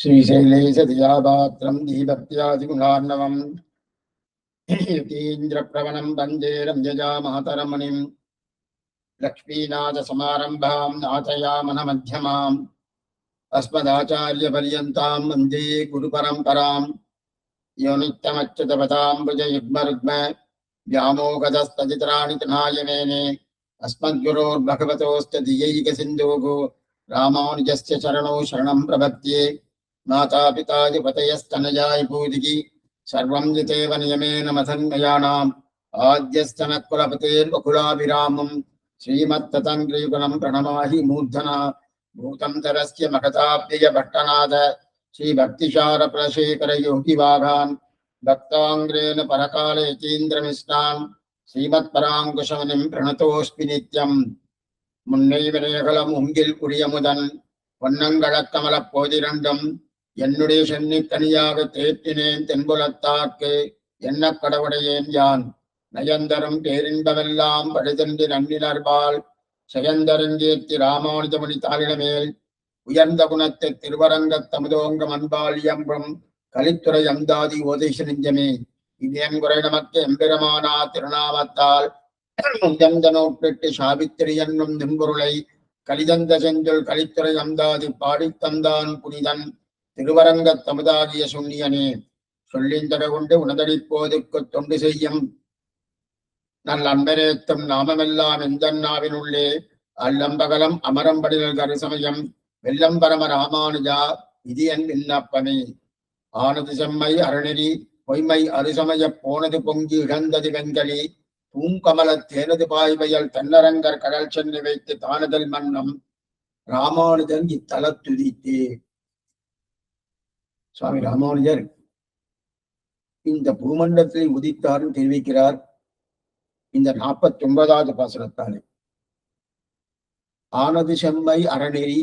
श्रीशैलेशदियापात्रं दीभक्त्यादिगुणार्णवम् यतीन्द्रप्रवणं वन्दे रम्यजामातरमुनिं लक्ष्मीनाथसमारम्भां नाथयामनमध्यमाम् अस्मदाचार्यपर्यन्तां वन्दे गुरुपरम्पराम् यो नित्यमच्युतपदाम्बुजयुग्मरुग्म व्यामोहतस्तदितराणि तृणाय मेने अस्मद्गुरोर्भगवतोऽस्य दियैकसिन्धोः रामानुजस्य चरणौ शरणं प्रपद्ये माता पिता पतयस्तनयाय भूदिकी सर्वं यतेव नियमेन मथन्मयाणाम् आद्यस्तनकुलपतेर्वकुलाभिरामं श्रीमत्ततङ्ग्रीकुलं प्रणमाहि मूर्धना भूतं तरस्य महताभ्ययभट्टनाथ श्रीभक्तिशारप्रशेखर योगिवाघान् भक्ताङ्ग्रेण परकालयतीन्द्रमिष्टान् श्रीमत्पराङ्कुशमुनिं प्रणतोऽस्मि नित्यम् முன்னைவினையகலம் உங்கில் குடியமுதன் பொன்னங்களக்கமலப் போதிரண்டும் என்னுடைய சென்னிக் கனியாக தேற்றினேன் தென்புலத்தார்க்கு என்ன கடவுடையேன் யான் நயந்தரும் பேரின்பமெல்லாம் படுதென்று நன்னினர்பால் செயந்தரங்கேத்தி ராமானுஜமுனி தாளிடமேல் உயர்ந்த குணத்தை திருவரங்கத் தமுதோங்க மண்பால் இயம்பும் கலித்துறை அந்தாதி ஓதேச நெஞ்சமே இதயம் குறை நமக்கு எம்பெருமானா திருநாமத்தால் முந்தந்த நோட்டிட்டு சாவித்திரி என்னும் தின்பொருளை கலிதந்த செஞ்சொல் கலித்துறை அந்தாதி பாடித்தந்தான் புனிதன் திருவரங்கத் தமுதாகிய சுண்ணியனே சொல்லிந்தட கொண்டு உணதடிப்போதுக்கு தொண்டு செய்யும் நல் அன்பரேத்தும் நாமமெல்லாம் எந்த நாவினுள்ளே அல்லம்பகலம் அமரம்படிகள் கருசமயம் வெள்ளம் பரம ராமானுஜா இது என் விண்ணப்பமே ஆனது செம்மை அறநெறி பொய்மை அருசமய போனது பொங்கி இழந்தது வெங்கலி பூங்கமல தேனது பாய்வையல் தென்னரங்கர் கடல் சென்று வைத்து தானதல் மன்னம் ராமானுஜன் இத்தலத்துதித்தே. சுவாமி ராமானுஜர் இந்த பூமண்டலத்தில் உதித்தார் தெரிவிக்கிறார் இந்த 49வது பாசுரத்தாலே. ஆனது செம்மை அறநெறி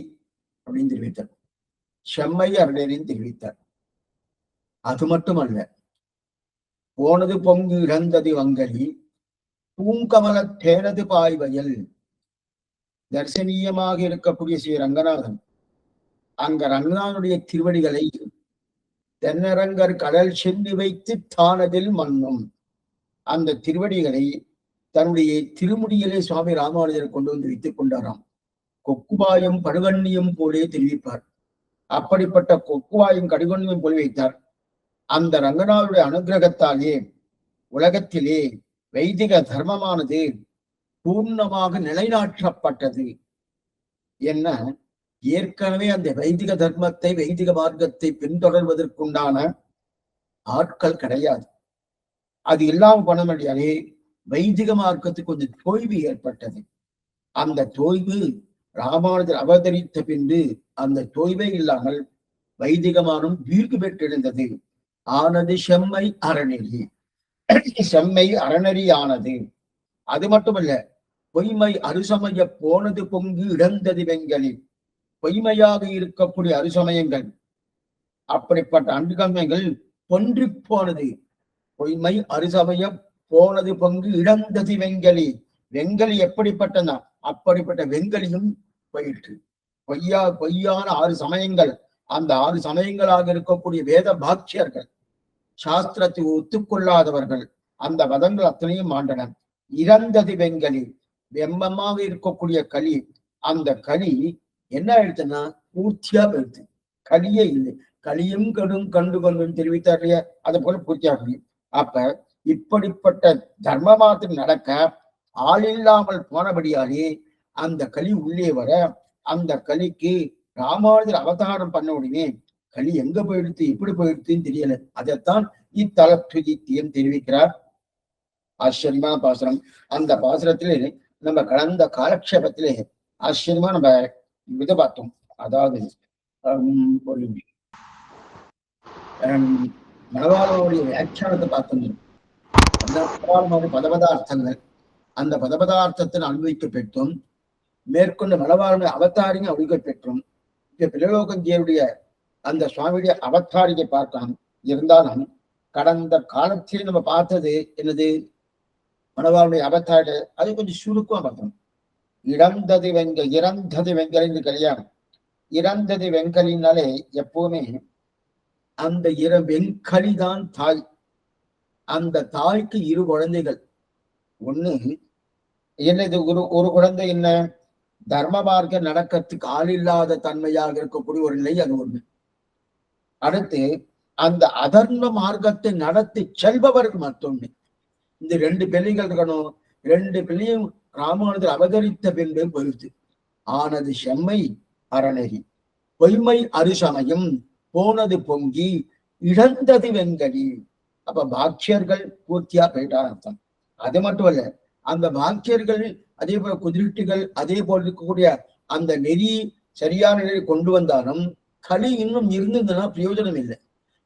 அப்படின்னு தெரிவித்தார். செம்மை அறநெறின்னு தெரிவித்தார். அது மட்டுமல்ல, போனது பொங்கு இழந்தது வங்கலி பூங்கமல தேனது பாய்வயல். தர்சனீயமாக இருக்கக்கூடிய ஸ்ரீ ரங்கநாதன் அங்க ரங்கநாதனுடைய திருவடிகளை தென்னரங்கர் கடல் சென்று வைத்து தானதில் மன்னும். அந்த திருவடிகளை தன்னுடைய திருமுடியிலே சுவாமி ராமானுஜர் கொண்டு வந்து வைத்துக் கொண்டாராம். கொக்குவாயும் கடுகண்ணியும் போலே தெரிவிப்பார். அப்படிப்பட்ட கொக்குவாயும் கடுகண்ணியும் போல வைத்தார். அந்த ரங்கநாதனுடைய அனுகிரகத்தாலே உலகத்திலே வைதிக தர்மமானது பூர்ணமாக நிலைநாட்டப்பட்டது. என்ன, ஏற்கனவே அந்த வைதிக தர்மத்தை வைதிக மார்க்கத்தை பின்தொடர்வதற்குண்டான ஆட்கள் கிடையாது. அது இல்லாமல் பண்ண முடியாதே. வைதிக மார்க்கத்துக்கு கொஞ்சம் தொய்வு ஏற்பட்டது. அந்த தொய்வு ராமானுஜர் அவதரித்த பின்பு அந்த தொய்வே இல்லாமல் வைதிகமானும் வீர்க்கு பெற்றிருந்தது. ஆனது செம்மை அறநெறி. செம்மை அறநெறியானது. அது மட்டுமல்ல, பொய்மை அருசமய போனது பொங்கு இழந்தது வெங்கலி. பொய்மையாக இருக்கக்கூடிய அருசமயங்கள், அப்படிப்பட்ட அன்புகமயங்கள் பொன்றி போனது. பொய்மை அருசமய போனது பொங்கு இழந்தது வெங்கலி. வெங்கலி எப்படிப்பட்டனா அப்படிப்பட்ட வெங்கலியும் போயிற்று. பொய்யான 6 சமயங்கள், அந்த 6 சமயங்களாக இருக்கக்கூடிய வேத பாக்கியர்கள், சாஸ்திரத்தை ஒத்துக்கொள்ளாதவர்கள், அந்த வதங்கள் அத்தனையும் ஆண்டன. இறந்தது வெங்கலி, வெம்மமாக இருக்கக்கூடிய களி. அந்த களி என்ன ஆயிடுச்சுன்னா பூர்த்தியா போயிடுச்சு. களியே இல்லை. களியும் கடும் கண்டு கொண்டும் தெரிவித்தார் இல்லையா, அதை போல பூர்த்தியாக. அப்ப இப்படிப்பட்ட தர்மமாத்திரம் நடக்க ஆள் இல்லாமல் போனபடியாலே அந்த களி உள்ளே வர, அந்த களிக்கு ராமானுஜர் அவதாரம் பண்ண உடனே களி எங்க போயிடுத்து எப்படி போயிடுத்துன்னு தெரியல. அதைத்தான் இத்தலத்துதித்தியம் தெரிவிக்கிறார். ஆச்சரியமான பாசுரம். அந்த பாசுரத்திலே நம்ம கடந்த காலக்ஷேபத்திலே ஆச்சரியமா நம்ம இதை பார்த்தோம். அதாவது ஒரு மனவாளனுடைய வியாக்கியானத்தை பார்த்தோம். அந்த பதபதார்த்தங்கள், அந்த பதபதார்த்தத்தில் அனுபவிக்க பெற்றோம். மேற்கொண்டு மனவாளனுடைய அவதாரிங்க அனுபவிக்க பெற்றோம். இந்த பிலலோகஞ்சியருடைய அந்த சுவாமியுடைய அவதாரிகை பார்க்கலாம். இருந்தாலும் கடந்த காலத்தில் நம்ம பார்த்தது என்னது, மனவாளுடைய அவதாரி. அது கொஞ்சம் சுருக்கமா பார்த்தோம். இறந்தது வெங்கல், இறந்தது வெங்கல் என்று கல்யாணம். இறந்தது வெங்கலினாலே எப்பவுமே அந்த வெண்களிதான் தாய். அந்த தாய்க்கு 2 குழந்தைகள். ஒண்ணு என்னது, ஒரு குழந்தை என்ன, தர்ம மார்க்கம் நடக்கிறதுக்கு ஆள் இல்லாத தன்மையாக இருக்கக்கூடிய ஒரு நிலை, அது ஒண்ணு. அடுத்து அந்த அதர்ம மார்க்கத்தை நடத்தி செல்பவர்கள் மற்றொன்னு. இந்த 2 பிள்ளைகள் இருக்கணும். 2 பிள்ளையும் ராமானுஜர் அவதரித்த பின்பு பொறுத்து ஆனது செம்மை அறநெறி, பொய்மை அருசமயம், போனது பொங்கி, இழந்தது வெங்கடி. அப்ப பாக்கியர்கள் பூர்த்தியா போயிட்டார் அர்த்தம். அது மட்டும் இல்ல, அந்த பாக்கியர்கள் அதே போல குதிரிட்டுகள் அதே போல் இருக்கக்கூடிய அந்த நெறி சரியான நெறி கொண்டு வந்தாலும் களி இன்னும் இருந்ததுன்னா பிரயோஜனம் இல்லை.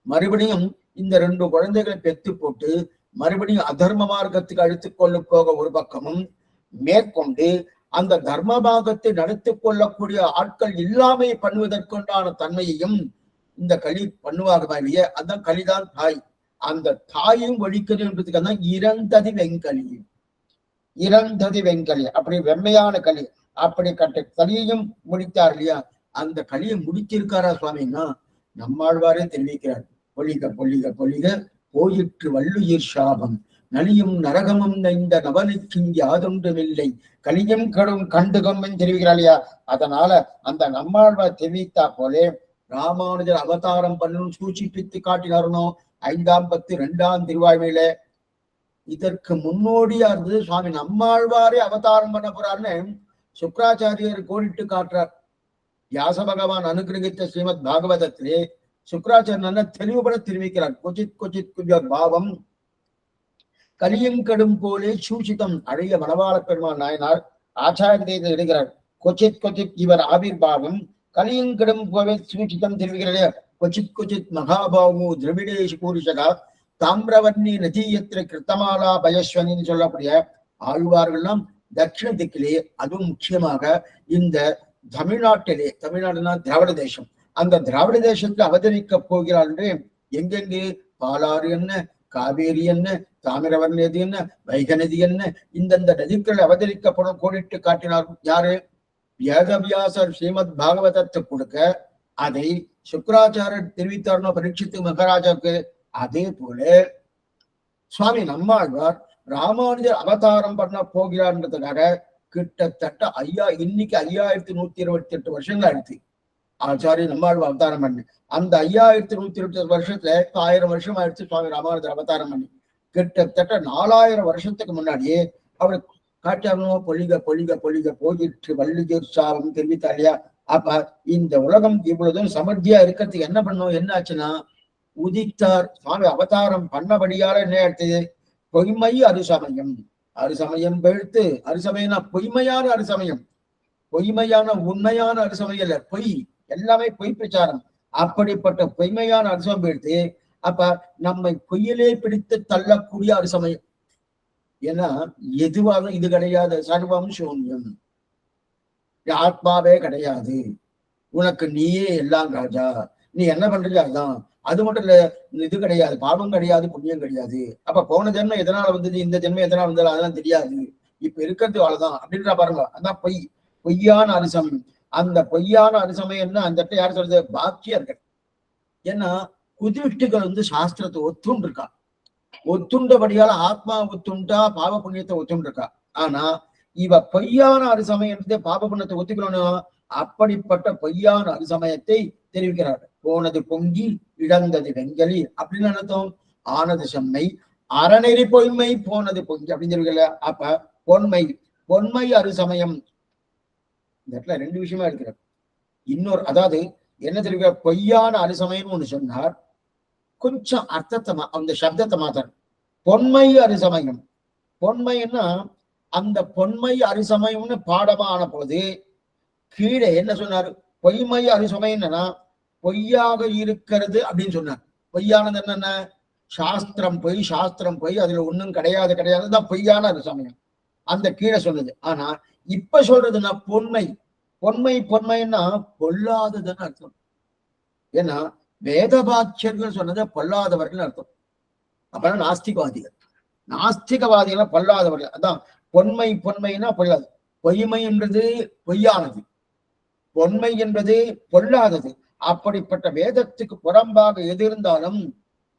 மறுபடியும் இந்த 2 குழந்தைகளை பெத்து போட்டு மறுபடியும் அதர்ம மார்க்கத்துக்கு அழைத்துக் கொள்ள போக ஒரு பக்கமும், மேற்கொண்டு அந்த தர்ம பாகத்தை நடத்தி கொள்ளக்கூடிய ஆட்கள் இல்லாமை பண்ணுவதற்குண்டான தன்மையையும் இந்த களி பண்ணுவாங்க இல்லையே, அதான் களிதான் தாய். அந்த தாயும் ஒழிக்கணுன்றதுக்கு தான் இறந்தது வெங்கலி. இறந்தது வெங்கலி, அப்படி வெம்மையான களி. அப்படி கட்ட களியையும் முடித்தார் இல்லையா, அந்த களியை முடித்திருக்காரா சுவாமின்னா நம்மாழ்வாரே தெரிவிக்கிறார். பொலிக பொலிக பொலிக போயிற்று வள்ளுயிர் சாபம், நலியும் நரகமும் இந்த நவனுக்கு இங்கே யாதொன்றுமில்லை, கலியும் கடும் கண்டுகம்னு தெரிவிக்கிறார் இல்லையா. அதனால அந்த நம்மாழ்வார் தெரிவித்தா போலே ராமானுஜர் அவதாரம் பண்ணணும் சூச்சிப்பித்து காட்டினாரணும் 5ஆம் பத்து 2ஆம் திருவாய்மையில. இதற்கு முன்னோடியா இருந்தது சுவாமி நம்மாழ்வாரே அவதாரம் பண்ண போறாருன்னு சுக்ராச்சாரியர் கோடிட்டு காட்டுறார். வியாச பகவான் அனுகிரகித்த ஸ்ரீமத் பாகவதத்திலே சுக்ராச்சாரியர் தெளிவுபட தெரிவிக்கிறார். கொச்சித் கொச்சித் குஜர் பாவம் கலியும் கடும் போலே சூசிதம். அழகிய மணவாள பெருமான் நாயனார் ஆச்சாரியத்தை எழுதுகிறார். கொச்சித் கொச்சித் இவர் ஆவிர்பாவம் கலியும் கடும் போலே சூசிதம் தெரிவிக்கிறார். கொச்சித் கொச்சித் மகாபாவு திரவிடேஷ் பூரிஷகா தாமிரவர்ணி நதியத்திர கிருத்தமாலா பயஸ்வனின்னு சொல்லக்கூடிய ஆழ்வார்கள்லாம் தட்சிண திக்கிலே, அதுவும் முக்கியமாக இந்த தமிழ்நாட்டிலே, தமிழ்நாடுனா திராவிட தேசம், அந்த திராவிட தேசத்தில் அவதரிக்க போகிறார் என்று எங்கெங்கே பாலாறு என்ன, காவேரி என்ன, தாமிரவர்ணி நதி என்ன, வைக நதி என்ன, இந்தந்த நதிகள் அவதரிக்கப்படும் கோடிட்டு காட்டினார். யாரு? வேதவியாசர் ஸ்ரீமத் பாகவதத்தை கொடுக்க அதை சுக்ராச்சாரியர் தெரிவித்தார்னோ பரீட்சித்து மகாராஜாவுக்கு. அதே போல சுவாமி நம்மாழ்வார் ராமானுஜர் அவதாரம் பண்ண போகிறார்ன்றதுக்காக கிட்டத்தட்ட இன்னைக்கு 5128 வருஷங்கள் ஆயிடுச்சு ஆச்சாரிய நம்மாழ்வார் அவதாரம் பண்ணி. அந்த 5128 வருஷத்துல 1000 வருஷம் ஆயிடுச்சு சுவாமி ராமானுஜர் அவதாரம் பண்ணி. கிட்டத்தட்ட 4000 வருஷத்துக்கு முன்னாடியே அவர் காட்டாரணும் பொலிக பொலிக பொலிக போயிற்று வள்ளுயிர் சாபம் தெரிவித்தார் இல்லையா. அப்ப இந்த உலகம் இவ்வளவுதான் சமர்த்தியா இருக்கிறதுக்கு என்ன பண்ணும், என்ன ஆச்சுன்னா உதித்தார் சுவாமி அவதாரம் பண்ணபடியால என்ன எடுத்தது, பொய்மை அருசமயம். அருசமயம் பெழுத்து, அருசமயம்னா பொய்மையான அருசமயம், பொய்மையான உண்மையான அருசமயம் இல்ல, பொய், எல்லாமே பொய் பிரச்சாரம். அப்படிப்பட்ட பொய்மையான அருசமயம் பெழுத்து அப்ப நம்மை பொய்யிலே பிடித்து தள்ளக்கூடிய அருசமயம். ஏன்னா எதுவாக இது கிடையாது, சர்வம் சூன்யம், ஆத்மாவே கிடையாது, உனக்கு நீயே எல்லாம் ராஜா, நீ என்ன பண்றது அதுதான். அது மட்டும் இல்ல, இது கிடையாது, பாவம் கிடையாது, புண்ணியம் கிடையாது. அப்ப போன ஜென்மம் எதனால வந்தது, இந்த ஜென்மம் எதனால வந்தது அதெல்லாம் தெரியாது, இப்ப இருக்கிறது அவ்வளவுதான் அப்படின்ற பாருங்க. அதான் பொய், பொய்யான அரிசமயம். அந்த பொய்யான அரிசமயம்னா அந்த இடத்துல யார் சொல்றது, பாக்கியர்கள். ஏன்னா குதிஷ்டிகள் சாஸ்திரத்தை ஒத்துண்டு இருக்கா, ஒத்துண்டபடியால ஆத்மா ஒத்துண்டா பாவ புண்ணியத்தை ஒத்துண்டு இருக்கா. ஆனா இவ பொய்யான அரிசமயத்தை பாப புண்ணியத்தை ஒத்துக்கணும். அப்படிப்பட்ட பொய்யான அரிசமயத்தை தெரிவிக்கிறார். போனது பொங்கி இழந்தது வெங்கலி அப்படின்னு அர்த்தம். ஆனது செம்மை அறநெறி பொய்மை, போனது பொங்கி அப்படின்னு சொல்லிக்கல. அப்ப பொன்மை, பொன்மை அருசமயம். இந்த இடத்துல 2 விஷயமா இருக்கிறார். இன்னொரு, அதாவது என்ன தெரிவிக்க, பொய்யான அரிசமயம் ஒண்ணு சொன்னார், கொஞ்சம் அர்த்தத்தை அந்த சப்தத்தை மாத்தார். பொன்மை அரிசமயம். பொன்மைன்னா அந்த பொன்மை அரிசமயம்னு பாடமான போது கீழே என்ன சொன்னார், பொய்மை அரிசமயம்னா பொய்யாக இருக்கிறது அப்படின்னு சொன்னார். பொய்யானது என்னென்ன, சாஸ்திரம் பொய், சாஸ்திரம் பொய், அதுல ஒண்ணும் கிடையாது கிடையாதுதான் பொய்யான அரிசமயம், அந்த கீழே சொன்னது. ஆனா இப்ப சொல்றதுன்னா பொன்மை, பொன்மை பொன்மைன்னா பொல்லாததுன்னு அர்த்தம். ஏன்னா வேதபாட்சியர்கள் சொன்னதை பொல்லாதவர்கள் அர்த்தம். அப்பதான் நாஸ்திகவாதிகள், நாஸ்திகவாதிகள் பொல்லாதவர்கள். அதான் பொன்மை, பொன்மைன்னா பொல்லாது. பொய்மை என்பது பொய்யானது, பொன்மை என்பது பொல்லாதது. அப்படிப்பட்ட வேதத்துக்கு புறம்பாக எது இருந்தாலும்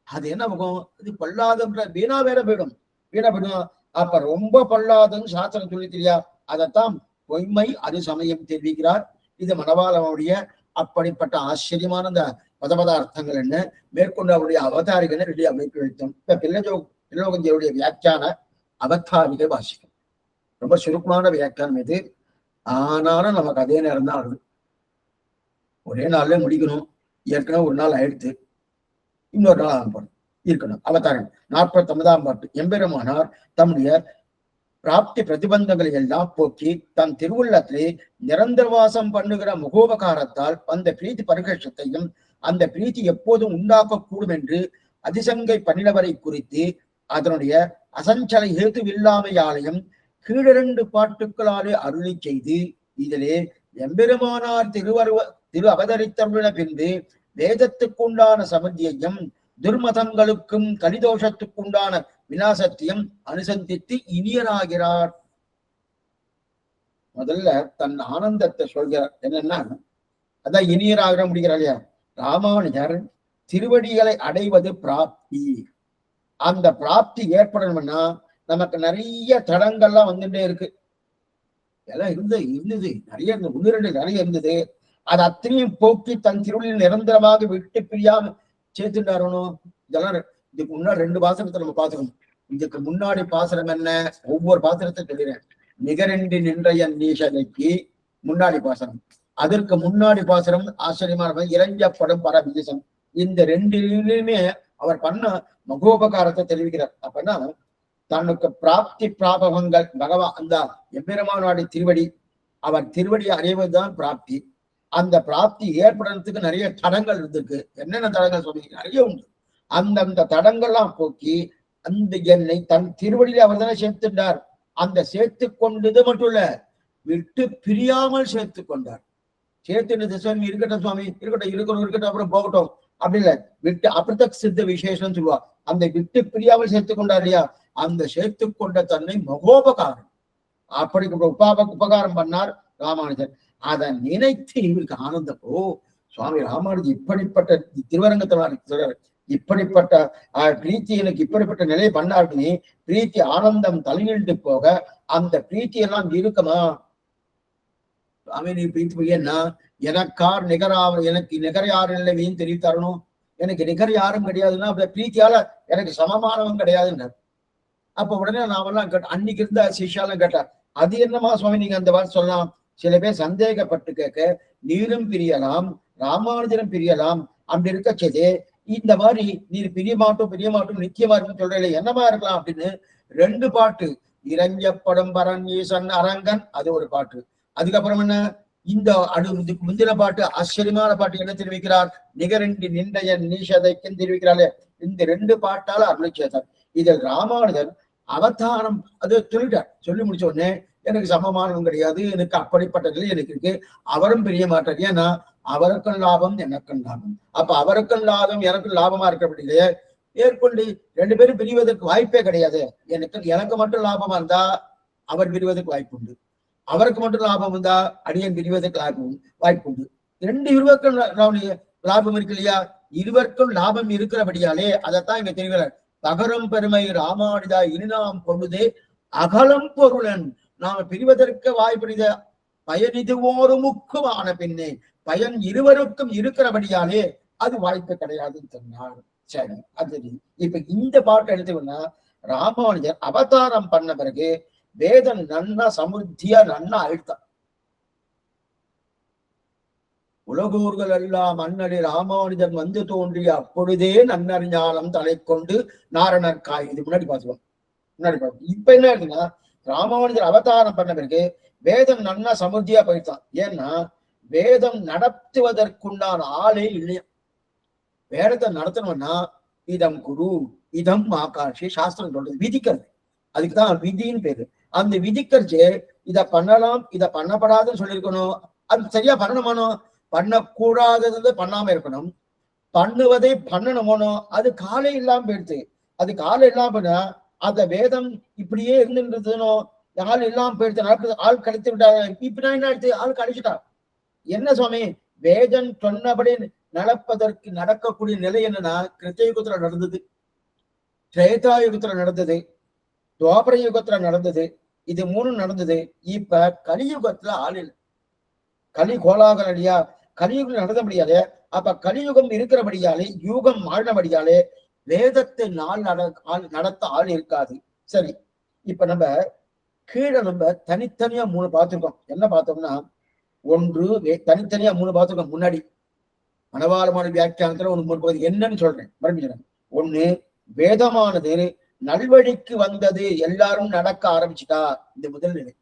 அது என்ன ஆகும், இது பொல்லாதன்ற வீணா வேற போயிடும், வீணா போயிடும். அப்ப ரொம்ப பொல்லாதுன்னு சாஸ்திரம் சொல்லி தெரியா, அதைத்தான் பொய்மை அது சமயம் தெரிவிக்கிறார். இது மணவாளனுடைய அப்படிப்பட்ட ஆச்சரியமான அந்த பதபதார்த்தங்கள் என்ன, மேற்கொண்டு அவருடைய அவதாரிகளை ரெடி அமைப்பு வைத்தோம். இப்ப பில்லோகஞ்சியருடைய வியாக்கியான அவதாரிக வாசிக்கும் ரொம்ப சுருக்கமான வியாக்கியானம் இது. ஆனாலும் நமக்கு அதே நேரம் தான் ஆகுது, ஒரே நாள்ல முடிக்கணும். ஏற்கனவே ஒரு நாள் ஆயிடுத்து, இன்னொரு நாள் ஆகப்படும் இருக்கணும். அவதாரம் 49ஆம் பாட்டு. எம்பெருமானார் தம்முடைய பிராப்தி பிரதிபந்தங்களை எல்லாம் போக்கி தன் திருவுள்ளத்திலே நிரந்தரவாசம் பண்ணுகிற முகோபகாரத்தால் அந்த பிரீத்தி பரிகட்சத்தையும் அந்த பிரீத்தி எப்போதும் உண்டாக்கக்கூடும் என்று அதிசங்கை பண்ணினவரை குறித்து அதனுடைய அசஞ்சலை ஹேதுவில்லாமையாலையும் கீழிரண்டு பாட்டுக்களாலே அருளி செய்து இதிலே எம்பெருமானார் திரு அவதரித்தருளின பின்பு வேதத்துக்குண்டான சமதியையும் துர்மதங்களுக்கும் கலிதோஷத்துக்குண்டான விநாசத்தையும் அனுசந்தித்து இனியராகிறார். முதல்ல தன் ஆனந்தத்தை சொல்கிறார். என்னன்னா அதான் இனியராக முடிகிறார் இல்லையா. ராமானுஜர் திருவடிகளை அடைவது பிராப்தி. அந்த பிராப்தி ஏற்படணும்னா நமக்கு நிறைய தடங்கள்லாம் வந்துட்டே இருக்கு. எல்லாம் இருந்தது நிறைய இருந்தது, 1-2 நிறைய இருந்தது. அது அத்தனையும் போக்கி தன் திருவடியில் நிரந்தரமாக விட்டு பிரியாம சேர்த்துட்டாரணும். இதெல்லாம் இதுக்கு முன்னாடி 2 பாசனத்தை நம்ம பார்த்துக்கணும். இதுக்கு முன்னாடி பாசனம் என்ன, ஒவ்வொரு பாசனத்தை சொல்லிடுறேன். நிகரென்றி நின்றைய நீசனைக்கு முன்னாடி பாசனம், அதற்கு முன்னாடி பாசனம் ஆச்சரியமான இறஞ்சப்படும் பரபீசம். இந்த 2லுமே அவர் பண்ண மகோபகாரத்தை தெரிவிக்கிறார். அப்பன்னா தன்னுக்கு பிராப்தி பிராபகங்கள் பகவான் அந்த எம்பெருமானாடி திருவடி, அவர் திருவடியை அடைவதுதான் பிராப்தி. அந்த பிராப்தி ஏற்படுறதுக்கு நிறைய தடங்கள் இருந்திருக்கு. என்னென்ன தடங்கள் சொல்றீங்க, நிறைய உண்டு. அந்தந்த தடங்கள்லாம் போக்கி அந்த என்னை தன் திருவடியில அவர் தானே சேர்த்துட்டார். அந்த சேர்த்து கொண்டது மட்டும் இல்ல, விட்டு பிரியாமல் சேர்த்து கொண்டார். சேர்த்துனது சுவாமி இருக்கட்டும், சுவாமி இருக்கட்டும் அப்புறம் போகட்டும் அப்படி இல்ல, விட்டு அபிரதக் சித்த விசேஷம் சொல்லுவா. அந்த விட்டு பிரியாமல் சேர்த்து கொண்டார் இல்லையா, அந்த சேர்த்து கொண்ட தன்னை மகோபகாரம், அப்படி உபகாரம் பண்ணார் ராமானுஜர். அதை நினைத்து இவருக்கு ஆனந்தப்போ சுவாமி ராமானுஜர் இப்படிப்பட்ட திருவரங்கத்தில் இப்படிப்பட்ட பிரீத்தி எனக்கு இப்படிப்பட்ட நிலை பண்ணாருன்னு பிரீத்தி ஆனந்தம் தலைநின்று போக அந்த பிரீத்தி எல்லாம் இருக்குமா சுவாமி, நீ பிரீத்தி என்ன எனக்கார் எனக்கு நிகர் யாரும் இல்லைன்னு தெரிவி தரணும், எனக்கு நிகர் யாரும் கிடையாதுன்னா அந்த பிரீத்தியால எனக்கு சமமானவன் கிடையாதுன்னு. அப்ப உடனே நாமெல்லாம் கேட்ட அன்னைக்கு இருந்த சிஷ்யாலாம் கேட்டார், அது என்னமா சுவாமி நீங்க அந்த வார்த்தை சொல்லலாம். சில பேர் சந்தேகப்பட்டு கேட்க, நீரும் பிரியலாம் ராமானுஜரும் பிரியலாம் அப்படி இருக்கச்சது இந்த மாதிரி நீர் பிரிய மாட்டோம் நிச்சயமா இருக்குன்னு சொல்றீங்க, என்னமா இருக்கலாம் அப்படின்னு 2 பாட்டு. இறஞ்சப்படும் பரன் ஈசன் அரங்கன் அது ஒரு பாட்டு. அதுக்கப்புறம் என்ன, இந்த முந்தின பாட்டு ஆச்சரியமான பாட்டு என்ன தெரிவிக்கிறார், நிகரண்டி நின்றைய நீஷதைக்கும் தெரிவிக்கிறாளே. இந்த 2 பாட்டால அருளை செய்தார். இதில் ராமானுஜர் அவதாரம் அது சொல்லிட்டார். சொல்லி முடிச்ச உடனே எனக்கு சமமானவன் கிடையாது, எனக்கு அப்படிப்பட்ட நிலை எனக்கு இருக்கு, அவரும் பிரிய மாட்டார். ஏன்னா அவருக்கும் லாபம் எனக்கும் லாபம். அப்ப அவருக்கும் லாபம் எனக்கும் லாபமா இருக்கிறபடியே மேற்கொண்டு 2 பேரும் பிரிவதற்கு வாய்ப்பே கிடையாது. எனக்கு மட்டும் லாபமா இருந்தா அவர் பிரிவதற்கு வாய்ப்பு உண்டு, அவருக்கு மட்டும் லாபம் இருந்தா அடியன் பிரிவதற்கு வாய்ப்பு உண்டு. 2 இருவருக்கும் லாபம் இருக்கு இல்லையா. இருவருக்கும் லாபம் இருக்கிறபடியாலே அதைத்தான் இங்க தெரிகிறார். பகரும் பெருமை ராமானுஜா இனிநாம் பொழுதே அகலம் பொருளன். நாம பிரிவதற்கு வாய்ப்புடைய பயனிது ஒரு முக்குமான பின்னே பயன் இருவருக்கும் இருக்கிறபடியாலே அது வாய்ப்பு கிடையாதுன்னு சொன்னார். சரி, அது இப்ப இந்த பாட்டு எடுத்துக்கணும்னா ராமானுஜர் அவதாரம் பண்ண பிறகு வேதம் நன்னா சமுத்தியா நன்னா ஆயிடுத்தான். உலகூர்கள் எல்லாம் அண்ணடி ராமானுஜன் வந்து தோன்றிய அப்பொழுதே நன்னறிஞானம் தலை கொண்டு நாரணர்காய். இது முன்னாடி பார்த்துக்கோம், முன்னாடி பார்த்து. இப்ப என்ன இருக்குன்னா ராமானுஜர் அவதாரம் பண்ண பிறகு வேதம் நன்னா சமுத்தியா போயிட்டான். ஏன்னா வேதம் நடத்துவதற்குண்டான ஆளே இல்லையா. வேதத்தை நடத்தணும்னா இதம் குரு இதம் ஆகாஷி சாஸ்திரம் சொல்றது, விதிக்கிறது. அதுக்குதான் விதின்னு பேரு. அந்த விதிக்கரிச்சு இதை பண்ணலாம் இதை பண்ணப்படாதுன்னு சொல்லியிருக்கணும். அது சரியா பண்ணணுமானோ, பண்ணக்கூடாதது பண்ணாம இருக்கணும், பண்ணுவதை பண்ணணுமோனோ அது காலை இல்லாம போயிடுச்சு. அது காலை இல்லாம போனா அந்த வேதம் இப்படியே இருந்துன்றதுனோ ஆள் இல்லாம போயிடுச்சு. நடக்குது, ஆள் கழித்து விட்டாங்க. இப்ப என்ன ஆயிடுச்சு, ஆள் கழிச்சுட்டா. என்ன சுவாமி வேதன் சொன்னபடி நடப்பதற்கு நடக்கக்கூடிய நிலை என்னன்னா கிருத்தயுகத்துல நடந்தது, திரேதாயுகத்துல நடந்தது, துவாபர யுகத்துல நடந்தது. இது மூணு நடந்தது. இப்ப கலியுகத்துல ஆள் இல்லை. கலி கோலாகல இல்லையா? கலியுகம் நடந்த முடியாதே. அப்ப கலியுகம் இருக்கிறபடியாலே, யூகம் மாறினபடியாலே வேதத்தை நடத்த ஆள் இருக்காது. சரி, இப்ப நம்ம கீழே நம்ம தனித்தனியா மூணு பார்த்திருக்கோம். என்ன பார்த்தோம்னா, ஒன்று தனித்தனியா மூணு பார்த்திருக்கோம். முன்னாடி மனவாளமான வியாக்கியானத்துல ஒண்ணு மூணு பகுதி என்னன்னு சொல்றேன், மறுபடியும். ஒண்ணு, வேதமானது நல்வழிக்கு வந்தது, எல்லாரும் நடக்க ஆரம்பிச்சுட்டா. இந்த முதல் நிலை.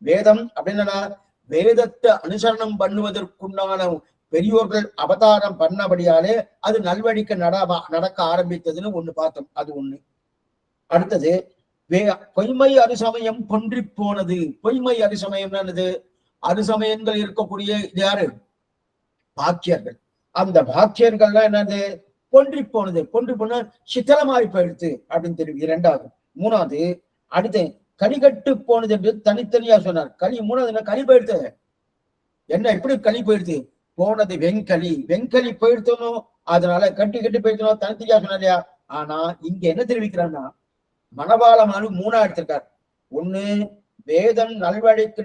வேதம் அப்படின்னா வேதத்தை அனுசரணம் பண்ணுவதற்குண்டான பெரியோர்கள் அவதாரம் பண்ணபடியாலே அது நல்வழிக்கு நடக்க ஆரம்பித்ததுன்னு ஒண்ணு பார்த்தோம். அது ஒண்ணு. அடுத்தது, பொய்மை அரிசமயம் பொன்றி போனது. பொய்மை அரிசமயம் என்னது? அரிசமயங்கள் இருக்கக்கூடிய யாரு? பாக்கியர்கள். அந்த பாக்கியர்கள்லாம் என்னது? பொன்றி போனது. பொன்றி போன சித்தலமாய் போயிடுத்து அப்படின்னு தெரியும். இரண்டாவது. மூணாவது, அடுத்து கலிகட்டு போனது என்று தனித்தனியா சொன்னார். களி மூணாவது என்ன? களி போயிடுத்து. என்ன எப்படி களி போயிடுது? போனது வெங்கலி. வெங்கலி போயிடுத்தணும், அதனால கட்டி போயிடுத்தணும், தனித்தனியா சொன்னாரியா. ஆனா இங்க என்ன தெரிவிக்கிறான்னா, மனவாளமான மூணா எடுத்திருக்கார். ஒண்ணு, வேதம் நல்வழிக்கு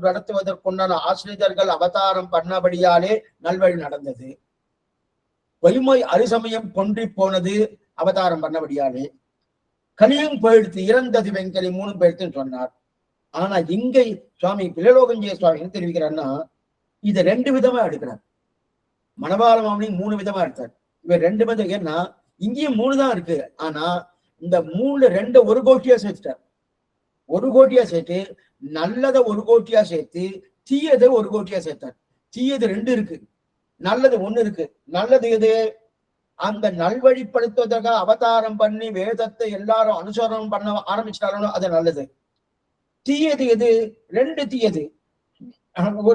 நடத்துவதற்குண்டான ஆசிரியர்கள் அவதாரம் பண்ணபடியாலே நல்வழி நடந்தது. பொய்மை அரிசமயம் பொன்றி போனது அவதாரம் பண்ணபடியாலே. கலியும் போயிடுத்து, இறந்தது வெங்கலி, மூணு போயிடுத்துன்னு சொன்னார். ஆனா இங்க சுவாமி பிள்ளலோகஞ்சய சுவாமி என்ன தெரிவிக்கிறார்னா, இதை ரெண்டு விதமா எடுக்கிறார். மனவாள மாமணி மூணு விதமா எடுத்தார். இவர் ரெண்டு விதம். ஏன்னா இங்கேயும் மூணு தான் இருக்கு. ஆனா இந்த மூணுல ரெண்டு ஒரு கோட்டியா சேர்த்துட்டார். ஒரு கோட்டியா சேர்த்து நல்லதை ஒரு கோட்டியா சேர்த்து தீயதை ஒரு கோட்டியா சேர்த்தார். தீயது ரெண்டு இருக்கு, நல்லது ஒண்ணு இருக்கு. நல்லது எது? அந்த நல்வழிப்படுத்துவதற்காக அவதாரம் பண்ணி வேதத்தை எல்லாரும் அனுசரணம் பண்ண ஆரம்பிச்சிட்டாலும் அது நல்லது. தீயது எது? ரெண்டு தீயது.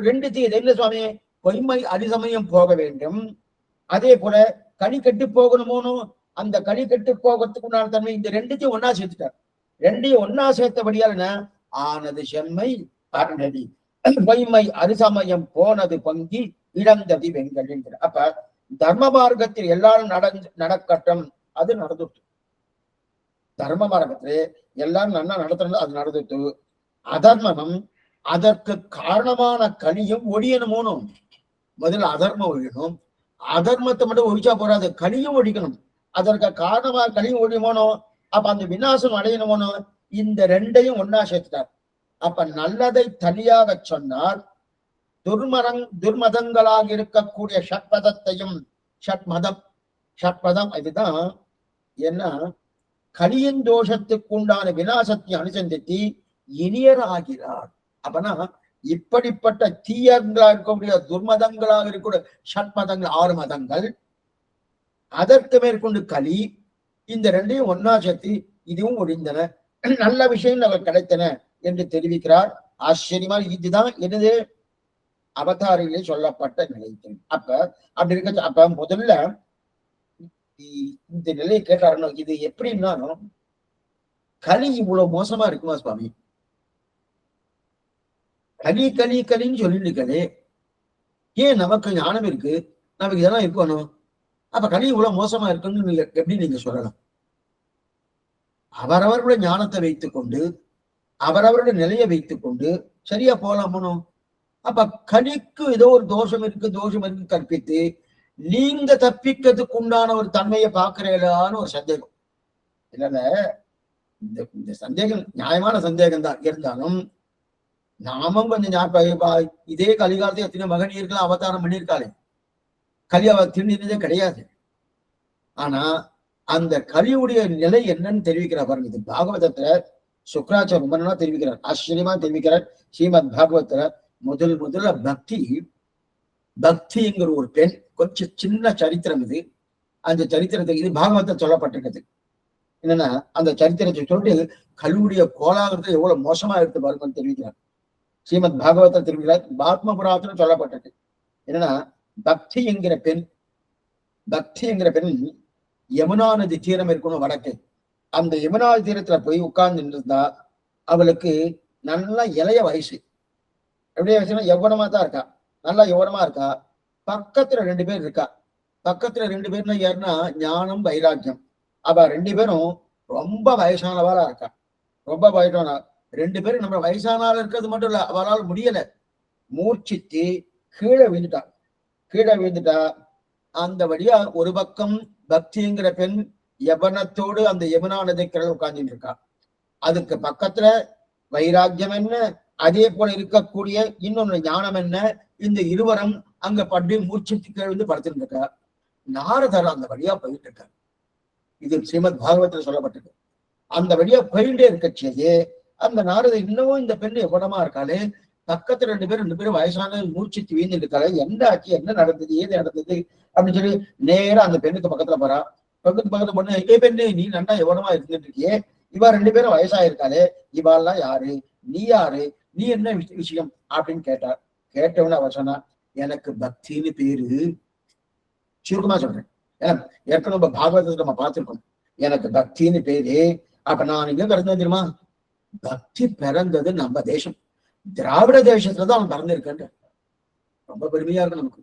ரெண்டு தீயது என்ன சுவாமி? பொய்மை அரிசமயம் போக வேண்டும், அதே போல களி கெட்டு போகணுமோனோ அந்த களி கெட்டு போகிறதுக்குண்டான தன்மை. இந்த ரெண்டுத்தையும் ஒன்னா சேர்த்துட்டார். ரெண்டையும் ஒன்னா சேர்த்தபடியால் என்ன ஆனது? செம்மை அருணதி. பொய்மை அரிசமயம் போனது பொங்கி இழந்தது வெங்கல். அப்ப தர்ம மார்க்கத்தில் எல்லாரும் நடக்கட்டும், அது நடந்துட்டு. தர்ம மார்க்கத்திலே எல்லாரும் நல்லா நடத்துறது, அது நடந்துட்டு. அதர்மம், அதற்கு காரணமான கலியும் ஒழியணுமோனும். முதல்ல அதர்மம் ஒழியணும். அதர்மத்தை மட்டும் ஒழிச்சா போறாது, கலியும் ஒழிக்கணும். அதற்கு காரணமா கலியும் ஒழியுமோனோ, அப்ப அந்த விநாசம் அடையணுமோனோ. இந்த ரெண்டையும் ஒன்னா சேர்த்துட்டார். அப்ப நல்லதை தனியாக சொன்னார். துர்மதங்களாக இருக்கக்கூடிய ஷட்பதத்தையும், ஷட்பதம் இதுதான் என்ன, கலியின் தோஷத்துக்கு உண்டான விநாசத்தை அனுசந்தித்து இனியராகிறார். அப்பனா இப்படிப்பட்ட தீயங்களா இருக்கக்கூடிய துர்மதங்களாக இருக்கக்கூடிய ஷட்மதங்கள், 6 மதங்கள், அதற்கு மேற்கொண்டு கலி, இந்த ரெண்டையும் ஒன்னா சேர்த்து இதுவும் ஒழிந்தன, நல்ல விஷயம் அவர் கிடைத்தன என்று தெரிவிக்கிறார். ஆச்சரியமா இதுதான் என்னது அவதாரிலே சொல்லப்பட்ட நிலை. அப்ப அப்படி இருக்க, அப்ப முதல்ல இந்த நிலையை கேட்டாருன்னா, இது எப்படின்னா, களி இவ்வளவு மோசமா இருக்குமா சுவாமி? களி களி களின்னு சொல்லிட்டு இருக்கே, ஏன் நமக்கு ஞானம் இருக்கு, நமக்கு இதெல்லாம் இருக்கணும், அப்ப களி இவ்வளவு மோசமா இருக்குன்னு நீங்க எப்படி நீங்க சொல்லலாம்? அவரவர்களுடைய ஞானத்தை வைத்துக் கொண்டு, அவரவருடைய நிலையை வைத்துக் கொண்டு சரியா போலாமோ? அப்ப கலிக்கு ஏதோ ஒரு தோஷம் இருக்கு கற்பித்து நீங்க தப்பிக்கிறதுக்கு உண்டான ஒரு தன்மையை பார்க்கிறீங்களான்னு ஒரு சந்தேகம். இல்ல, இந்த சந்தேகம் நியாயமான சந்தேகம் தான். இருந்தாலும் நாமும் கொஞ்சம் இதே கலிகாலத்தை எத்தனை மகனீர்கள் அவதாரம் பண்ணியிருக்காளே, கலி அவ திருநீரதே கிடையாது. ஆனா அந்த கலியுடைய நிலை என்னன்னு தெரிவிக்கிறார் பாருங்க. இது பாகவதத்துல சுக்ராச்சார் ரொம்ப நாளா தெரிவிக்கிறார், ஆச்சரியமா தெரிவிக்கிறார். ஸ்ரீமத் பாகவத்துல முதல்ல பக்திங்கிற ஒரு பெண், கொஞ்சம் சின்ன சரித்திரம் இது. அந்த சரித்திரத்துக்கு இது பாகவத்தை சொல்லப்பட்டிருக்கிறது. என்னன்னா அந்த சரித்திரத்தை சொல்லிட்டு கலியுடைய கோலாகிறதுல எவ்வளவு மோசமா எடுத்து பாருங்கன்னு தெரிவிக்கிறார். ஸ்ரீமத் பாகவத்தை தெரிவிக்கிறார். பாத்ம புராணத்துல சொல்லப்பட்டது. என்னன்னா பக்தி என்கிற பெண் யமுனா நதி தீரம் இருக்கணும் வடக்கு. அந்த யமுனா தீரத்துல போய் உட்கார்ந்து இருந்தா அவளுக்கு நல்லா இளைய வயசு, எப்படிய வயசுனா யௌவனமா தான் இருக்கா. நல்லா யௌவனமா இருக்கா. பக்கத்துல 2 பேர் இருக்கா. பக்கத்துல 2 பேர்னா யாருன்னா ஞானம் வைராக்கியம். அப்ப 2 பேரும் ரொம்ப வயசானவளா இருக்கா. ரொம்ப வயசான 2 பேரும் நம்ம வயசானால இருக்கிறது மட்டும் இல்ல, அவளால் முடியல. மூர்ச்சித்து கீழே விழுந்துட்டா. கீழே விழுந்துட்டா. அந்த வழியா ஒரு பக்கம் பக்திங்கிற பெண் யவனத்தோடு அந்த யமுனா நதிக்கரையில் உட்கார்ந்துட்டு இருக்கா. அதுக்கு பக்கத்துல வைராக்கியம் என்ன, அதே போல இருக்கக்கூடிய இன்னொன்னு ஞானம் என்ன, இந்த இருவரும் அங்க பட்டு மூர்ச்சித்து கீழே வந்து படுத்துட்டு இருக்கா. நாரதர் அந்த வழியா போயிட்டு இருக்கார். இது ஸ்ரீமத் பாகவத்தில் சொல்லப்பட்டிருக்கு. அந்த வழியா போயிட்டே இருக்கச்சேயே அந்த நாரதர் இன்னமும் இந்த பெண்ணு எவ்வளமா இருக்காளே, பக்கத்துல 2 பேரும் வயசான மூர்ச்சித்து வீழ்ந்துட்டு இருக்காளே, என்ன ஆச்சு, என்ன நடந்தது, ஏது நடந்தது அப்படின்னு சொல்லி நேரா அந்த பெண்ணுக்கு பக்கத்துல போறா. பக்கத்துல பொண்ணு, ஏ பெண்ணு, நீ நன்னா எவ்வளமா இருந்துட்டு இருக்கியே, இவா 2 பேரும் வயசாயிருக்காளே, இவாள்லாம் யாரு, நீ யாரு, நீ என்ன விஷயம் அப்படின்னு கேட்டார். கேட்டவன அவர் சொன்னா, எனக்கு பக்தின்னு பேரு. சுருக்கமா சொல்றேன், ஏன்னா ஏற்கனவே நம்ம பாகவதத்தை நம்ம பார்த்திருக்கோம். எனக்கு பக்தின்னு பேரு. அப்ப நான் எங்க பிறந்தேன் தெரியுமா? பக்தி பிறந்தது நம்ம தேசம், திராவிட தேசத்துலதான் அவன் பிறந்திருக்கேன். ரொம்ப பெருமையா இருக்கு நமக்கு.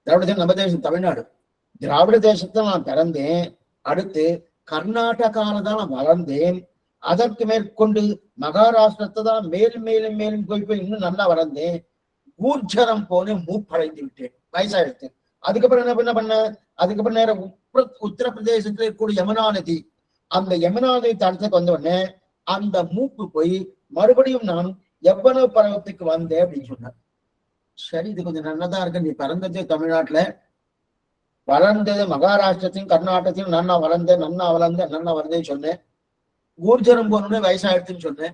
திராவிட தேசம் நம்ம தேசம் தமிழ்நாடு. திராவிட தேசத்துல நான் பிறந்தேன். அடுத்து கர்நாடகால தான் நான் வளர்ந்தேன். அதற்கு மேற்கொண்டு மகாராஷ்டிரத்தை தான் மேலும் மேலும் மேலும் போய் இன்னும் நல்லா வளர்ந்தேன். ஊர்ஜரம் போனேன், மூப்படைந்து விட்டேன், வயசாயிடுத்து. அதுக்கப்புறம் என்ன பண்ண, அதுக்கப்புறம் நேரம் உத்தரப்பிரதேசத்துல இருக்கக்கூடிய யமுனா நதி, அந்த யமுனா நதி தடத்துக்கு வந்த உடனே அந்த மூப்பு போய் மறுபடியும் நான் எவ்வளவு பருவத்துக்கு வந்தேன் அப்படின்னு சொன்னார். சரி, இது கொஞ்சம் நல்லதா இருக்கு. நீ பிறந்தது தமிழ்நாட்டுல, வளர்ந்தது மகாராஷ்டிரத்தையும் கர்நாடகத்தையும் நன்னா வளர்ந்தேன், நன்னா வளர்ந்தேன்னு சொன்னேன். ஊர்ஜனம் போனோன்னு வயசாயிடுச்சுன்னு சொன்னேன்.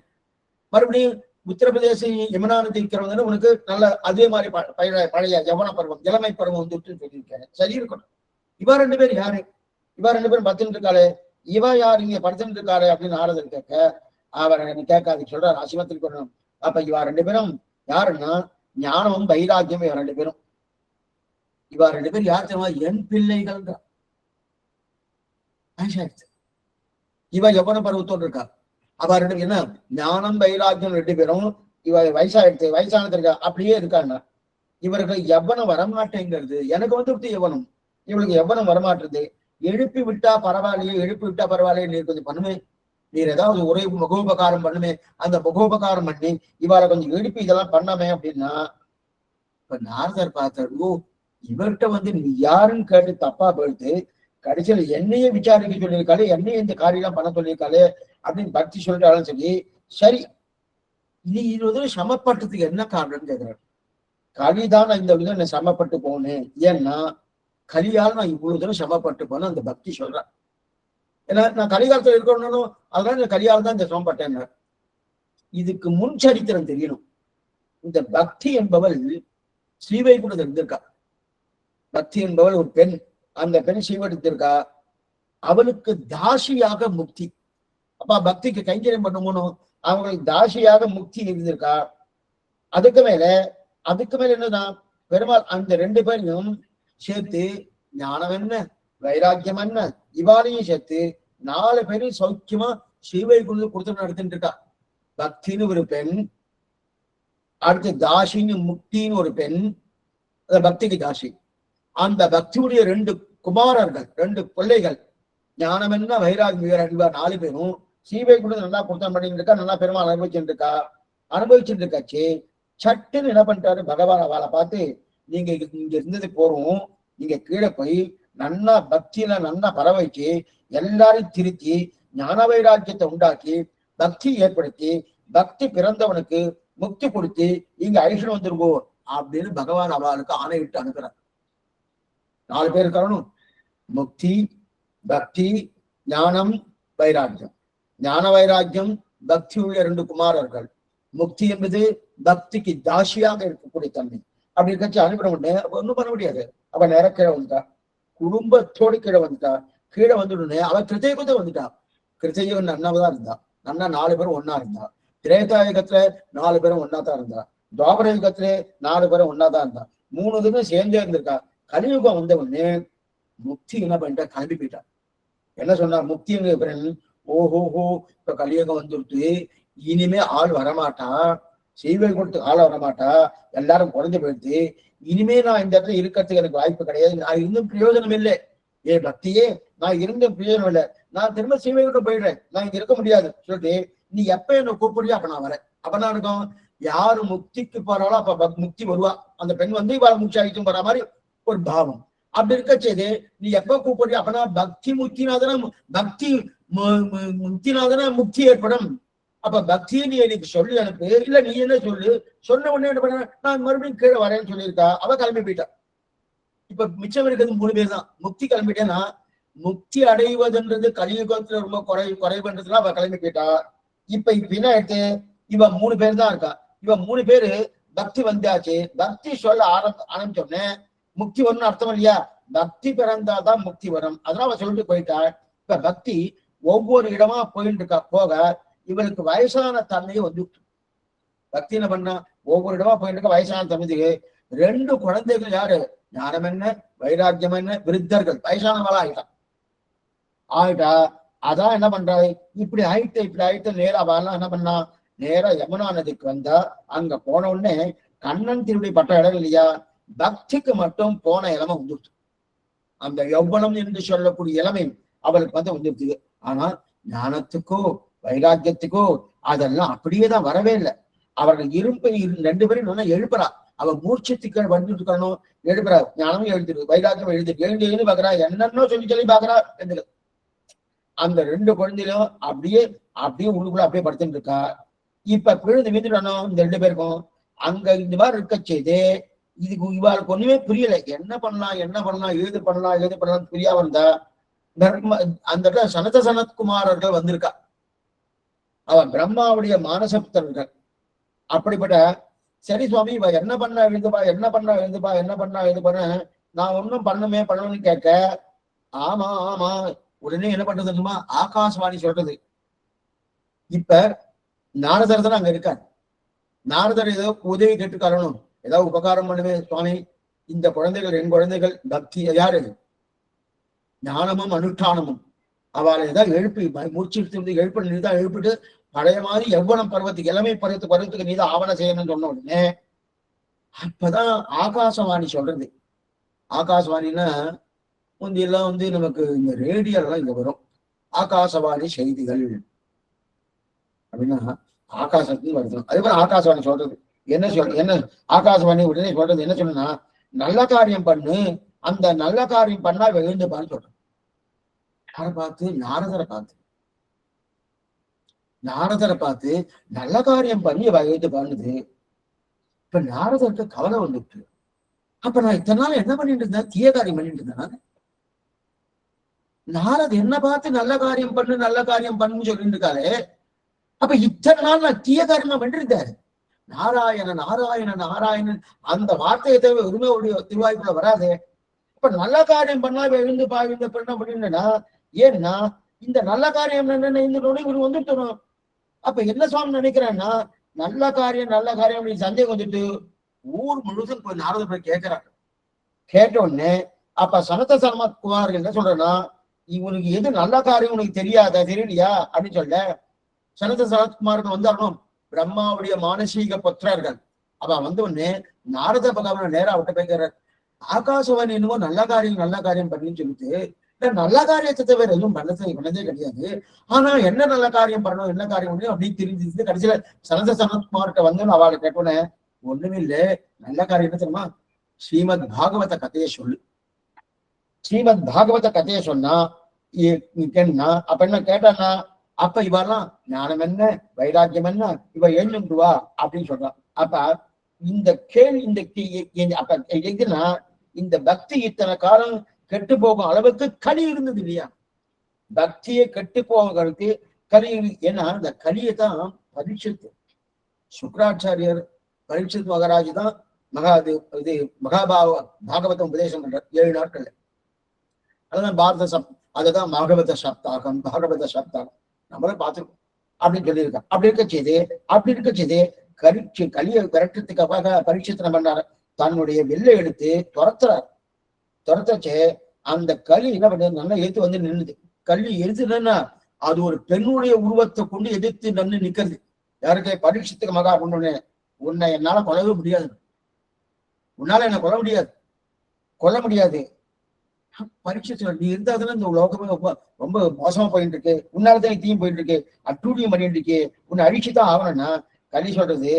மறுபடியும் உத்தரப்பிரதேச யமுனா நதி இருக்கிறவங்க உனக்கு நல்ல அதே மாதிரி பழைய யவன பருவம், இளமை பருவம் வந்துட்டு சொல்லியிருக்கேன். சரி இருக்கணும். இவா 2 பேரும் யாரு, இவா 2 பேரும் படுத்துட்டு இருக்காளே, இவா யாரு இங்க படுத்துட்டு இருக்காளே அப்படின்னு ஆறுதல் கேட்க, அவர் கேட்காது சொல்றாரு, அசிமத்துக்கு வரணும். அப்ப இவா 2 பேரும் யாருன்னா ஞானமும் வைராக்கியமும் இவா 2 பேரும். இவா 2 பேரும் யார் தெரியுமா? என் பிள்ளைகள் தான். இவ யவன பருவத்தோடு இருக்கா. அவ 2 என்ன ஞானம் வைராக்கியம் 2 பேரும் இவ வயசாயிடுச்சு, வயசானது இருக்கா, அப்படியே இருக்காங்க. இவர்கள் எவ்வனம் வரமாட்டேங்கிறது. எனக்கு வந்து எவ்வனம், இவளுக்கு எவ்வனம் வரமாட்டுறது. எழுப்பி விட்டா பரவாயில்லையே, எழுப்பி விட்டா பரவாயில்லையே, நீர் கொஞ்சம் பண்ணுமே, நீர் ஏதாவது ஒரே முகோபகாரம் பண்ணுமே, அந்த முகோபகாரம் பண்ணி இவாளை கொஞ்சம் எழுப்பி இதெல்லாம் பண்ணாமே அப்படின்னா. இப்ப நாரதர் பார்த்தார், ஓ இவர்கிட்ட வந்து நீ யாருன்னு கேட்டு தப்பா போயிட்டு கடைசியில் என்னையே விசாரிக்க சொல்லியிருக்காளே, என்னையே இந்த காரியம் பண்ண சொல்லியிருக்காளே அப்படின்னு பக்தி சொல்லிட்டாலும் சரி. சரி, நீ இது சமப்பட்டதுக்கு என்ன காரணம்னு கேட்கிறார். கலிதான் நான் இந்த விதம் நான் சமப்பட்டு போனேன், ஏன்னா கலியால் நான் இவ்வளவு தூரம் சமப்பட்டு போனேன் அந்த பக்தி சொல்றேன். ஏன்னா நான் கலிகாலத்துல இருக்கணும், அதனால இந்த கலியால் தான் இந்த சமப்பட்டேன். இதுக்கு முன் சரித்திரம் தெரியணும். இந்த பக்தி என்பவள் ஸ்ரீவைகுண்டத்தில் இருந்திருக்கா. பக்தி என்பவள் ஒரு பெண், அந்த பெண் ஸ்ரீவைகுண்டத்திற்கா. அவளுக்கு தாசியாக முக்தி. அப்ப பக்திக்கு கைங்கரியம் பண்ணணும், அவங்களுக்கு தாசியாக முக்தி இருந்திருக்கா. அதுக்கு மேல என்னதான் பெருமாள் அந்த 2 பேரையும் சேர்த்து ஞானம் என்ன வைராக்கியம் என்ன இவாளையும் சேர்த்து 4 பேரும் சௌக்கியமா ஸ்ரீவைகுண்டத்தில் கொடுத்து நடத்திட்டு இருக்கா. பக்தின்னு ஒரு பெண், அடுத்து தாசின்னு முக்தின்னு ஒரு பெண், பக்திக்கு தாசி. அந்த பக்தியுடைய 2 குமாரர்கள், 2 பிள்ளைகள், ஞானம் என்ன வைராகியம் 4 பேரும் ஸ்ரீவைகுண்டத்தில் நல்லா கொடுத்தம் பண்ணிட்டு இருக்கா. நல்லா பெருமாள் அனுபவிச்சுட்டு இருக்காச்சு. சட்டுன்னு என்ன பண்ணிட்டாரு பகவான், அவளை பார்த்து, நீங்க இங்க இருந்தது போறோம், நீங்க கீழே போய் நன்னா பக்தியில நன்னா பரவச்சு எல்லாரையும் திருத்தி ஞான வைராக்கியத்தை உண்டாக்கி பக்தி ஏற்படுத்தி பக்தி பிறந்தவனுக்கு முக்தி கொடுத்து இங்க ஐஸ்வரம் வந்துருங்கோ அப்படின்னு பகவான் அவளுக்கு ஆணையிட்டு அனுப்புறார். 4 பேர் இருக்கணும், முக்தி, பக்தி, ஞானம், வைராக்கியம். ஞான வைராக்கியம் பக்தியுடைய 2 குமாரர்கள். முக்தி என்பது பக்திக்கு தாசியாக இருக்கக்கூடிய தன்மை. அப்படி இருக்க அனுப்பின உடனே ஒண்ணும் பண்ண முடியாது. அவ நேர கீழே வந்துட்டா, குடும்பத்தோடு கீழே வந்துட்டா. கீழே வந்துடுனே அவ கிருத்தயுகத்தை வந்துட்டா. கிருத்தயுகம் நன்னாவதான் இருந்தா, நன்னா 4 பேரும் ஒன்னா இருந்தா. திரேதாயுகத்துல 4 பேரும் ஒன்னாதான் இருந்தா. துவாபர யுகத்துல 4 பேரும் ஒன்னாதான் இருந்தா. 3 இதுக்கும் சேர்ந்தே இருந்திருக்கா. கலியுகம் வந்த உடனே முக்தி என்ன பண்ணிட்டா, கிளம்பி போயிட்டா. என்ன சொன்னா முக்தி, ஓஹோஹோ இப்ப கலியுகம் வந்துட்டு இனிமே ஆள் வரமாட்டான், செய்வை கொடுத்து ஆள வரமாட்டா, எல்லாரும் குறைஞ்சு போயிடுது. இனிமே நான் இந்த இடத்துல இருக்கிறதுக்கு எனக்கு வாய்ப்பு கிடையாது, நான் இருந்தும் பிரயோஜனம் இல்லை. பக்தியே நான் இருந்தும் பிரயோஜனம் இல்லை, நான் திரும்ப செய்வை விட்டு போயிடுறேன், நான் இங்க இருக்க முடியாது சொல்லிட்டு நீ எப்ப என்ன கூப்பிடுறியோ அப்ப நான் வரேன். அப்ப நான் இருக்கும் யாரு முக்திக்கு போறாளோ அப்ப முக்தி வருவா. அந்த பெண் வந்து இவளை முக்தி ஆகிட்டும் போற மாதிரி ஒரு பாவம். அப்படி இருக்க செய்து நீ எப்ப கூப்பிடுறியோ அப்பனா பக்தி முக்தினாதான பக்தி முக்தினாதான முக்தி ஏற்படும். அப்ப பக்தியை நீ எனக்கு சொல்லி அனுப்பு, இல்ல நீ என்ன சொல்லு. சொன்ன உடனே என்ன பண்ண, நான் மறுபடியும் கீழே வரேன்னு சொல்லியிருக்கா. அவ கிளம்பி போயிட்டா. இப்ப மிச்சம் இருக்கிறது 3 பேர் தான். முக்தி கிளம்பிட்டேன்னா முக்தி அடைவதுன்றது கலியுகத்துல ரொம்ப குறைவுன்றதுலாம் அவ கிளம்பி போயிட்டா. இப்ப என்ன எடுத்து இவ 3 பேர் தான் இருக்கா. இவ 3 பேரு பக்தி வந்தாச்சு. பக்தி சொல்ல ஆரம்பிச்சோடனே முக்தி வரும்னு அர்த்தம் இல்லையா? பக்தி பிறந்தாதான் முக்தி வரும். அதெல்லாம் அவ சொல்லிட்டு போயிட்டா. இப்ப பக்தி ஒவ்வொரு இடமா போயிட்டு இருக்கா. போக இவளுக்கு வயசான தன்மையை வந்து பக்தி என்ன பண்ணா ஒவ்வொரு இடமா போயிட்டு இருக்க. வயசான தன்மைக்கு 2 குழந்தைகள் யாரு, ஞானம் என்ன வைராக்கியம் என்ன, விருத்தர்கள், வயசானவளா ஆயிட்டா. அதான் என்ன பண்றாரு, இப்படி ஆயிட்டு நேரா அவெல்லாம் என்ன பண்ணா, நேரா யமுனா நதிக்கு வந்தா. அங்க போன உடனே கண்ணன் திருடி பட்ட இடம் இல்லையா, பக்திக்கு மட்டும் போன இளமை வந்துடுச்சு. அந்த யௌவனம் என்று சொல்லக்கூடிய இளமை அவளுக்கு வந்து வந்துடுச்சு. ஆனா ஞானத்துக்கோ வைராக்கியத்துக்கோ அதெல்லாம் அப்படியேதான் வரவே இல்லை. அவர்கள் 2 பேரும் நல்லா எழுப்புறா. அவ மூர்ச்சத்துக்கு வந்துட்டு இருக்கணும், எழுப்புறா. ஞானமும் எழுதிருக்கு, வைராக்கியம் எழுந்து பாக்குறா, என்னன்னோ சொல்லி பாக்குறா. அந்த 2 குழந்தைகளும் அப்படியே உள்ளுக்குள்ள அப்படியே படுத்துட்டு இருக்கா. இப்ப விழுந்து விழுந்துடணும் இந்த 2 பேருக்கும். அங்க இந்த மாதிரி இருக்க செய்து இதுக்கு இவாளுக்கு ஒண்ணுமே புரியல. என்ன பண்ணலாம் ஏது பண்ணலாம் புரியாம இருந்தா. அந்த சனத்குமாரர்கள் வந்திருக்கா. அவன் பிரம்மாவுடைய மானசப்தர்கள். அப்படிப்பட்ட சரி சுவாமி இவ என்ன பண்ணா எழுதுப்பா நான் ஒன்னும் பண்ணணும்னு கேட்க. ஆமா உடனே என்ன பண்றதுமா ஆகாசவாணி சொல்றது. இப்ப நாரதர் தான் அங்க இருக்கார். நாரதர் ஏதோ உதவி கேட்டுக்காரணும், ஏதாவது உபகாரம் பண்ணுவேன் சுவாமி. இந்த குழந்தைகள் 2 குழந்தைகள் பக்தி யாரு ஞானமும் அனுஷ்டானமும் அவளை ஏதாவது எழுப்பி முடிச்சுட்டு எழுப்பிட்டு பழைய மாதிரி எவ்வளவு பருவத்துக்கு இளமை பருவத்துக்கு நீதான் ஆவணம் செய்யணும்னு சொன்ன உடனே அப்பதான் ஆகாசவாணி சொல்றது. ஆகாசவாணின்னா முந்தியெல்லாம் வந்து நமக்கு இந்த ரேடியோலாம் இங்க வரும். ஆகாசவாணி செய்திகள் அப்படின்னா ஆகாசத்துக்கு வருது. அதே போல ஆகாசவாணி சொல்றது என்ன ஆகாசவாணி உடனே சொல்றது என்ன சொன்னா, நல்ல காரியம் பண்ணு, அந்த நல்ல காரியம் பண்ணா எழுந்துப்பான்னு சொல்றது. யாரை பார்த்து? நாரதரை பார்த்து நல்ல காரியம் பண்ணி எழுந்து பண்ணுது. இப்ப நாரதருக்கு கவலை வந்துட்டு, அப்ப நான் இத்தனை நாள் என்ன பண்ணிட்டு இருந்தேன், தீய காரியம் பண்ணிட்டு இருந்தேன். நாரத் என்ன பார்த்து நல்ல காரியம் பண்ணுன்னு சொல்லிட்டு இருக்காரு. அப்ப இத்தனை நாள் நான் தீய காரியமா பண்ணிருந்தேன். நாராயணன் அந்த வார்த்தையை தவிர உரிமையுடைய திருவாய்ப்புல வராது. இப்ப நல்ல காரியம் பண்ணா எழுந்து பண்ண அப்படின்னா, ஏன்னா இந்த நல்ல காரியம் என்னன்னு இந்த இவரு வந்துட்டணும். அப்ப என்ன சுவாமி நினைக்கிறேன்னா, நல்ல காரியம் சந்தேகம் வந்துட்டு ஊர் முழுதும் போய் நாரதர் போய் கேட்கிறாங்க. கேட்ட உடனே அப்ப சனத்குமார் என்ன சொல்றேன்னா, இவனுக்கு எது நல்ல காரியம் உனக்கு தெரியலையா அப்படின்னு சொல்ல. சனத்குமாருக்கு வந்தாரணும் பிரம்மாவுடைய மானசீக புத்திரர்கள். அவ வந்து உடனே நாரத பகவான் நேரா விட்டு போய்க்கிறார். ஆகாசவாணி என்னமோ நல்ல காரியம் பண்ணின்னு சொல்லிட்டு, நல்ல காரியத்தை தவிர எதுவும் பண்ணதே கிடையாது. ஆனா என்ன நல்ல காரியம் பண்ணணும், என்ன காரியம் பண்ணணும் அப்படின்னு தெரிஞ்சு கடைசியில சனத்குமார்கிட்ட வந்து அவளை கேட்டோன்னே, ஒண்ணுமே இல்லை, நல்ல காரியம் என்ன தெரியுமா, ஸ்ரீமத் பாகவத கதையை சொல்லு. ஸ்ரீமத் பாகவத கதையை சொன்னா அப்ப என்ன கேட்டான்னா, அப்ப இவெல்லாம் ஞானம் என்ன வைராக்கியம் என்ன இவ எழுந்துவா அப்படின்னு சொல்றான். அப்ப இந்த அப்ப எதுனா இந்த பக்தி இத்தனை காலம் கெட்டு போகும் அளவுக்கு களி இருந்தது இல்லையா, பக்தியை கெட்டு போகிறதுக்கு களி. ஏன்னா இந்த களியை தான் பரீட்சித்து சுக்ராச்சாரியர் பரீட்சித் மகாராஜ் தான் பாகவதம் உபதேசம் பண்றார் 7 நாட்கள்ல. அதுதான் அதுதான் பாகவத சப்தாகம் நம்மளும் பார்த்துருக்கோம் அப்படின்னு சொல்லியிருக்கான். அப்படி இருக்க செய்து கலியை விரட்டுறதுக்காக பரீட்சித்தனை பண்ணாரு. தன்னுடைய வெள்ளை எடுத்து துரத்தச்சு அந்த களி என்ன பண்றது, நல்லா எடுத்து வந்து நின்றுது. களி எதிர்த்துனா அது ஒரு பெண்ணுடைய உருவத்தை கொண்டு எதிர்த்து நின்று நிக்கிறது. யாருக்கு? பரீட்சித்துக்கு மகா கொண்டு உன்னை என்னால கொல்லவே முடியாது, உன்னால என்ன கொல்ல முடியாது. பரீட்சை நீ இருந்தாதானே இந்த உலகமே ரொம்ப ரொம்ப மோசமா போயிட்டு இருக்கு, உன்னாலதான் தீயும் போயிட்டு இருக்கு, அட்டூழியம் பண்ணிட்டு இருக்கே, உன்னை அழிச்சுதான் ஆகணும்னா கலி சொல்றது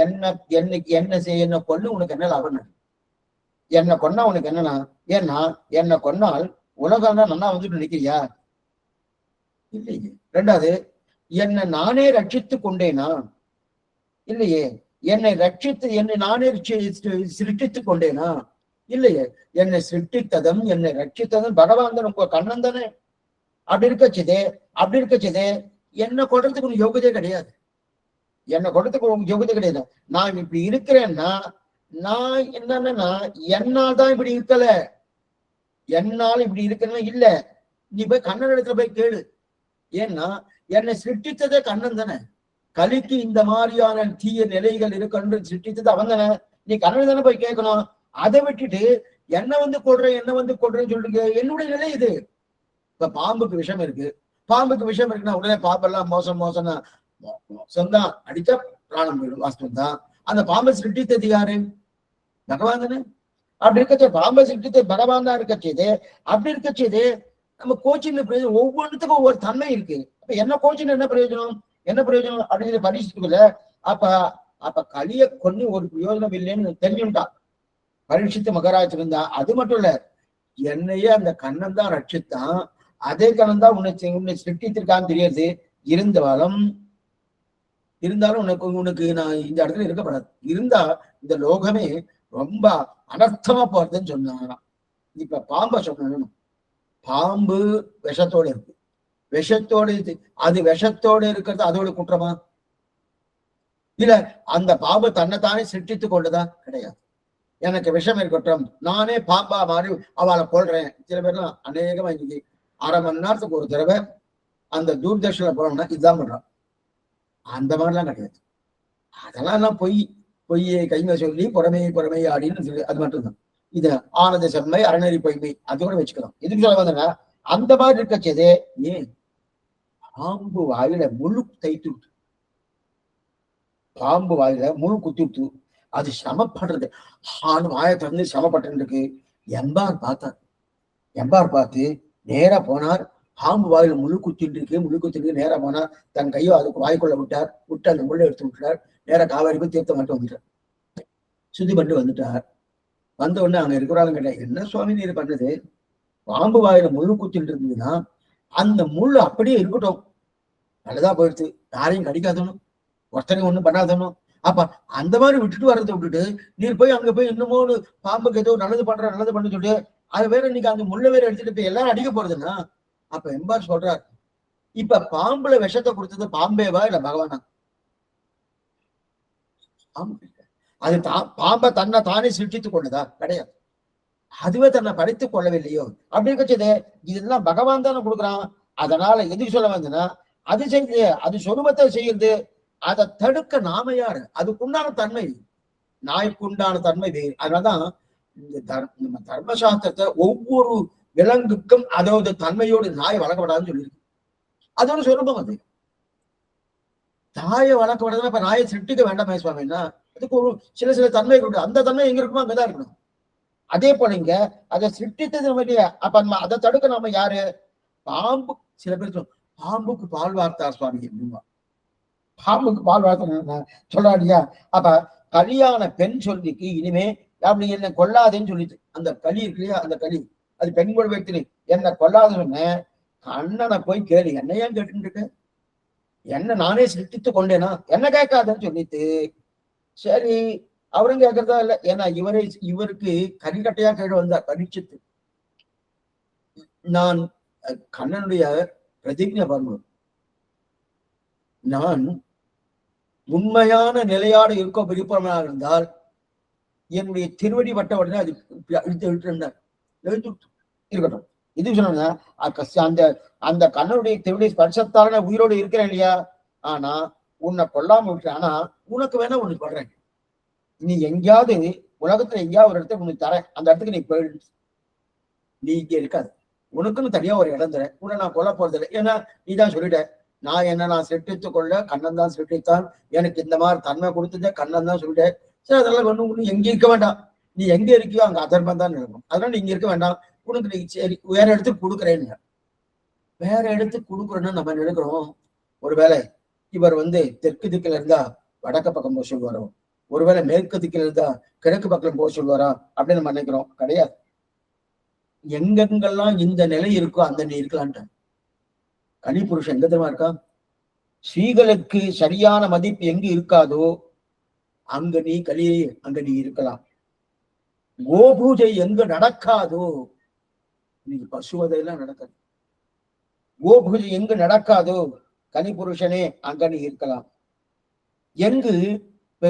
என்ன கொண்டு உனக்கு என்ன லாபம்? என்னை கொன்னா உனக்கு என்னன்னா, ஏன்னா என்னை கொன்னால் உலகம் நல்லா வந்துட்டு நினைக்கிறியா? இல்லையே. ரெண்டாவது, என்னை நானே ரட்சித்து கொண்டேனா? இல்லையே. என்னை நானே சிருஷ்டித்துக் கொண்டேனா? இல்லையே. என்னை சிருஷ்டித்ததும் என்னை ரட்சித்ததும் பகவான் தான், உங்க கண்ணன் தானே. அப்படி இருக்கச்சதே என்னை கொள்றதுக்கு உனக்கு யோகியதே கிடையாது. என்னை கொள்றதுக்கு உனக்கு யோகியதே கிடையாது. நான் இப்படி இருக்கிறேன்னா நான் என்னன்னா என்னால் தான் இப்படி இருக்கல, என்னால் இப்படி இருக்கிறேன்னா இல்ல. நீ போய் கண்ணன் இடத்துல போய் கேளு. ஏன்னா என்னை சிருஷ்டித்ததே கண்ணன் தானே. கலிக்கு இந்த மாதிரியான தீய நிலைகள் இருக்குன்னு சிருஷ்டித்தது அவன் தானே. நீ கண்ணன் தானே போய் கேட்கணும். அதை விட்டுட்டு என்ன வந்து கொடுறேன்னு சொல்லிட்டு என்னுடைய நிலை இது. இப்ப பாம்புக்கு விஷம் இருக்குன்னா உடனே பாம்பெல்லாம் மோசம்னா மோசம்தான், அடிச்சா பிராணம் போயிடும், வாஸ்தவம் தான். அந்த பாம்பை சிருஷ்டித்தது யாரு? பகவான் தானே. அப்படி இருக்கச்சே பாம்பை சிருஷ்டித்தது பகவான் தான் இருக்கச்சேது. அப்படி இருக்கச்சேது நம்ம கோச்சின் பிரயோஜனம், ஒவ்வொன்றுத்துக்கும் ஒவ்வொரு தன்மை இருக்கு. அப்ப என்ன கோச்சின் என்ன பிரயோஜனம் அப்படின்னு பரீட்சிக்கல. அப்ப கலிய கொண்டு ஒரு பிரயோஜனம் இல்லைன்னு தெரிஞ்சுட்டான் பரீட்சித்து மகராஜ் இருந்தா. அது மட்டும் இல்ல, என்னையே அந்த கண்ணன் தான் ரட்சித்தான், அதே கண்ணன் தான் உன்னை சிருஷ்டித்திருக்கான்னு தெரியாது. இருந்தாலும் உனக்கு நான் இந்த இடத்துல இருக்கப்படாது, இருந்தா இந்த லோகமே ரொம்ப அனர்த்தமா போறதுன்னு சொன்னாங்க. இப்ப பாம்பை சொல்லணும். பாம்பு விஷத்தோடு இருக்கு, அது விஷத்தோடு இருக்கிறது அதோட குற்றமா? இல்ல அந்த பாம்பு தன்னைத்தானே சிருஷ்டித்துக் கொண்டுதான் கிடையாது. எனக்கு விஷம் இருக்கட்டும், நானே பாம்பா மாறி அவளை கொள்றேன். சில பேர்லாம் அநேகமா இன்னைக்கு 1/2 மணி நேரத்துக்கு ஒரு தடவை அந்த தூர்தர்ஷன்ல போனோம்னா இதுதான் பண்றான். அந்த மாதிரிலாம் கிடையாது. அதெல்லாம் பொய்யை கைங்க சொல்லி புறமை ஆடின்னு சொல்லி அது மட்டும்தான். இது ஆனந்த செம்மை அறநெறி பொய்மை அது கூட வச்சுக்கலாம். எதுக்கு சொல்ல வந்தேன்னா, அந்த மாதிரி இருக்கச்சது ஏன் பாம்பு வாயில முழு தைத்துட்டு, பாம்பு வாயில முழு குத்திட்டு அது சிரமப்படுறது, வாயை திறந்து சிரமப்பட்டு இருக்கு. எம்பார் பார்த்து நேரா போனார். பாம்பு வாயில முழு குத்திட்டு நேரா போனார். தன் கையோ அதுக்கு வாய்க்குள்ள விட்டு அந்த முள்ள எடுத்து விட்டார். நேரா காவேரிக்கு தீர்த்தம் மட்டும் வந்துட்டார், சுத்தி பண்ணி வந்துட்டார். வந்த உடனே அங்க இருக்கிறாங்க கேட்டா, என்ன சுவாமி நீர் பண்ணது? பாம்பு வாயில முள்ளு குத்திட்டு இருந்ததுன்னா அந்த முள்ளு அப்படியே இருக்கட்டும், நல்லதா போயிடுச்சு, யாரையும் கடிக்காதணும், ஒருத்தனையும் ஒண்ணும் பண்ணாதணும். அப்ப அந்த மாதிரி விட்டுட்டு நீர் போய் அங்க போய் இன்னமோ பாம்புக்கு ஏதோ நல்லது பண்ண சொல்லிட்டு அது வேற இன்னைக்கு அந்த முள்ள வேற எடுத்துட்டு போய் எல்லாரும் அடிக்க போறதுன்னா, அப்ப எம்பார் சொல்றார், இப்ப பாம்புல விஷத்தை கொடுத்தது பாம்பேவா இல்ல பகவானா? அது பாம்பை தன்னை தானே சிருஷ்டித்துக் கொண்டதா? கிடையாது. அதுவே தன்னை படைத்துக் கொள்ளவில்லையோ? அப்படி இருக்கச்சது இதெல்லாம் பகவான் தானே கொடுக்குறான். அதனால எதுக்கு சொல்ல வந்ததுன்னா, அது செய்யுது, அது சொருபத்தை செய்யுது, அதை தடுக்க நாம யாரு? அதுக்குண்டான தன்மை, நாய்க்குண்டான தன்மை வேறு. அதனாலதான் நம்ம தர்மசாஸ்திரத்தை ஒவ்வொரு விலங்குக்கும் அதோட தன்மையோடு நாய் வளர்க்கப்படாதுன்னு சொல்லியிருக்கு. அதோட சொருபம் அது. தாயை வளர்க்கப்படுறதுன்னா இப்ப நாயை சிருஷ்டிக்க வேண்டாமே சுவாமின்னா, அதுக்கு ஒரு சில தன்மை இருக்கு. அந்த தன்மை எங்க இருக்குமோ அங்கதான் இருக்கணும். அதே போல இங்க அதை சிருஷ்டித்தது இல்லையா? அப்ப அதை தடுக்க நாம யாரு? பாம்பு. சில பேர் பாம்புக்கு பால் வார்த்தார் சுவாமி அப்படிமா. பாம்புக்கு பால் வார்த்தா சொல்றாடியா? அப்ப கலியான பெண் சொல்லிக்கு இனிமே அப்படி என்ன கொல்லாதேன்னு சொல்லிட்டு, அந்த களி இருக்கு இல்லையா, அந்த களி அது பெண் கூட வைத்து என்ன கொல்லாதுன்னு சொன்னேன். அண்ணனை போய் கேளு, என்ன ஏன் கேட்டுட்டு இருக்க? என்ன நானே சிருஷ்டித்து கொண்டேனா, என்ன கேட்காதுன்னு சொல்லிட்டு, சரி அவரும் கேட்கறதா இல்லை. ஏன்னா இவருக்கு கரிக்கட்டையா கேடு வந்தார் பரீட்சித்து. நான் கண்ணனுடைய பிரதிஜை பாருங்க, நான் உண்மையான நிலையாடு இருக்க விருப்பமாக இருந்தால் என்னுடைய திருவடி வட்ட உடனே அது இருக்கட்டும். இது சொன்னா அந்த அந்த கண்ணனுடைய திருவடி ஸ்பர்சத்தால நான் உயிரோடு இருக்கிறேன் இல்லையா? ஆனா உன்னை கொல்லாம விட்டுறேன். ஆனா உனக்கு வேணா ஒண்ணு சொல்றேன், நீ எங்கேயாவது உலகத்துல எங்கேயாவது ஒரு இடத்துல உனக்கு தரேன், அந்த இடத்துக்கு நீ போயிடு, நீ இங்கே இருக்காது, உனக்குன்னு தனியா ஒரு இடம் தரேன், உன்னை நான் கொல்ல போறது இல்லை, ஏன்னா நீதான் சொல்லிட்ட, நான் என்ன நான் சிருஷ்டித்துக் கொள்ள கண்ணன் தான் சிருஷ்டித்தான், எனக்கு இந்த மாதிரி தன்மை கொடுத்ததே கண்ணன் தான் சொல்லிட்டேன். சரி அதெல்லாம் ஒண்ணு எங்க இருக்க வேண்டாம், நீ எங்க இருக்கியோ அங்க அதர்மம் தான் இருக்கும், அதனால நீங்க இருக்க வேண்டாம், உனக்கு நீ சரி வேற இடத்துக்கு கொடுக்குறேன்னு. வேற இடத்துக்கு கொடுக்குறோன்னா நம்ம நினைக்கிறோம் ஒருவேளை இவர் தெற்கு திக்கில இருந்தா வடக்கு பக்கம் போக சொல்லுவாரோ, ஒருவேளை மேற்கு திக்கில இருந்தா கிழக்கு பக்கம் போக சொல்லுவாரா அப்படின்னு நம்ம நினைக்கிறோம். கிடையாது. எங்கெங்கெல்லாம் இந்த நிலை இருக்கோ அந்த நீ இருக்கலான்ட்ட. கலிபுருஷன் எங்க தெரியுமா இருக்கா? ஸ்ரீகளுக்கு சரியான மதிப்பு எங்க இருக்காதோ அங்க நீ அங்க நீ இருக்கலாம். கோபூஜை எங்க நடக்காதோ, இன்னைக்கு பசுவதையெல்லாம் நடக்காது, கோபூஜை எங்கு நடக்காதோ கலிபுருஷனே அங்க நீ இருக்கலாம். எங்கு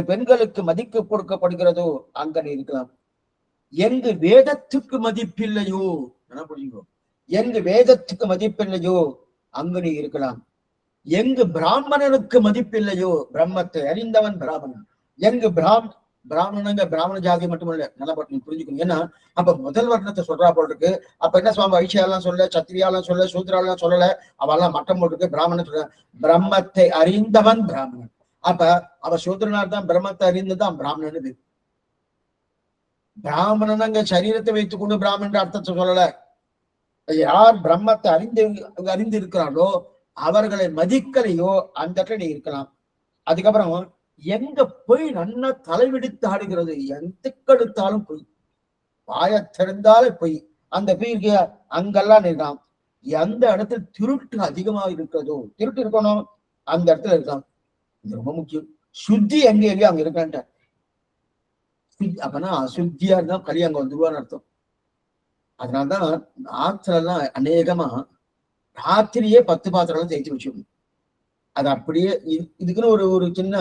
பெண்களுக்கு மதிப்பு கொடுக்கப்படுகிறதோ அங்க நீ இருக்கலாம். எங்கு வேதத்துக்கு மதிப்பில்லையோ, என்ன புரியுங்க, எங்கு வேதத்துக்கு மதிப்பில்லையோ அங்கு நீ இருக்கலாம். எங்கு பிராமணனுக்கு மதிப்பில்லையோ, பிரம்மத்தை அறிந்தவன் பிராமணன், எங்கு பிராமணனுங்க பிராமண ஜாதி மட்டுமல்ல, நல்லா நீ புரிஞ்சுக்கணும். ஏன்னா அப்ப முதல் வர்ணத்தை சொல்றா போல் இருக்கு. அப்ப என்ன சுவாமி வைசியாலாம் சொல்ல, சத்திரியாலாம் சொல்ல, சூத்ராலாம் சொல்லல, அவெல்லாம் மட்டம் போட்டுருக்கு. பிராமணன் சொல்ற பிரம்மத்தை அறிந்தவன் பிராமணன். அப்ப அவ சூத்ரனார் தான் பிரம்மத்தை அறிந்துதான் பிராமணன். பிராமணன் அங்க சரீரத்தை வைத்துக் கொண்டு பிராமணன் அர்த்தத்தை சொல்லல. யார் பிரம்மத்தை அறிந்து இருக்கிறாரோ அவர்களை மதிக்கலையோ அந்த இடத்துல நீ இருக்கலாம். அதுக்கப்புறம் எங்க போய் நல்லா தலைவிடுத்து ஆடுகிறது, எந்தெடுத்தாலும் பொய், வாயத்திறந்தாலே பொய், அந்த பொய்க்கு அங்கெல்லாம் நிற்கலாம். எந்த இடத்துல திருட்டு அதிகமா இருக்கிறதோ, திருட்டு இருக்கணும் அந்த இடத்துல இருக்கலாம். இது ரொம்ப முக்கியம். சுத்தி எங்க எங்கேயோ அங்க இருக்கான்ட்ட. அப்பனா அசுத்தியா இருந்தா களி அங்க வந்துருவான்னு அர்த்தம். அதனால்தான் ஆத்துல எல்லாம் அநேகமா ராத்திரியே 10 பாத்திரம் தேய்ச்சி வச்சிடணும். அது அப்படியே இதுக்குன்னு ஒரு சின்ன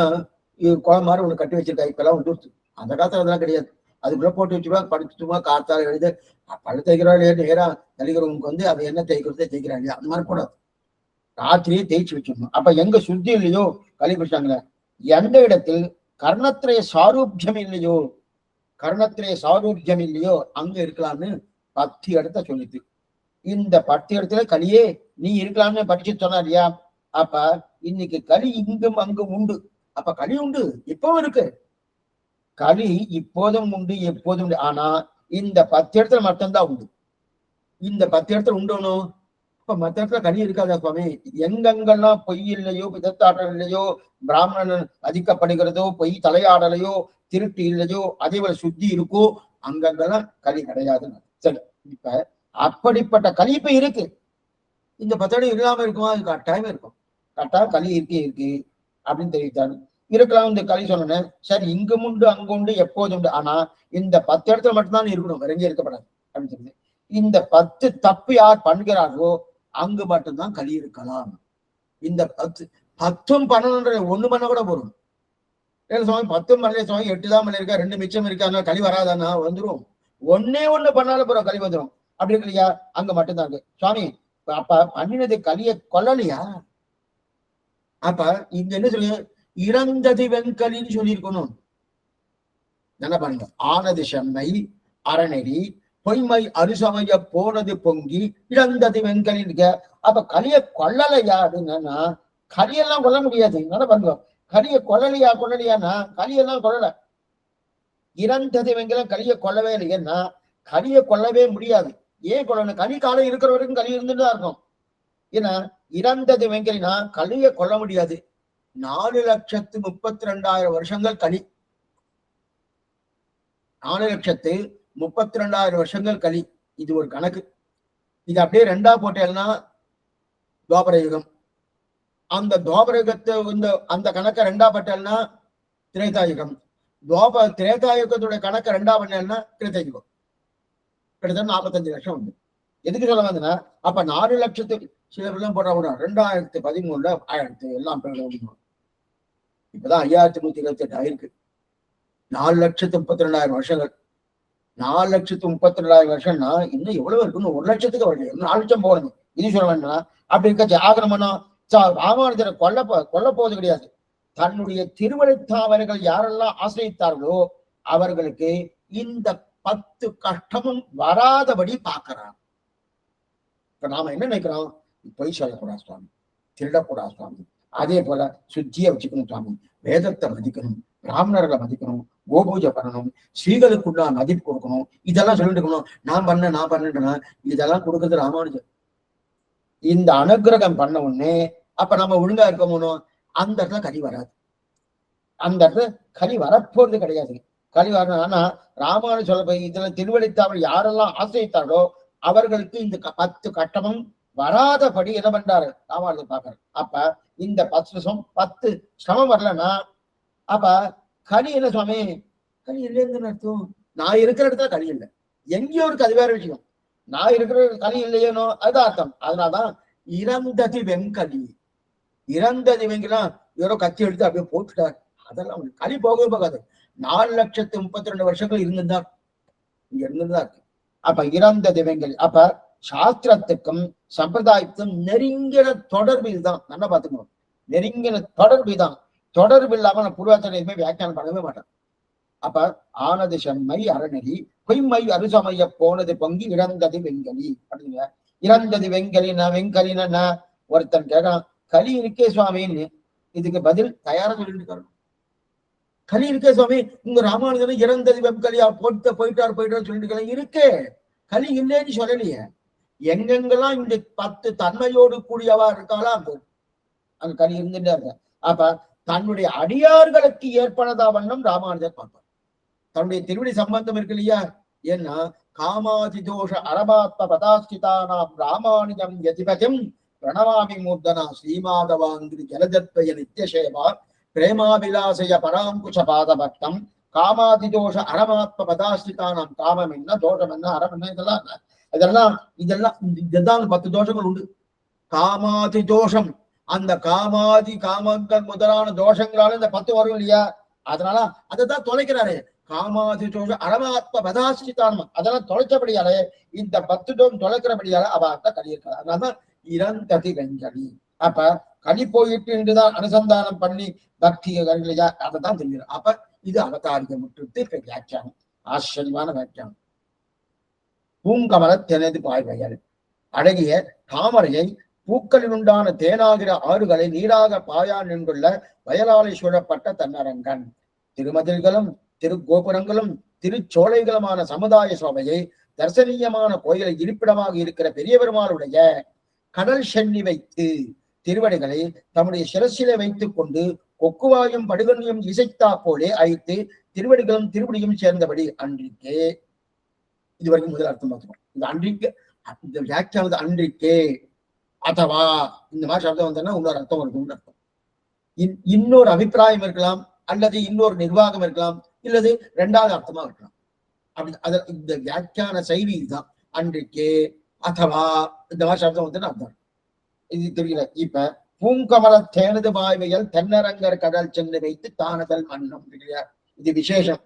குளம் மாதிரி ஒண்ணு கட்டி வச்சிருக்கா. இப்பெல்லாம் வந்துருச்சு, அந்த காலத்துல அதெல்லாம் கிடையாது. அதுக்குள்ள போட்டு வச்சுருவா, படிச்சுட்டுமா காத்தால எழுத பழு தேய்க்கிறா இல்லையா, நேரா நடிகரவங்களுக்கு அது என்ன தேய்க்கிறதே தேய்க்கிறா இல்லையா, அந்த மாதிரி கூடாது, ராத்திரியே தேய்ச்சி வச்சிடணும். அப்ப எங்க சுத்தி இல்லையோ களி பிடிச்சாங்களே, எந்த இடத்தில் கர்ணத்திரைய சாரூபியம் இல்லையோ, கர்ணத்திரைய சாரூபியம் இல்லையோ அங்க இருக்கலாம்னு 10 இடத்த சொல்லிட்டு, இந்த 10 இடத்துல களியே நீ இருக்கலாம்னு படிச்சு சொன்னா இல்லையா. அப்ப இன்னைக்கு களி இங்கும் அங்கும் உண்டு. அப்ப களி உண்டு, இப்பவும் இருக்கு களி, இப்போதும் உண்டு எப்போதும் உண்டு. ஆனா இந்த 10 இடத்துல மட்டும்தான் உண்டு. இந்த 10 இடத்துல உண்டணும். அப்ப மற்ற இடத்துல களி இருக்காதா சுவாமி? எங்கெங்கெல்லாம் பொய் இல்லையோ, விதத்தாடல் இல்லையோ, பிராமணன் அதிக்கப்படுகிறதோ, பொய் தலையாடலையோ, திருட்டு இல்லையோ, அதே போல சுத்தி இருக்கோ, அங்கங்கெல்லாம் களி கிடையாதுன்னு. சரி, இப்ப அப்படிப்பட்ட களி இப்ப இருக்கு. இந்த 10 இடம் இல்லாம இருக்குமா? அது கட்டாயமே இருக்கும். கட்டாயம் களி இருக்கு அப்படின்னு தெரிவித்தாரு. இருக்கலாம் இந்த களி சொன்னேன். சரி, இங்கும் உண்டு அங்கு உண்டு எப்போது உண்டு, ஆனா இந்த 10 இடத்துல மட்டும்தான் இருக்கணும், வேற எங்கேயும் இருக்கப்படாது அப்படின்னு சொல்லி. இந்த 10 தப்பு யார் பண்ணுகிறார்களோ அங்கு மட்டும்தான் களி இருக்கலாம். இந்த 10 பண்ணணுன்ற ஒண்ணு பண்ண கூட போறோம். சுவாமி 10 பண்ணல சுவாமி, 8 தான் பண்ணிருக்கா, 2 மிச்சம் இருக்கா, களி வராதானா? வந்துரும். ஒன்னே ஒண்ணு பண்ணாலும் போறோம் களி வந்துடும். அப்படி இருக்கு இல்லையா? அங்க மட்டும்தான் இருக்கு. சுவாமி அப்ப பண்ணினது களிய கொல்லலையா? அப்ப இங்க என்ன சொல்லுங்க, இறந்தது வெண்கலின்னு சொல்லியிருக்கணும். என்ன பண்ணுங்க, ஆனது செம்மை அறநெறி பொய்மை அருசமய போனது பொங்கி இழந்தது வெண்கலின்னு இருக்க. அப்ப களிய கொல்லலையா அப்படின்னா, களியெல்லாம் கொல்ல முடியாது. என்ன பண்ணுங்க, களிய கொல்லலையானா களியெல்லாம் கொல்லல. இறந்தது வெண்கலம் களிய கொல்லவே இல்லைன்னா களிய கொல்லவே முடியாது. ஏன் கொல்லணும்? களி காலம் இருக்கிற வரைக்கும் களி இருந்துட்டு தான் இருக்கும். ஏன்னா இறந்தது வெங்கலினா களிய கொல்ல முடியாது. 4,32,000 வருஷங்கள் களி, 4,32,000 வருஷங்கள் களி. இது ஒரு கணக்கு. இது அப்படியே 2ஆ போட்டேன்னா துவாபர யுகம். அந்த துவாபர யுகத்தை அந்த கணக்கை 2ஆ பட்டேன்னா திரேதாயுகம். திரேதாயுகத்துடைய கணக்கை 2ஆ பண்ணேன்னா திரேதாயுகம். கிட்டத்தட்ட 45 லட்சம் உண்டு. எதுக்கு சொல்ல வந்தேன்னா, அப்ப 4 லட்சத்துக்கு சில பேர்லாம் போட்டா கூட 2013 1000 எல்லாம் இப்பதான் 5128 ஆயிருக்கு. 4,32,000 வருஷங்கள். 4,32,000 வருஷம்னா இன்னும் எவ்வளவு இருக்குன்னு 1 லட்சத்துக்கு வரல, 4 லட்சம் போகணும். இது சொல்ல வேண்டாம். அப்படி இருக்க ஆகணும்னா ராமானுஜரை கொல்ல போவது கிடையாது. தன்னுடைய திருவழித்தாவர்கள் யாரெல்லாம் ஆசிரித்தார்களோ அவர்களுக்கு இந்த 10 கஷ்டமும் வராதபடி பார்க்கிறான். இப்ப நாம என்ன நினைக்கிறோம், பொய் சொல்லக்கூடாது சுவாமி, திருடக்கூடாது சுவாமி. அதே போல சுத்தியை வச்சுக்கணும் சுவாமி. வேதத்தை மதிக்கணும், பிராமணர்களை மதிக்கணும், கோபூஜை பண்ணணும், ஸ்ரீகளுக்குள்ள மதிப்பு கொடுக்கணும். இதெல்லாம் சொல்லிட்டு இருக்கணும். நான் பண்ணேன்னா இதெல்லாம் கொடுக்கறது ராமானுஜர். இந்த அனுகிரகம் பண்ண உடனே அப்ப நம்ம ஒழுங்கா இருக்கணும். அந்த இடத்துல கலி வராது. அந்த இடத்துல கலி வரப்போறது கிடையாது. கலி வரணும். ஆனா ராமானு சொல்ல இதுல திருவடித்தாமல் யாரெல்லாம் ஆசிரித்தாரோ அவர்களுக்கு இந்த 10 கட்டமும் வராதபடி என்ன பண்றாரு ராமானுஜர் பாக்குறாரு. அப்ப இந்த 10 சிரமம் வரலன்னா அப்ப கலி என்ன சுவாமி? கலி இல்லைன்னு அர்த்தம். நான் இருக்கிற இடத்துல கலி இல்லை, எங்கேயோ இருக்கு, அது வேற விஷயம். நான் இருக்கிற கலி இல்லையேனோ அதுதான் அர்த்தம். அதனாலதான் இறந்ததி வெங்கலி. இறந்தது வெங்கலாம் யாரோ கத்தி எடுத்து அப்படியே போட்டுட்டார். அதெல்லாம் கலி போகவே போகாது. 4,32 வருஷங்கள் இருந்துதான் இங்க இருந்துதான் இருக்கு. அப்ப இறந்தது வெங்கலி. அப்ப சாஸ்திரத்துக்கும் சம்பிரதாயத்துக்கும் நெருங்கின தொடர்பு இதுதான். நல்லா பாத்துக்கணும். நெருங்கின தொடர்பு தான். தொடர்பு இல்லாம நான் பூர்வாச்சாரம் எதுவுமே வியாக்கியானம் பண்ணவே மாட்டேன். அப்ப ஆனது செம்மை அறநெறி பொய்மை அருசமைய போனது பொங்கி இறந்தது வெங்கலி அப்படிங்க. இறந்தது வெங்கலின்னா ஒருத்தன் கேட்கலாம், கலி இருக்கே சுவாமின்னு. இதுக்கு பதில் தயாரா சொல்லிட்டு இருக்காரு. கலி இருக்கே சுவாமி, உங்க ராமானுஜன் இறந்தது வெங்கலியா போயிட்டார் சொல்லிட்டு இருக்கே. கலி இல்லைன்னு சொல்லலையே. எங்கெங்கெல்லாம் இந்த 10 தன்மையோடு கூடியவா இருக்காளா அங்க கலி இருந்துட்டே இருக்க. அப்ப தன்னுடைய அடியார்களுக்கு ஏற்பனதா வண்ணம் ராமானுஜர் பார்ப்பார். தன்னுடைய திருவிடி சம்பந்தம் இருக்கு இல்லையா? ஏன்னா காமாதி தோஷ அரபாத்ம பதாஸ்திதானாம் ராமானுஜம் யதிபதிம் பிரணவாமி மூர்த்தனா ஸ்ரீமாதவாங்கிரி ஜலஜத்வய நித்யசேவா பிரேமாபிலாசய பராங்குஷ பாதபக்தம் காமாதி தோஷ அரமாத்ம பதாஸ்திதானாம். காமம் என்ன, தோஷம் என்ன, அறம் என்ன, இதெல்லாம் இதெல்லாம் 10 தோஷங்கள் உண்டு. காமாதி தோஷம், அந்த காமங்கள் முதலான தோஷங்களால இந்த 10 வரும் இல்லையா? அதனால அதைதான் தொலைக்கிறாரு. காமாதி தோஷ அரமாத்ம பதாஸ்திதானம், அதெல்லாம் தொலைச்சபடியாலே இந்த 10 தோஷம் தொலைக்கிறபடியால அவ கலி இருக்கிறார். அதனாலதான் இறந்ததி வெங்கலி. அப்ப கலி போயிட்டு என்றுதான் அனுசந்தானம் பண்ணி பக்திய கருவிலையா அதைத்தான் தெரியும். அப்ப இது அவதாரிக முற்றுத்து வியாக்கியானம். ஆச்சரியமான வியாக்கியானம். பூங்கமல தெனது பாய்வயல் அழகிய தாமரையை பூக்களில் உண்டான தேனாகிற ஆறுகளை நீராக பாயா நின்றுள்ள வயலாலை சூழப்பட்ட தன்னரங்கன். திருமதில்களும் திருக்கோபுரங்களும் திருச்சோலைகளுமான சமுதாய சோபையை தர்சனீயமான கோயிலை இருப்பிடமாக இருக்கிற பெரிய பெருமாளுடைய கடல் சென்னி வைத்து திருவடிகளை தம்முடைய சிரசிலை வைத்துக் கொண்டு கொக்குவாயும் படுகண்ணியும் இசைத்தா போலே அழைத்து திருவடிகளும் திருவடியும் சேர்ந்தபடி அன்றிக்கே. இதுவரைக்கும் முதல் அர்த்தம் பார்த்துக்கணும். இது அன்றிக்கு, இந்த வியாக்கியானது அன்றிக்கே அதவா இந்த மாதிரி சப்தம் வந்தோம்னா இன்னொரு அர்த்தம் இருக்கும்னு அர்த்தம். இன்னொரு அபிப்பிராயம் இருக்கலாம், அல்லது இன்னொரு நிர்வாகம் இருக்கலாம், இல்லது 2வது அர்த்தமா இருக்கலாம். அப்படி இந்த வியாக்கியான செய்தி இதுதான். அன்றைக்கே அதவா இந்த மாதிரி சப்தம் வந்து அர்த்தம் இது தெரியல. இப்ப பூங்கமல தேனது பாய்வையல் தென்னரங்கர் கடல் சென்று வைத்து தானதல் மன்னம். இது விசேஷம்.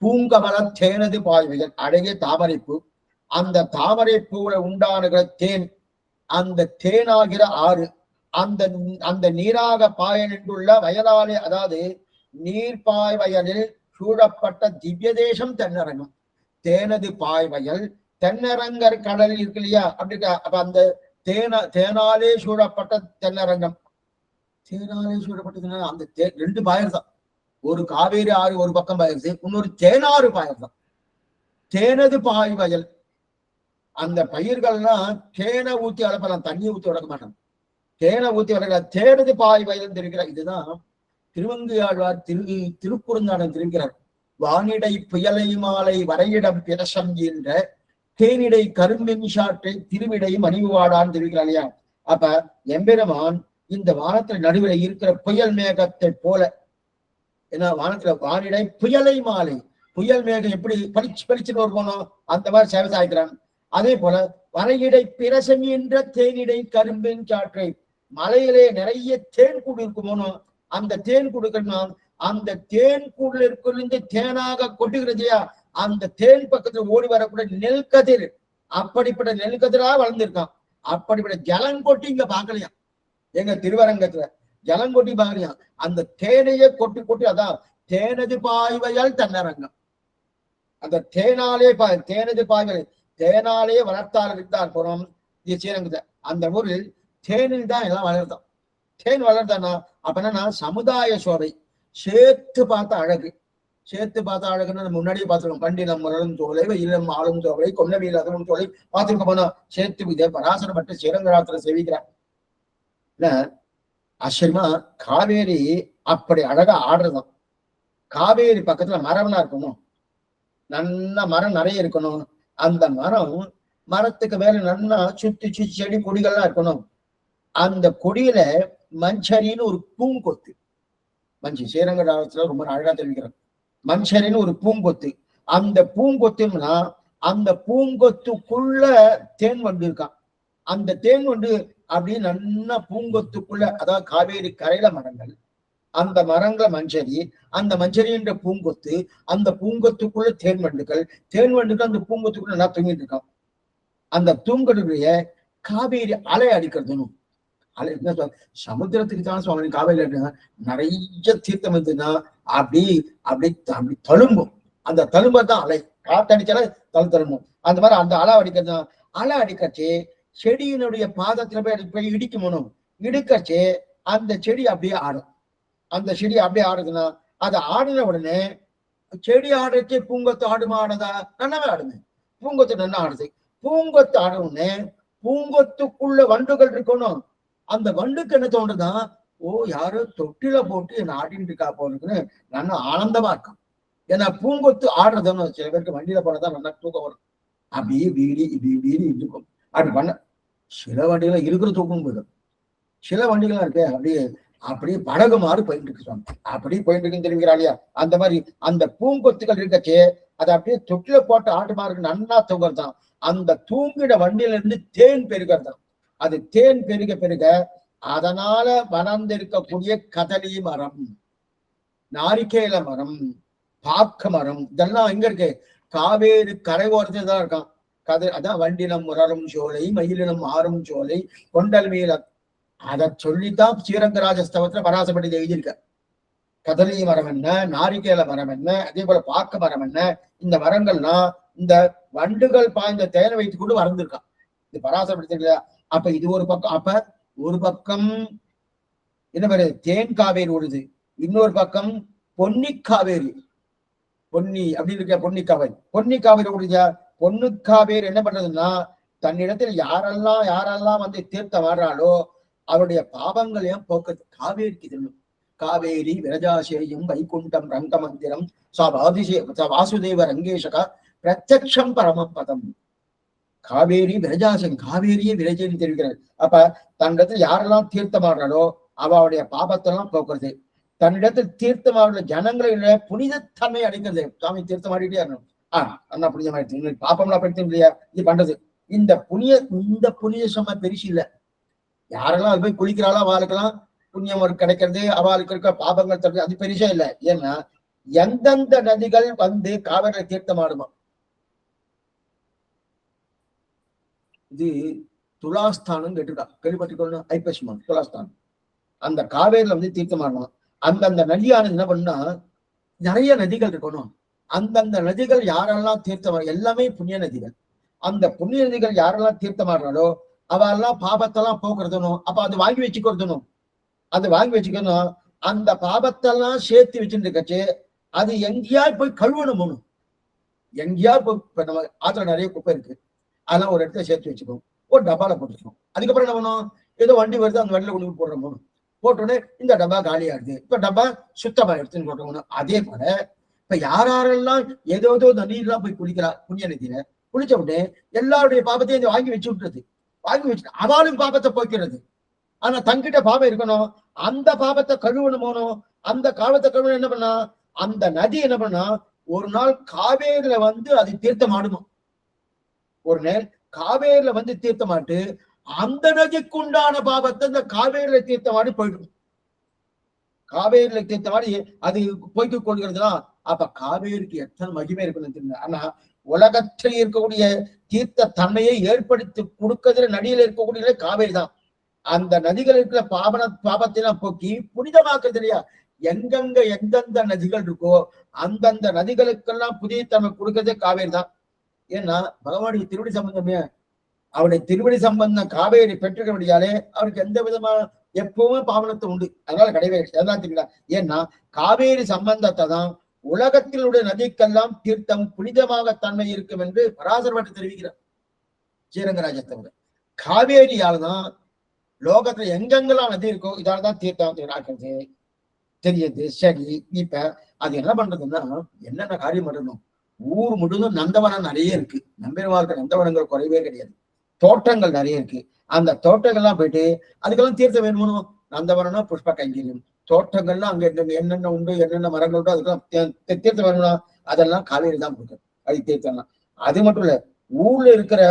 பூங்கமல தேனது பாய்வையல் அழகிய தாமரைப்பூ, அந்த தாமரைப்பூல உண்டானுகிற தேன், அந்த தேனாகிற ஆறு, அந்த நீராக பாய நின்றுள்ள வயலாலே, அதாவது நீர்பாய் வயலில் சூழப்பட்ட திவ்ய தேசம் தென்னரங்கம். தேனது பாய்வயல் தென்னரங்கர் கடல் இருக்கு இல்லையா? அப்படி அப்ப அந்த தேனாலே சூழப்பட்ட தென்னரங்கம். தேனாலே சூழப்பட்ட அந்த 2 பாயர் தான். ஒரு காவேரி ஆறு ஒரு பக்கம் பாயிருது, இன்னொரு தேனாறு பாயர் தான். தேனது பாய்வயல், அந்த பயிர்கள்லாம் தேனை ஊத்தி வளர்ப்பலாம், தண்ணி ஊத்தி வளர்க்க மாட்டாங்க. தேனை ஊத்தி வளர்க்க தேனது பாய்வயல் தெரிவிக்கிறார். இதுதான் திருவங்கையாழ்வார் திருக்குறுந்தாடன் தெரிவிக்கிறார். வானிடை புயலை மாலை வரையிடம் பிரசம் என்ற தேனிடை கரும்பின் சாற்றை திருவிடை மணிவாடான்னு தெரிவிக்கிறார் இல்லையா? அப்ப எம்பெருமான் இந்த வானத்துல நடுவில் இருக்கிற புயல் மேகத்தை போல, ஏன்னா வானத்துல வானிடை புயலை மாலை, புயல் மேகம் எப்படி பளிச்சுன்னு ஒரு போனோம் அந்த மாதிரி சேவை சாய்க்கிறான். அதே போல வரையிடை பிரசம் என்ற தேனிடை கரும்பின் சாற்றை, மலையிலே நிறைய தேன் கூடு இருக்குமோனோ, அந்த தேன் கொடுக்கணும், அந்த தேன் கூடுல இருக்கிறது தேனாக கொட்டுகிறதையா, அந்த தேன் பக்கத்துல ஓடி வரக்கூடிய நெல்கதிர், அப்படிப்பட்ட நெல்கதிரா வளர்ந்துருக்கான். அப்படிப்பட்ட ஜலங்கொட்டி இங்க பாக்கலையா? எங்க திருவரங்கத்துல ஜலங்கொட்டி பாக்கலையா? அந்த தேனையே கொட்டி அதான் தேனது பாய்வையால் தன்னரங்கம். அந்த தேனாலே தேனது பாய்வல், தேனாலே வளர்த்தால் இருந்தால் புறம் ஸ்ரீரங்கத்தை, அந்த ஊரில் தேனில் தான் எல்லாம் வளர்த்தான். தேன் வளர்தானா அப்பனா சமுதாய சோலை, சேர்த்து பார்த்த அழகு. சேர்த்து பார்த்தா அழகுன்னு நம்ம முன்னாடியே பார்த்துருக்கோம். பண்டினம் மலரும் சோலை, வெயிலம் ஆளும் சோலை, கொன்னவியல் அதனும் சோலை பார்த்துருக்க போனா சேர்த்து இதை பராசரப்பட்டு ஸ்ரீரங்கராத்திர சேவிக்கிறார். ஆச்சரியமா காவேரி அப்படி அழகா ஆடுறதும். காவேரி பக்கத்துல மரம்னா இருக்கணும், நல்ல மரம் நிறைய இருக்கணும். அந்த மரத்துக்கு மேல நல்லா சுத்தி சுத்தி செடி கொடிகள்லாம் இருக்கணும். அந்த கொடியில மஞ்சரின்னு ஒரு பூங்கொத்து, மஞ்சு ஸ்ரீரங்கராத்திர ரொம்ப அழகா தெரிவிக்கிறார். மஞ்சரின்னு ஒரு பூங்கொத்து. அந்த பூங்கொத்துன்னா அந்த பூங்கொத்துக்குள்ள தேன் வண்டு இருக்கான். அந்த தேன் வண்டு அப்படியே நல்லா பூங்கொத்துக்குள்ள, அதாவது காவேரி கரையில மரங்கள், அந்த மரங்கள மஞ்சரி, அந்த மஞ்சரின்ற பூங்கொத்து, அந்த பூங்கொத்துக்குள்ள தேன் வண்டுகள், தேன் வண்டுகள் அந்த பூங்கொத்துக்குள்ள நல்லா தூங்கிட்டு இருக்கான். அந்த தூங்கலுடைய காவேரி அலை அடிக்கிறதுன்னு அலை என்ன சமுத்திரத்துக்கு தான் சுவாமி காவேரி நிறைய தீர்த்தம் இருந்ததுன்னா அப்படி அப்படி அப்படி தழும்பும். அந்த தழும்பதான் அலை, காத்தடிச்சால தழும்பும். அந்த மாதிரி அந்த அலை அடிக்கிறது, அலை அடிக்கச்சு செடியினுடைய பாதத்துல போய் இடிக்கணும். இடுக்கச்சு அந்த செடி அப்படியே ஆடும். அந்த செடி அப்படியே ஆடுதுன்னா அது ஆடின உடனே செடி ஆடுச்சு பூங்கொத்து ஆடுமா ஆடுதா? நல்லாவே ஆடுது. பூங்கொத்து நல்லா ஆடுது. பூங்கொத்து ஆடுன்னு பூங்கொத்துக்குள்ள வண்டுகள் இருக்கணும். அந்த வண்டுக்கு என்ன தோன்றுதான், ஓ யாரோ தொட்டில போட்டு என்ன ஆடிட்டு இருக்கா போறதுன்னு நல்லா ஆனந்தமா இருக்கும். ஏன்னா பூங்கொத்து ஆடுறதுன்னு சில பேருக்கு வண்டியில போனதான் நல்லா தூக்கம் வரும். அப்படியே வீடி வீடி இருக்கும். அப்படி பண்ண சில வண்டிகளை இருக்கிற தூக்கம் போயிடும். சில வண்டிகள்லாம் இருக்கு அப்படியே அப்படியே படகு மாறு போயிட்டு இருக்கு. அப்படி போயிட்டு இருக்குன்னு தெரிவிக்கிறா இல்லையா? அந்த மாதிரி அந்த பூங்கொத்துகள் இருக்கச்சே அதை அப்படியே தொட்டில போட்டு ஆட்டு மாருக்கு நன்னா தூங்குறதுதான். அந்த தூங்கிட வண்டியில இருந்து தேன் பெருகிறதான். அது தேன் பெருக பெருக அதனால வளர்ந்திருக்கக்கூடிய கதலி மரம், நாரிக்கேல மரம், பாக்க மரம் இதெல்லாம் எங்க இருக்கு? காவேரி கரை ஓரத்துல தான் இருக்கான். அதான் வண்டினம் முரரும் சோலை, மயிலினம் ஆறும் சோலை, கொண்டல் மேல. அதை சொல்லித்தான் ஸ்ரீரங்கராஜஸ்தவத்துல பராசப்பட்டி எழுதியிருக்க. கதலி மரம் என்ன, நாரிகேல மரம் என்ன, அதே போல பாக்க மரம் என்ன, இந்த மரங்கள்லாம் இந்த வண்டுகள் பாய்ந்த தேனை வைத்துக் கொண்டு வளர்ந்துருக்கான். இது பராசப்பட்டி இல்லையா? அப்ப இது ஒரு பக்கம். அப்ப ஒரு பக்கம் என்ன பேரு தேன் காவேரி ஓடுது, இன்னொரு பக்கம் பொன்னி காவேரி, பொன்னி அப்படின்னு இருக்க பொன்னி காவேரி. பொன்னி காவேரி ஓடுதா? பொன்னு காவேரி என்ன பண்றதுன்னா தன்னிடத்தில் யாரெல்லாம் வந்து தீர்த்தம் ஆடுறாளோ அவருடைய பாவங்களையும் போக்குறது. காவேரிக்கு தெரியும். காவேரி விரஜாசேயம் வைகுண்டம் ரங்க மந்திரம் வாசுதேவ ரங்கேஷகா பிரத்யக்ஷம் பரமம் பதம். காவேரி விரஜாசன், காவேரியே விரஜன்னு தெரிவிக்கிறார். அப்ப தன்னிடத்தில் யாரெல்லாம் தீர்த்தமாடுறாளோ அவளுடைய பாபத்தெல்லாம் போக்குறது. தன்னிடத்தில் தீர்த்தமாடுற ஜனங்களை புனிதத்தன்மை அடைக்கிறது. சாமி தீர்த்தமாடிட்டே இருக்கணும். அண்ணா புனிதமாயிடுச்சு, பாப்பம்லாம் படுத்த இல்லையா இது பண்றது. இந்த புனித சும்மா பெருசு இல்லை. யாரெல்லாம் அது போய் குளிக்கிறாளோ அவளுக்கெல்லாம் புண்ணியம் கிடைக்கிறது, அவளுக்கு இருக்க பாபங்கள் தடுக்கிறது, அது பெருசா இல்லை. ஏன்னா எந்தெந்த நதிகள் வந்து காவிரியில தீர்த்தமாடுமா? இது துலாஸ்தானம் கேட்டிருக்கா, கேள்விப்பட்டிருக்கணும். ஐப்பசிமா துலாஸ்தானம் அந்த காவேரியில வந்து தீர்த்தமாடணும். அந்தந்த நதியானது என்ன பண்ணா நிறைய நதிகள் இருக்கணும். அந்தந்த நதிகள் யாரெல்லாம் தீர்த்தம், எல்லாமே புண்ணிய நதிகள். அந்த புண்ணிய நதிகள் யாரெல்லாம் தீர்த்தமாடுறாளோ அவெல்லாம் பாபத்தெல்லாம் போக்குறதுனும். அப்ப அது வாங்கி வச்சுக்கிறதுனும், அது வாங்கி வச்சுக்கணும். அந்த பாபத்தெல்லாம் சேர்த்து வச்சுட்டு இருக்கச்சு அது எங்கேயா போய் கழுவணும். எங்கேயா போய் இப்ப நம்ம ஆத்துல நிறைய குப்பை இருக்கு, அதெல்லாம் ஒரு இடத்துல சேர்த்து வச்சுக்கணும், ஒரு டப்பால போட்டுக்கணும். அதுக்கப்புறம் என்ன பண்ணும், ஏதோ வண்டி வருது அந்த வண்டியில கொண்டு போடுறோம். போட்டோன்னே இந்த டப்பா காலியா இருக்கு, இப்ப டப்பா சுத்தமா எடுத்துன்னு போட்டோம்னா. அதே போல இப்ப யாரெல்லாம் ஏதோ நதியெல்லாம் போய் குளிக்கிறா புண்ணிய நதியில குளிச்ச உடனே எல்லாருடைய பாபத்தையும் வாங்கி வச்சு விட்டுறது. வாங்கி வச்சுட்டு அவளும் பாபத்தை போய்க்கிறது. ஆனா தங்கிட்ட பாபம் இருக்கணும், அந்த பாபத்தை கழுவணும் போனோம். அந்த காலத்தை கழுவணும் என்ன பண்ணா, அந்த நதி என்ன பண்ணா ஒரு நாள் காவேரியில வந்து அது தீர்த்தமாடுமா. ஒரு நேரம் காவேரியில வந்து தீர்த்தமாட்டு அந்த நதிக்கு உண்டான பாபத்தை இந்த காவேரியில தீர்த்தமாடி போயிடும். காவேரியில தீர்த்தமாடி அது போய்க்கு கொள்கிறதுனா அப்ப காவேரிக்கு எத்தனை மகிமை இருக்குன்னு தெரியல. ஆனா உலகத்தில் இருக்கக்கூடிய தீர்த்த தன்மையை ஏற்படுத்தி கொடுக்கறதுல நதியில இருக்கக்கூடிய காவேரி தான். அந்த நதிகள் இருக்கிற பாபத்தை போக்கி புனிதமாக்குறது இல்லையா? எங்கெங்க எந்தெந்த நதிகள் இருக்கோ அந்தந்த நதிகளுக்கெல்லாம் புதிய தன்மை கொடுக்கறதே காவேரி தான். ஏன்னா பகவானுடைய திருவடி சம்பந்தமே, அவருடைய திருவடி சம்பந்தம் காவேரி பெற்றுக்கிறபடியாலே அவருக்கு எந்த விதமான எப்பவுமே பாவனத்தை உண்டு. அதனால கிடையவே தெரியுங்களா? ஏன்னா காவேரி சம்பந்தத்தை தான் உலகத்தினுடைய நதிக்கெல்லாம் தீர்த்தம் புனிதமாக தன்மை இருக்கும் என்று பராசர பட்டர் தெரிவிக்கிறார். ஸ்ரீரங்கராஜத்தோட காவேரியால தான் லோகத்துல எங்கெங்கெல்லாம் நதி இருக்கோ இதாலதான் தீர்த்தம் நடக்கிறது தெரியுது. சரி, இப்ப அது என்ன பண்றதுன்னா என்னென்ன காரியம் பண்ணணும்? ஊர் முழுதும் நந்தவனம் நிறைய இருக்கு. நம்பெருமாளுக்கு நந்தவனங்கள் குறைவே கிடையாது. தோட்டங்கள் நிறைய இருக்கு. அந்த தோட்டங்கள்லாம் போயிட்டு அதுக்கெல்லாம் தீர்த்தம் வேணுமோ? நந்தவனம்னா புஷ்ப கைங்கரியம், தோட்டங்கள்லாம் அங்க என்னென்ன உண்டு, என்னென்ன மரங்கள் உண்டோ அதுக்கெல்லாம் தீர்த்தம் வேணும்னா அதெல்லாம் காவேரி தான் கொடுக்குது. அது தீர்த்தம்லாம். அது மட்டும் இல்ல, ஊர்ல இருக்கிற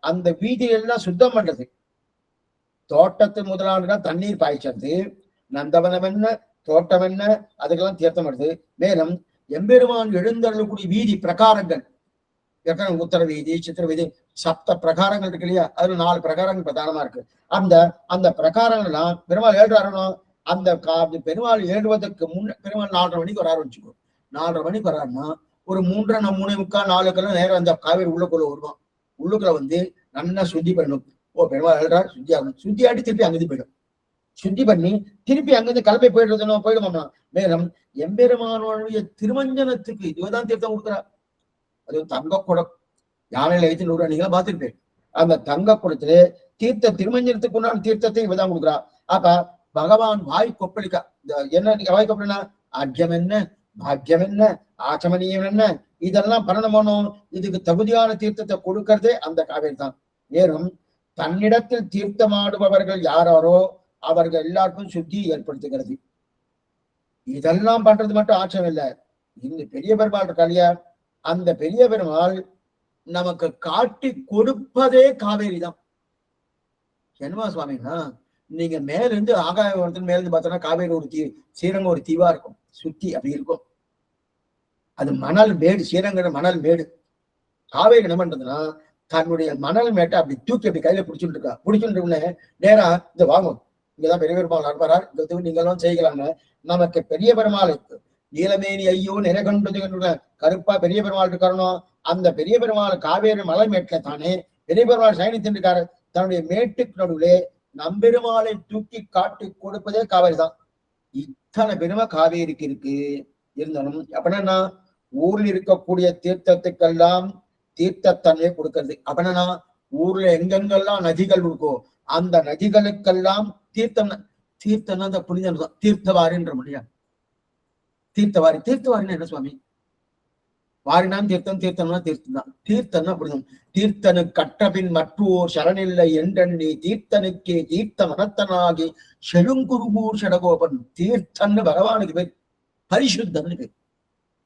அந்த வீதியெல்லாம் சுத்தம் பண்றது, தோட்டத்து முதலான தண்ணீர் பாய்ச்சது, நந்தவனம் என்ன, தோட்டம் என்ன, அதுக்கெல்லாம் தீர்த்தம் வருது. மேலும் எம்பெருமான் எழுந்தருளக்கூடிய வீதி பிரகாரங்கள், உத்தர வீதி, சித்திர வீதி, சப்த பிரகாரங்கள் இருக்கு இல்லையா? அதுல 4 பிரகாரங்கள் பிரதானமா இருக்கு. அந்த அந்த பிரகாரங்கள்லாம் பெருமாள் ஏழுறாருனோ, அந்த பெருமாள் ஏழுவதற்கு முன்ன பெருமாள் 4:30 மணிக்கு வர ஆரம்பிச்சுக்கோ. 4:30 மணிக்கு வராருன்னா ஒரு 3:30, 3:45, 4 நேரம் அந்த காவேரி உள்ளுக்குள்ள வருவான். உள்ளுக்குள்ள வந்து நல்லா சுத்தி பண்ணணும். ஓ பெருமாள் எழுறாரு, சுத்தி ஆகணும். சுத்தி ஆட்டி திருப்பி அங்கிருந்து போயிடும். சுத்தி பண்ணி திருப்பி அங்கிருந்து கிளம்பி போயிடுறதுனோ போயிடுமாம்னா. மேலும் எம்பெருமானுடைய திருமஞ்சனத்துக்கு இதுதான் தீர்த்தம் கொடுக்குறார். அது தங்க குடம், யானையில வைத்து 100 அணிகளை பார்த்துருப்பேன். அந்த தங்க குடத்துல தீர்த்த திருமஞ்சனத்துக்கு உண்டான தீர்த்தத்தை இவதான் கொடுக்குறா. அப்ப பகவான் வாய் கொப்பளிக்கா. என்ன வாய் கொப்பளினா அர்க்கியம் என்ன, பாக்கியம் என்ன, ஆச்சமனியம் என்ன, இதெல்லாம் பண்ணணும். இதுக்கு தகுதியான தீர்த்தத்தை கொடுக்கறதே அந்த காவேரி தான். மேலும் தன்னிடத்தில் தீர்த்தமாடுபவர்கள் யாரோ அவர்கள் எல்லாருக்கும் சுத்தி ஏற்படுத்துகிறது. இதெல்லாம் பண்றது மட்டும் ஆட்சம் இல்லை. இந்த பெரிய பெருமாள் இருக்கா இல்லையா, அந்த பெரிய பெருமாள் நமக்கு காட்டி கொடுப்பதே காவேரி தான். என்னமா சுவாமின்னா, நீங்க மேல இருந்து ஆகாய மேல இருந்து பார்த்தோன்னா காவேரி ஒரு ஸ்ரீரங்கம் ஒரு தீவா இருக்கும், சுத்தி அப்படி இருக்கும். அது மணல் மேடு, ஸ்ரீரங்கம் மணல் மேடு. காவேரி என்ன பண்றதுன்னா தன்னுடைய மணல் மேட்டை அப்படி தூக்கி அப்படி கையில பிடிச்சுட்டு இருக்கா. பிடிச்சுட்டு நேரா இந்த வாங்கும், இங்கதான் பெரிய பெருமாள் நடப்பாரா, இந்த நீங்கெல்லாம் செய்யலாம்னு நமக்கு பெரிய பெருமாள் நீலமேனி ஐயோ நிறைகொண்டு கருப்பா பெரிய பெருமாள் இருக்கணும். அந்த பெரிய பெருமாள் காவேரி மலை மேட்டுல தானே பெரிய பெருமாள் சயனித்து இருக்காரு. தன்னுடைய மேட்டுக்கு நடுவிலே நம்பெருமாளை தூக்கி காட்டி கொடுப்பதே காவேரி தான். இத்தனை பெருமை காவேரிக்கு இருக்கு. இருந்தாலும் அப்படின்னா ஊரில் இருக்கக்கூடிய தீர்த்தத்துக்கெல்லாம் தீர்த்தத்தன்மையை கொடுக்கறது. அப்படின்னா ஊர்ல எங்கெங்கெல்லாம் நதிகள் இருக்கோ அந்த நதிகளுக்கெல்லாம் தீர்த்தம். தீர்த்தம்னா அந்த புனிதம் தான். தீர்த்தவாரின்ற முடியா, தீர்த்தவாரி. தீர்த்தவாரின்னா என்ன சுவாமி? வாரினான் தீர்த்தம், தீர்த்தம்னா தீர்த்தம் தான். தீர்த்தம்னா புனிதம். தீர்த்தனு கற்றபின் மற்றோர் சரணில்லை என்றெண்ணி தீர்த்தனுக்கே தீர்த்த மனத்தனாகி செழுங்குருபூர் சடகோபன். தீர்த்தன்னு பகவானுக்கு பேர், பரிசுத்தன்னு பேர்.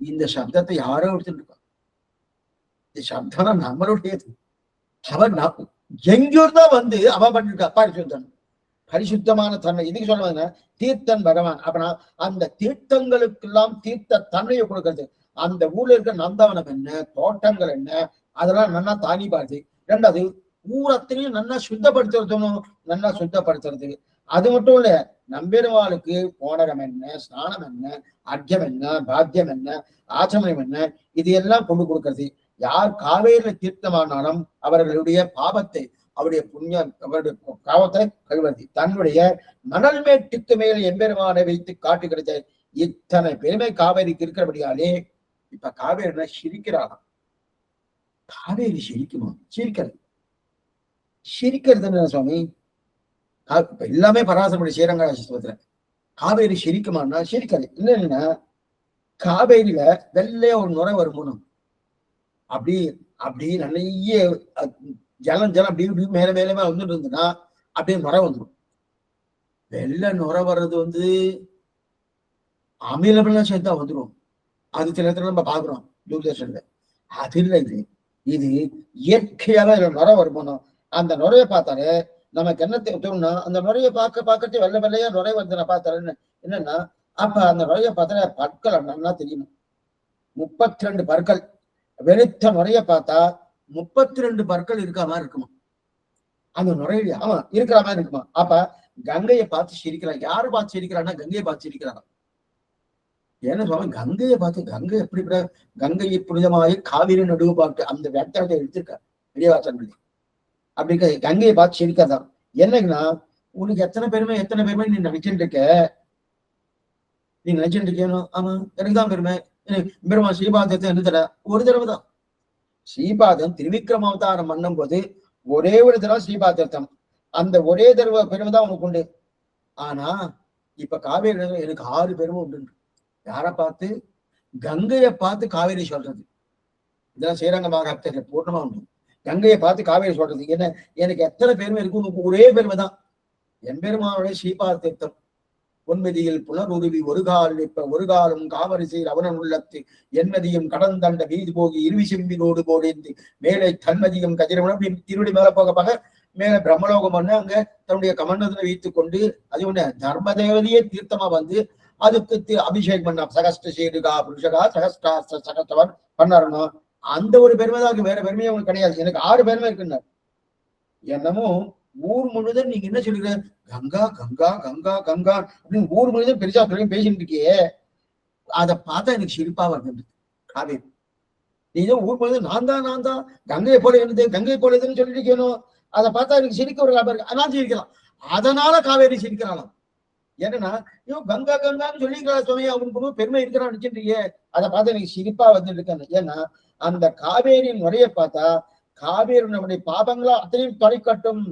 இந்த சப்தத்தை யாரோ எடுத்துட்டு இருக்கா. இந்த சப்தம் நம்மளுடையது. அவன் எங்கூர்தான் வந்து அவன் பண்ணிருக்கா பரிசுத்தன், பரிசுத்தமான தன்மை. இதுக்கு சொல்லுவாங்க தீர்த்தன் பகவான். அப்படின்னா அந்த தீர்த்தங்களுக்கெல்லாம் தீர்த்த தன்மையை கொடுக்கறது. அந்த ஊர்ல இருக்க நந்தவனம் என்ன, தோட்டங்கள் என்ன, அதெல்லாம் நல்லா தானி பார்த்து. ரெண்டாவது ஊரத்திலையும் நல்லா சுத்தப்படுத்துறதும், நல்லா சுத்தப்படுத்துறது. அது மட்டும் இல்ல, நம்பெருமாளுக்கு போனகம் என்ன, ஸ்நானம் என்ன, அர்க்கியம் என்ன, பாக்கியம் என்ன, ஆச்சமயம் என்ன, இது எல்லாம் கொண்டு கொடுக்கறது. யார் காவேரியில தீர்த்தமானாலும் அவர்களுடைய பாவத்தை, அவருடைய புண்ணியம், அவருடைய பாவத்தை கழுவதி. தன்னுடைய மணல் மேட்டுக்கு மேல் எம்பெருமானை வைத்து காட்டு கிடைத்த இத்தனை பெருமை காவேரிக்கு இருக்கிறபடியாலே இப்ப காவேரி சிரிக்கிறாராம். காவேரி சிரிக்குமா? சிரிக்கிறது. சிரிக்கிறது என்ன சுவாமி? இப்ப எல்லாமே பராசரப்படி ஸ்ரீரங்கராஜத்துல காவேரி சிரிக்குமான்னா சிரிக்காது. இல்லைன்னா காவேரியில வெள்ளைய ஒரு நுரை வருமானம் அப்படி அப்படி நிறைய ஜலம் அப்படி மேல மேலமே வந்துட்டு இருந்ததுன்னா அப்படியே நுரை வந்துடும். வெள்ளை நுரை வர்றது வந்து அமிலமெல்லாம் சேர்த்தா வந்துடும். அது சில இடத்துல நம்ம பாக்குறோம் தூர்தர்ஷன்ல. அது இல்லை, இது இயற்கையால நுரை வருமானம். அந்த நுரைய பார்த்தாலே நமக்கு என்ன தோணும்னா, அந்த நுரைய பார்க்கறது வெள்ளை வெள்ளையா நுரை வந்து நான் பார்த்தாருன்னு என்னன்னா, அப்ப அந்த நுரைய பார்த்தா பற்கள் நல்லா தெரியணும். 32 பற்கள். வெளுத்த நுரைய பார்த்தா 32 பற்கள் இருக்கிற மாதிரி இருக்குமா அந்த நுரையில? ஆமா, இருக்கிற மாதிரி இருக்குமா. அப்ப கங்கையை பார்த்து சிரிக்கிறான். யாரு பார்த்து சிரிக்கிறான்னா கங்கையை பார்த்து சிரிக்கிறாங்க. ஏன்னா சுவாமி கங்கையை பார்த்து, கங்கை எப்படி கங்கையை புனிதமாகி காவிரி நடுவு பார்த்து அந்த வியாக்கியானத்தை எடுத்திருக்காரு பெரியவாசன். அப்படி கங்கையை பார்த்து சிரிக்கிறதான். என்னங்கன்னா உனக்கு எத்தனை பெருமை நீ நினைச்சுட்டு இருக்க. நீ நினைச்சுட்டு இருக்கேனோ, ஆமா எனக்கு தான் பெருமை. பெருமா ஸ்ரீபாதத்தை என்ன தர ஒரு தடவை தான். ஸ்ரீபாதம் திருவிக்ரம அவதாரம் பண்ணும் போது ஒரே ஒரு தடவை ஸ்ரீபாதத்தம், அந்த ஒரே தடவை பெருமை தான் உனக்கு உண்டு. ஆனா இப்ப காவேரி எனக்கு 6 பெருமை உண்டு. யாரை பார்த்து? கங்கையை பார்த்து காவேரி சொல்றது. இதெல்லாம் ஸ்ரீரங்க மகாத்மியத்துல பூர்ணமா உண்டு. கங்கையை பார்த்து காவேரி சொல்றது என்ன, எனக்கு எத்தனை பெருமை இருக்கு, உனக்கு ஒரே பெருமை தான். எம்பெருமானுடைய ஸ்ரீபாத தீர்த்தம் பொன்மதியில் புனருருவி ஒரு காலம் காவரிசை அவனன் உள்ளத்து என்மதியும் கடந்தண்ட வீதி போகி இருவிசிம்பினோடு போடேந்தி மேலே தன்மதியும் கதிரவனம் திருவடி மேல போக போக மேல பிரம்மலோகம் பண்ண அங்க தன்னுடைய கமண்டத்துல வைத்துக் கொண்டு அது ஒண்ணு தர்ம தேவதையே தீர்த்தமா வந்து அதுக்கு அபிஷேகம் பண்ண சகஸ்ட சேருகா புருஷகா சகஸ்டாஸ்த சகஸ்தவன் பண்ணணும். அந்த ஒரு பெருமை தான் வேற பெருமையே உங்களுக்கு கிடையாது. எனக்கு 6 பெருமை இருக்குன்னார். என்னமோ ஊர் முழுதும் நீங்க என்ன சொல்லுங்க, கங்கா கங்கா கங்கா கங்கா அப்படின்னு ஊர் முழுதும் பெருசா பேசிட்டு இருக்கியே, அதை பார்த்தா எனக்கு சிரிப்பா வருது. காவேரி நீ தான் ஊர் முழுதும் நான் தான் கங்கையை போல இருந்தது கங்கை போல இதுன்னு சொல்லிட்டு இருக்கணும். அதை பார்த்தா எனக்கு சிரிக்க ஒரு லாபம் இருக்கு. அதனால சிரிக்கலாம். அதனால காவேரி சிரிக்கிறாளாம். ஏன்னா கங்கா கங்கான்னு சொல்லிக்கிறாள் சுவாமி, அவனுக்கு பெருமை இருக்கிறான்னு நினைச்சிட்டு அதை பார்த்து எனக்கு சிரிப்பா வந்துட்டு இருக்காங்க. ஏன்னா அந்த காவேரியின் முறையை பார்த்தா காவேரி நம்முடைய பாபங்களா அத்தனையும் தொலைக்கட்டும்.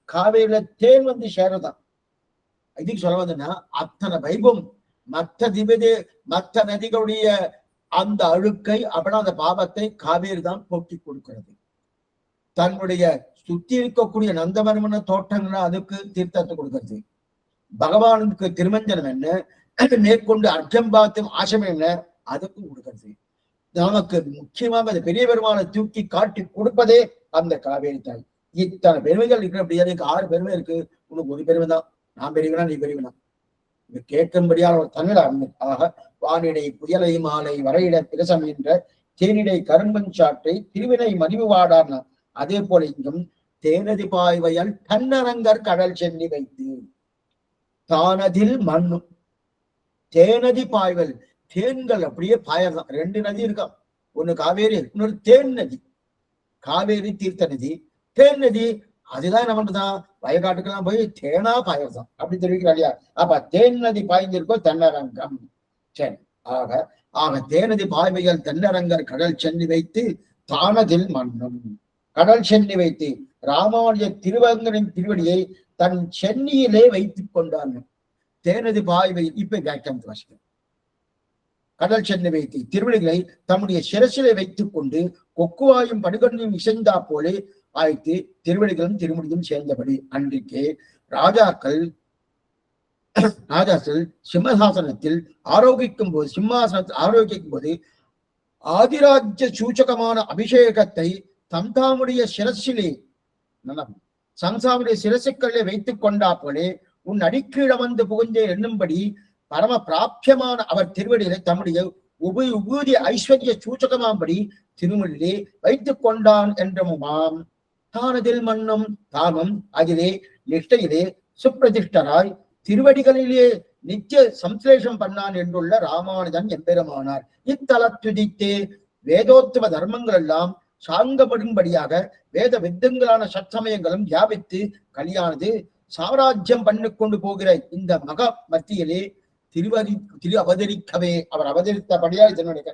காவேரியில தேன் வந்து சேரதான். இதுக்கு சொல்ல வந்தேன்னா அத்தனை வைபம் மற்ற நதிகளுடைய அந்த அழுக்கை அப்படின்னா அந்த பாபத்தை காவேரி தான் போக்கி கொடுக்கிறது. தன்னுடைய சுத்தி இருக்கக்கூடிய நந்தவனமான தோட்டங்களை அதுக்கு தீர்த்தத்தை கொடுக்கிறது. பகவானுக்கு திருமஞ்சனம் என்ன, மேற்கொண்டு அர்க்கம் பார்த்தும் ஆசம் என்ன அதுக்கும் கொடுக்கிறது. நமக்கு முக்கியமாக அந்த பெரிய பெருமானை தூக்கி காட்டி கொடுப்பதே அந்த காவேரி தாய். இத்தனை பெருமைகள் இருக்கு. அப்படியே எனக்கு 6 பெருமை இருக்கு, உனக்கு ஒரு பெருமை தான். நான் பெரியவனா நீ பெரியவனா இது கேட்கும்படியான ஒரு தமிழ் ஆக வானிடை புயலை மாலை வரையிட பிரசம் என்ற தேனிடை கரும்பன் சாட்டை திருவினை மதிவு வாடார்னா. அதே போல இங்கும் தேனதி பாய்வையால் தன்னரங்கர் கடல் சென்னி வைத்து தானதில் மண்ணும் தேனதி பாய்வல் தேன்கள் அப்படியே பாயறதான். 2 நதி இருக்கா, ஒண்ணு காவேரி இன்னொரு தேன் நதி. காவேரி தீர்த்த நதி, தேன் நதி அதுதான் நம்மதான் வயக்காட்டுக்கெல்லாம் போய் தேனா பாயறதான் அப்படி தெரிவிக்கிறா இல்லையா. அப்ப தேன் நதி பாய்ந்திருக்கோ தென்னரங்கம். சரி, ஆக தேனதி பாய்வைகள் தென்னரங்கர் கடல் சென்னி வைத்து தானதில் மண்ணும். கடல் சென்னி வைத்து ராமானுஜ திருவங்கனின் திருவடியை தன் சென்னியிலே வைத்துக் கொண்டாங்க. தேனதி பாய்வை இப்ப வியாக்கியானத்து வாசிக்கிறேன். கடல் சென்னை வைத்து திருவடிகளை தம்முடைய சிரசிலை வைத்துக் கொண்டு கொக்குவாயும் படுகொன்னையும் இசைந்தா போலே ஆய்த்து திருவடிகளும் திருமுடியும் சேர்ந்தபடி அன்றைக்கே ராஜாக்கள் சிம்மாசனத்தில் ஆரோக்கிக்கும் போது ஆதிராஜ்ய சூச்சகமான அபிஷேகத்தை தம்தாமுடைய சிரசிலே சம்சாவுடைய சிரசுக்களை வைத்துக் கொண்டா போலே உன் அடிக்கீழ வந்து புகுந்தே எண்ணும்படி பரம பிராபியமான அவர் திருவடிகளை தம்முடைய உபூதி ஐஸ்வர்ய சூச்சகமாம்படி திருமொழியிலே வைத்துக் கொண்டான் என்றமுமாம். தானதில் மண்ணும் தாமும் அதிலே நிஷ்டையிலே சுப்பிரதிஷ்டராய் திருவடிகளிலே நித்திய சம்சலேஷம் பண்ணான் என்றுள்ள ராமானுஜன் எம்பெருமானார். இத்தலத்துதித்தே வேதோத்துவ தர்மங்கள் எல்லாம் சாங்கப்படும்படியாக வேத வித்தங்களான சட்சமயங்களும் வியாபித்து கலியானது சாம்ராஜ்யம் பண்ணி கொண்டு போகிற இந்த மக மத்தியிலே திரு அவதரிக்கவே அவர் அவதரித்தபடியா இதனுடைய.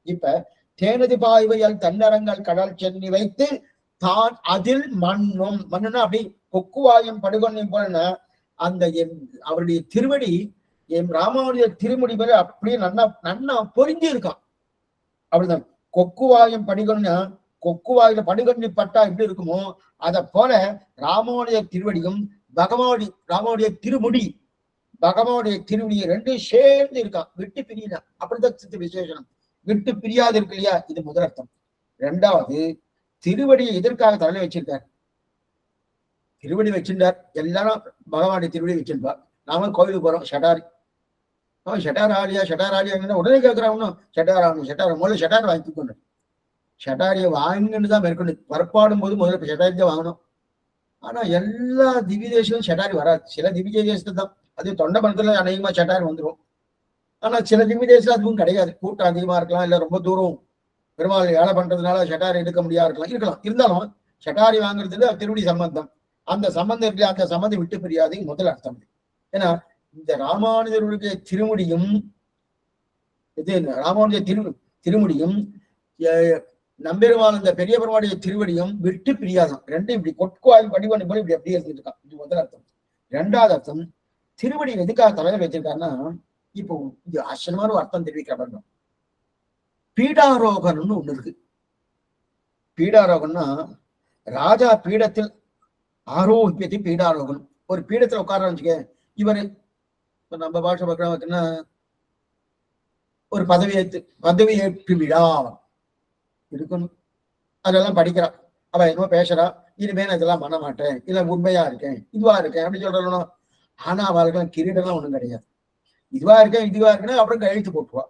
இப்ப தேனதி பாய்வையால் தன்னரங்கள் கடல் சென்னி வைத்து தான் அதில் மண்ணும் மண்ணுன்னா அப்படி கொக்குவாயும் படுகொன்னையும் போல அந்த அவருடைய திருவடி என் ராமாவுடைய திருமுடி மேல அப்படியே நன்னா பொருந்தி இருக்கான். அப்படிதான் கொக்குவாயும் படிகொன்னா கொக்குவாயில படுகொன்னி பட்டா எப்படி இருக்குமோ அதை போல ராமாவுடைய திருவடியும் ராமாவுடைய திருமுடி பகவானுடைய திருவடியை 2 சேர்ந்து இருக்கான், விட்டு பிரியல. அப்படிதான் சித்த விசேஷனம். விட்டு பிரியாது இருக்கு இல்லையா, இது முதலர்த்தம். 2வது திருவடியை எதற்காக தலையில வச்சிருக்கார்? திருவடி வச்சிருந்தார், எல்லாரும் பகவானுடைய திருவடி வச்சிருப்பார். நாம கோவிலுக்கு போறோம், ஷட்டாரி ஷட்டார் ஆலியா உடனே கேட்கிறான், ஷட்டார் முதல்ல ஷட்டார் வாங்கிக்கொண்டு ஷட்டாரியை வாங்கின்னு தான் மேற்கொண்டு பரப்பாடும் போது முதல்ல ஷட்டாரி தான் வாங்கணும். ஆனா எல்லா திவ்ய தேசமும் ஷட்டாரி வராது. சில திவ்ய தேசத்தை தான், அது தொண்டமண்டலத்துல அநேகமா ஷட்டாரி வந்துடும். ஆனா சில திவ்ய தேசத்துல அதுவும் கிடையாது. கூட்டம் அதிகமா இருக்கலாம், இல்ல ரொம்ப தூரம் பெருமாள் வேலை பண்றதுனால ஷட்டாரி எடுக்க முடியாது இருக்கலாம். இருந்தாலும் ஷட்டாரி வாங்குறதுல திருவடி சம்பந்தம். அந்த சம்பந்தம் இருக்கு, அந்த சம்பந்தம் விட்டு பிரியாது முதல் அர்த்தம். ஏன்னா இந்த ராமானுஜருடைய திருமுடியும் இது ராமானுஜ திருமுடியும் நம்பெருமாள் இந்த பெரிய பெருமாளுடைய திருவடியும் விட்டு பிரியாதான். ரெண்டும் இப்படி கொட்குவாய் படிவனை போல இப்படி அப்படியே இருந்துட்டு இருக்கான். இது முதல் அர்த்தம். இரண்டாவது அர்த்தம், திருவடி எதுக்காக தலைவர் வச்சிருக்காருன்னா, இப்போ இது ஆச்சரியமான ஒரு அர்த்தம் தெரிவிக்கிற பாருங்க. பீடாரோகணம்னு ஒண்ணு இருக்கு. பீடாரோகம்னா ராஜா பீடத்தில் ஆரோக்கியத்தை பீடாரோகணம். ஒரு பீடத்துல உட்கார வச்சுக்க, இவரு நம்ம பாஷை பார்க்கறா ஒரு பதவியேற்பு விழா இருக்கணும், அதெல்லாம் படிக்கிறான். அவ என்னமோ பேசுறா, இனிமே நான் இதெல்லாம் பண்ண மாட்டேன், இல்ல உண்மையா இருக்கேன், இதுவா இருக்கேன் அப்படின்னு சொல்லணும். ஆனா அவளுக்கு கிரீடம்லாம் ஒண்ணும் கிடையாது. இதுவா இருக்குன்னு அப்புறம் கழித்து போட்டுவா.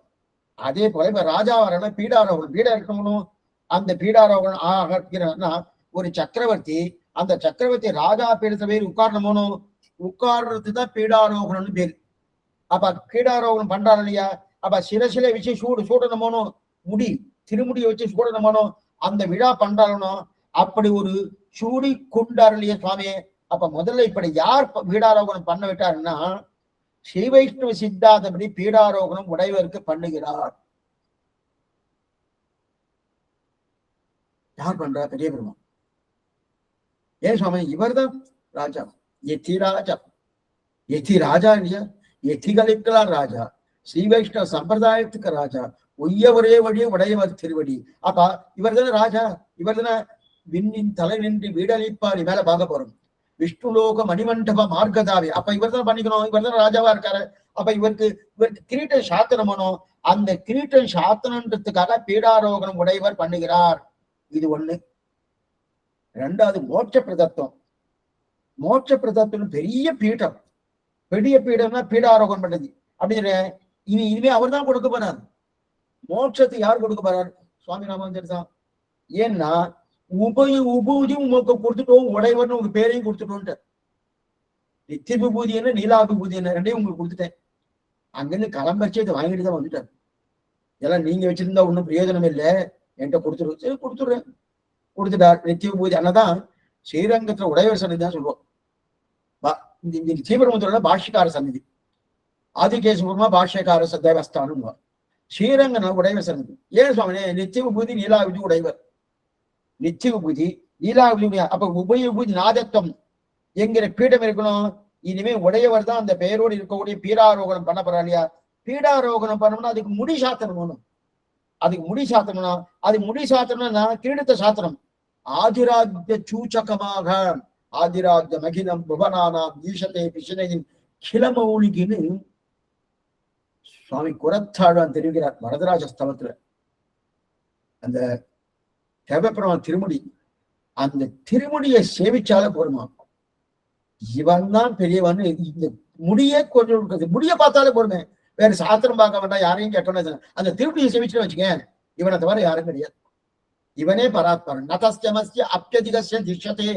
அதே போல இப்ப ராஜா வரணும், பீடாரோகணம் பீடம் இருக்கணும். அந்த பீடாரோகணம் ஆகிறதுனா ஒரு சக்கரவர்த்தி, அந்த சக்கரவர்த்தி ராஜா பீடத்தை பேர் உட்காரணும், உட்கார்றதுதான் பீடாரோகணம்னு பேரு. அப்ப பீடாரோகணம் பண்றாரு இல்லையா, அப்ப சிரசில வச்சு சூடணுமோனோ, முடி திருமுடியை வச்சு சூடணுமோனோ அந்த விழா பண்றாருனோ, அப்படி ஒரு சூடி கொண்டாரு இல்லையா சுவாமியே. அப்ப முதல்ல இப்படி யார் பீடாரோகணம் பண்ண விட்டாருன்னா, ஸ்ரீ வைஷ்ணவ சித்தாந்தப்படி பீடாரோகணம் உடையவருக்கு பண்ணுகிறார். யார் பண்றா? பெரிய பெருமாள். ஏன் சுவாமி? இவர் தான் ராஜா, எத்தி ராஜா. எத்தி ராஜா இல்லையா, எத்திகளுக்கெல்லாம் ராஜா, ஸ்ரீ வைஷ்ணவ சம்பிரதாயத்துக்கு ராஜா, ஒய்ய ஒரே வழியே உடையவர் திருவடி. அப்ப இவர் தானே ராஜா, இவர் தானே விண்ணின் தலை நின்று வீடளிப்பார். மேல பார்க்க போறோம். விஷ்ணுலோக மணிமண்டப மார்க்கதாவி. அப்ப இவர் தான் பண்ணிக்கணும், இவர் தான் ராஜாவா இருக்காரு. அப்ப இவருக்கு கிரீட்டம் சாத்தனமனோ, அந்த கிரீட்டம் சாத்தனன்றதுக்காக பீடாரோகணம் உடையவர் பண்ணுகிறார். இது ஒண்ணு. ரெண்டாவது மோட்ச பிரதத்துவம். மோட்ச பிரதத்துவம் பெரிய பீடம், பெரிய பீடம்னா பீடாரோகணம் பண்ணது அப்படின்னு இனிமே அவர் தான் கொடுக்க போறார். மோட்சத்தை யார் கொடுக்க போறார்? சுவாமி ராமானுஜர் தான். ஏன்னா உபூதி உங்களுக்கு கொடுத்துட்டோம், உடையவர்னு உங்க பேரையும் கொடுத்துட்டோன்ட்டு. நித்திய விபூதி என்ன நீலா விபூதி என்ன ரெண்டையும் உங்களுக்கு கொடுத்துட்டேன். அங்கிருந்து கிளம்பச்சு இதை வாங்கிட்டு தான் வந்துட்டார். இதெல்லாம் நீங்க வச்சிருந்தா ஒன்றும் பிரயோஜனம் இல்லை, என்கிட்ட கொடுத்துடுறேன். கொடுத்துட்டார் நித்திய விபூதி. அண்ணதான் ஸ்ரீரங்கத்துல உடையவர் சன்னதி தான் சொல்லுவோம். ஸ்ரீபெரும்புத்தூர்ல பாஷ்யக்கார சன்னதி, ஆதிகேசபுரமா பாஷ்யக்கார தேவஸ்தானம். ஸ்ரீரங்க உடையவர் சன்னதி. ஏன் சுவாமி? நித்திய விபூதி நீலா விபூதி உடையவர். நித்திய விபூதி நீலா விபூதி. அப்ப உபய விபூதி நாதத்துவம் என்கிற பீடம் இருக்கணும். இனிமே உடையவர் தான் அந்த பெயரோடு இருக்கக்கூடிய பீடாரோகணம் பண்ண போறா இல்லையா. பீடாரோகணம் பண்ணணும்னா அதுக்கு முடி சாத்தனம் வேணும். அதுக்கு முடி சாத்தணும்னா, அது முடி சாத்தனம்னா கிரீடத்தை சாத்தனம். ஆதிராஜ்ய சூச்சகமாக ஆதிராஜ்ய மகிழம் புவனானாம் ஈஷத்தை பிஷனையின் கிளமௌலிகின்னு சுவாமி குரத்தாழ்வான் தெரிவிக்கிறார் வரதராஜ ஸ்தவத்துல. அந்த தேவப்பெருமான் திருமுடி, அந்த திருமுடியை சேவிச்சால போருமா. இவன் தான் பெரியவன். இந்த முடியே கொஞ்சம் முடிய பார்த்தாலே போருமே, வேற சாத்திரம் பார்க்க வேண்டாம், யாரையும் கேட்கணும். அந்த திருமுடியை சேவிச்சுன்னு வச்சுக்க, இவனை தவிர யாரும் கிடையாது. இவனே பராத்பரன். நதஸ்யமஸ்ய அப்யதிகஸ்ய திஷ்யதே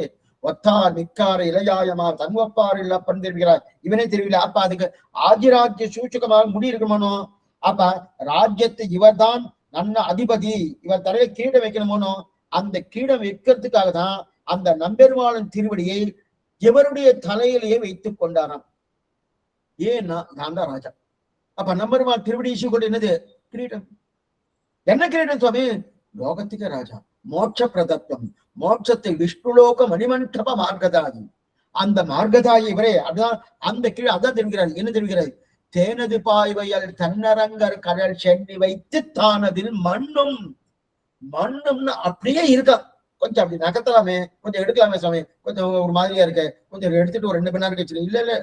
ஒத்தார் மிக்கார இளையாயமா தங்குவப்பார் இல்லப்பன்னு தெரிவிக்கிறார். இவனே தெரிவிக்கல. அப்ப அதுக்கு ஆதிராஜ்ய சூச்சகமாக முடி இருக்கணுமோ. அப்ப ராஜ்யத்தை இவர் தான் நன்ன அதிபதி, இவர் தலையில கிரீடம் வைக்கணுமோனோ. அந்த கிரீடம் வைக்கிறதுக்காக தான் அந்த நம்பெருமாளின் திருவடியை இவருடைய தலையிலேயே வைத்துக் கொண்டாராம். ஏன்னா நான் தான் ராஜா. அப்ப நம்பெருமாள் திருவடி கொண்டு என்னது? கிரீடம். என்ன கிரீடம் சுவாமி? லோகத்துக்கு ராஜா, மோட்ச பிரதத்துவம். மோட்சத்தை விஷ்ணுலோக மணிமண்டப மார்க்கதாயி. அந்த மார்க்கதாயி இவரே. அதான் அந்த கீழ் அதான் தெரிவிக்கிறார். என்ன தெரிவிக்கிறார்? தேனது பாய்வையல் தன்னரங்கர் கடல் சென்னி வைத்து தானதில் மண்ணும். மண்ணும்னு அப்படியே இருக்கா. கொஞ்சம் அப்படி நகர்த்தலாமே, கொஞ்சம் எடுக்கலாமே சுவாமி, கொஞ்சம் ஒரு மாதிரியா இருக்கு, கொஞ்சம் எடுத்துட்டு ஒரு 2 மணி நேரம் கழிச்சு. இல்ல இல்ல,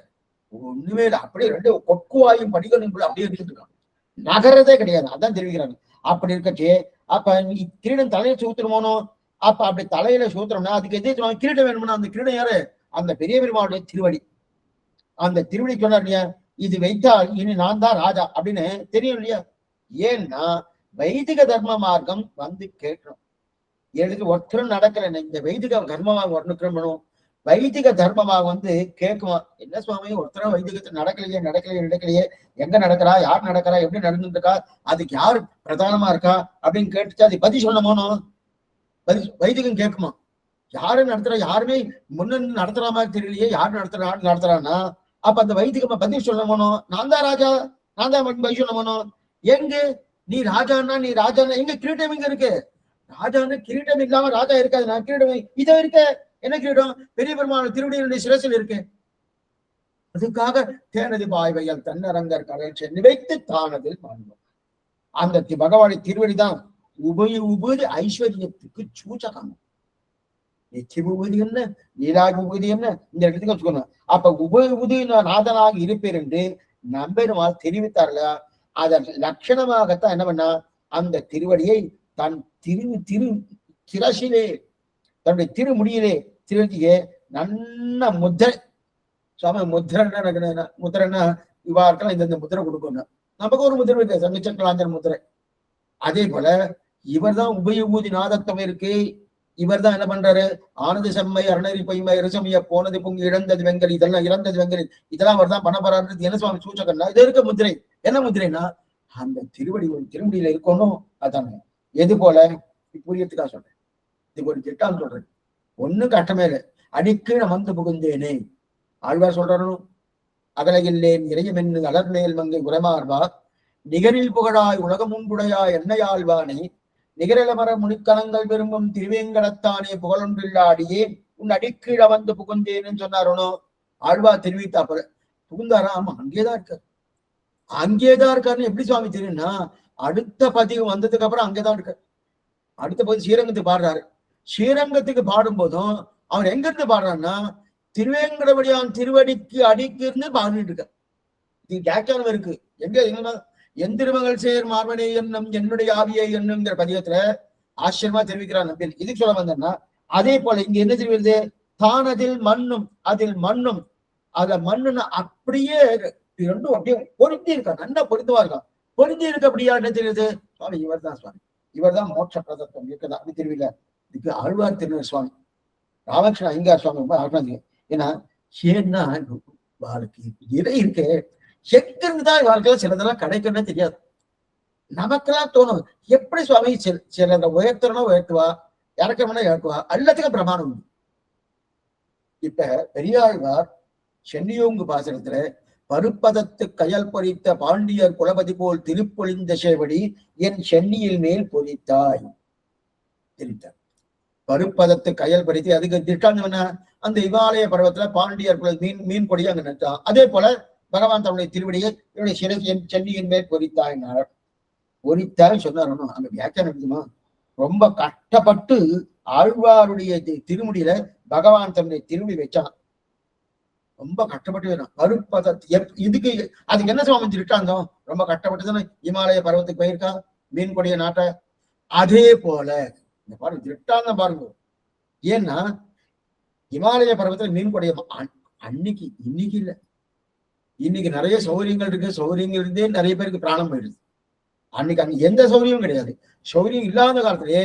ஒண்ணுமே இல்லை, அப்படியே 2 கொக்குவாயும் படிக்கணும் அப்படியே எடுத்துட்டு இருக்காங்க, நகரதே கிடையாது. அதான் தெரிவிக்கிறாங்க. அப்படி இருக்கச்சே அப்ப கிரீடம் தலையை சூத்திரமோனோ. அப்ப அப்படி தலையில சூத்திரம்னா அதுக்கு எது கிரீடம் வேணும்னா, அந்த கிரீடம் யாரு? அந்த பெரிய பெருமாளுடைய திருவடி. அந்த திருவடி சொன்னார் இல்லையா, இது வைத்தால் இனி நான் தான் ராஜா அப்படின்னு தெரியும் இல்லையா. ஏன்னா வைதிக தர்ம மார்க்கம் வந்து கேட்கணும். எழுதி ஒருத்தரும் நடக்கல. இந்த வைதிக தர்மமாக வரணும், வைதிக தர்மமாக வந்து கேட்குமா. என்ன சுவாமி ஒருத்தரும் வைதிகத்தை நடக்கலையே, எங்க நடக்கிறா, யார் நடக்கிறா, எப்படி நடந்துட்டு இருக்கா, அதுக்கு யார் பிரதானமா இருக்கா அப்படின்னு கேட்டுச்சு. அது பதில் சொல்லணுமோனோ. வைதிகம் கேட்குமா? யாரு நடத்துறா? யாருமே முன்ன நடத்துற மாதிரி தெரியலையே, யாரு நடத்துறான்னா அப்ப அந்த வைதிகமா பதில் சொல்லணும். நான் தான் ராஜா, நான் தான் பதில் சொல்லணும். எங்க நீ ராஜான்னா எங்க கிரீடம் எங்க இருக்கு? ராஜான்னு கிரீடம் இல்லாம ராஜா இருக்காது. நான் கிரீடம் இதோ இருக்க. என்ன கிரீடம்? பெரிய பெருமான திருவடியினுடைய சிரசில் இருக்கு. அதுக்காக தேனது பாய்வையால் தன்னரங்கர் கடல் சென்று வைத்து தானதில் மாண்போம். அந்த பகவானை திருவடிதான் உபதி ஐஸ்வர்யத்துக்கு சூச்சகம். நிச்சய உபதி என்ன, நீராக உபதி என்ன, இந்த இடத்துக்கு வச்சுக்கணும். அப்ப உபதி நாதனாக இருப்பேர் என்று நம்பெருமாள் தெரிவித்தார்ல, அதன் லட்சணமாகத்தான் என்ன பண்ணா, அந்த திருவடியை தன் திரு சிரசிலே, தன்னுடைய திருமுடியிலே திருவடியே நன்ன முத்திரை. சுவாமி முத்திரன்னா முத்திரன்னா இவா இருக்கலாம், இந்த முத்திரை கொடுக்கணும். நமக்கு ஒரு முத்திரை இருக்கு, சங்கச்சக்கலாஞ்சன் முத்திரை. அதே போல இவர் தான் உபயபூதி நாதத்துவம் இருக்கு. இவர் தான் என்ன பண்றாரு? ஆனது செம்மை அரணரி பொய்மை இரசமிய போனது பொங்கி இழந்தது வெங்கல், இதெல்லாம் இறந்தது வெங்கல், இதெல்லாம் அவர் தான் பண்ண போறாரு. என்ன சுவாமி சூச்சகன்னா இது இருக்க முத்திரை. என்ன முத்திரைன்னா அந்த திருமுடியில இருக்கணும். அதானே எது போல புரியத்துக்காக சொல்றேன். இது ஒரு திட்டம் சொல்றேன். ஒண்ணு கட்டமே இல்லை. அடிக்கீழ வந்து புகுந்தேனே ஆழ்வார் சொல்றாரு. அகலையில்லேன் இறையமென்னு அலர்மேல் மங்கை உரமார்வா நிகரில் புகழாய் உலகம் உண்டுடையாய் என்னையாழ்வானே நிகரிலமர முனிக்கணங்கள் விரும்பும் திருவேங்கடத்தானே புகழொன்றில்லாடியே உன் அடிக்கீழ வந்து புகுந்தேன்னு சொன்னாரோனோ ஆழ்வார் தெரிவித்தாப்ப புகுந்தாரா? ஆமா, அங்கேதான் இருக்காரு. அங்கேதான் இருக்காருன்னு எப்படி சுவாமி தெரியும்னா, அடுத்த பதிவு வந்ததுக்கு அப்புறம் அங்கேதான் இருக்காரு. அடுத்த பதிவு ஸ்ரீரங்கத்துக்கு பாடுறாரு. ஸ்ரீரங்கத்துக்கு பாடும் போதும் அவர் எங்க இருந்து பாடுறாருன்னா திருவேங்கடவடியான் திருவடிக்கு அடிக்கு இருந்து பாடிட்டு இருக்கார். இது வியாக்கியானம் இருக்கு. எங்க என்னன்னா என் திருமகள் சேர் மார்பனே என்னும் என்னுடைய ஆவியை என்னுங்கிற பதியத்துல ஆச்சரியமா தெரிவிக்கிறார் நம்பில். இதுக்கு சொல்ல வந்தேன்னா அதே போல இங்க என்ன தெரிவிக்கிறது? தான் அதில் மண்ணும் அதில் மண்ணும் அத மண்ணுன்னு அப்படியே ரெண்டும் அப்படியே பொருந்தி இருக்கா, நல்லா பொருந்துவா இருக்கான். பொருந்தி இருக்கு. அப்படியா என்ன தெரியுது? சுவாமி இவர் தான் சுவாமி, இவர் தான் மோட்ச பிரதத்துவம் இருக்குதா அப்படி தெரிவிக்க. இதுக்கு ஆழ்வார் திருநர் சுவாமி ராமகிருஷ்ண ஐயங்கார் சுவாமி ரொம்ப ஆழ்வாங்க. ஏன்னா ஏன்னா வாழ்க்கை இறை இருக்கு, எங்கிருந்துதான் வாழ்க்கையில சிலதெல்லாம் கிடைக்கும்னு தெரியாது. நமக்கெல்லாம் தோணும் எப்படி சுவாமி சிலரை உயர்த்தணும் உயர்த்துவா, இறக்கணும்னா இறக்குவா, எல்லாத்துக்கும் பிரமாணம் உண்டு. இப்ப பெரியாழ்வார் சென்னியோங்கு பாசனத்துல பருப்பதத்து கயல் பொறித்த பாண்டியர் குலபதி போல் திருப்பொழிந்த சேவடி என் சென்னியில் மேல் பொறித்தாய் தெரிவித்தார். பருப்பதத்து கயல் பறித்து அதுக்கு திட்டாந்தம் என்ன? அந்த இமாலய பருவத்துல பாண்டியர் மீன் கொடியை அங்க நிறுத்தான். அதே போல பகவான் தன்னுடைய திருவடியை என்னுடைய சிறப்பு என் சென்னியின் மேல் பொறித்தாயினார். பொறித்தாய் சொன்னார். அங்க வியாக்கியானம் இருக்குமா? ரொம்ப கஷ்டப்பட்டு ஆழ்வாருடைய திருமுடியில பகவான் தன்னுடைய திரும்பி வச்சான். ரொம்ப கஷ்டப்பட்டு வேணும். பருப்பதத்து இதுக்கு அதுக்கு என்ன சுவாமி திட்டாந்தம்? ரொம்ப கஷ்டப்பட்டு தானே இமாலய பருவத்துக்கு போயிருக்கா மீன் கொடிய நாட்ட. அதே போல இந்த பாருங்க திட்டாந்தம் பாருங்க. ஏன்னா இமாலய பருவத்துல மீன் கொடிய அன்னைக்கு இன்னைக்கு இல்ல, இன்னைக்கு நிறைய சௌகரியங்கள் இருக்கு. சௌகரியங்கள் இருந்தே நிறைய பேருக்கு பிராணம் போயிடுது. அன்னைக்கு அங்க எந்த சௌகரியமும் கிடையாது. சௌகரியம் இல்லாத காலத்திலே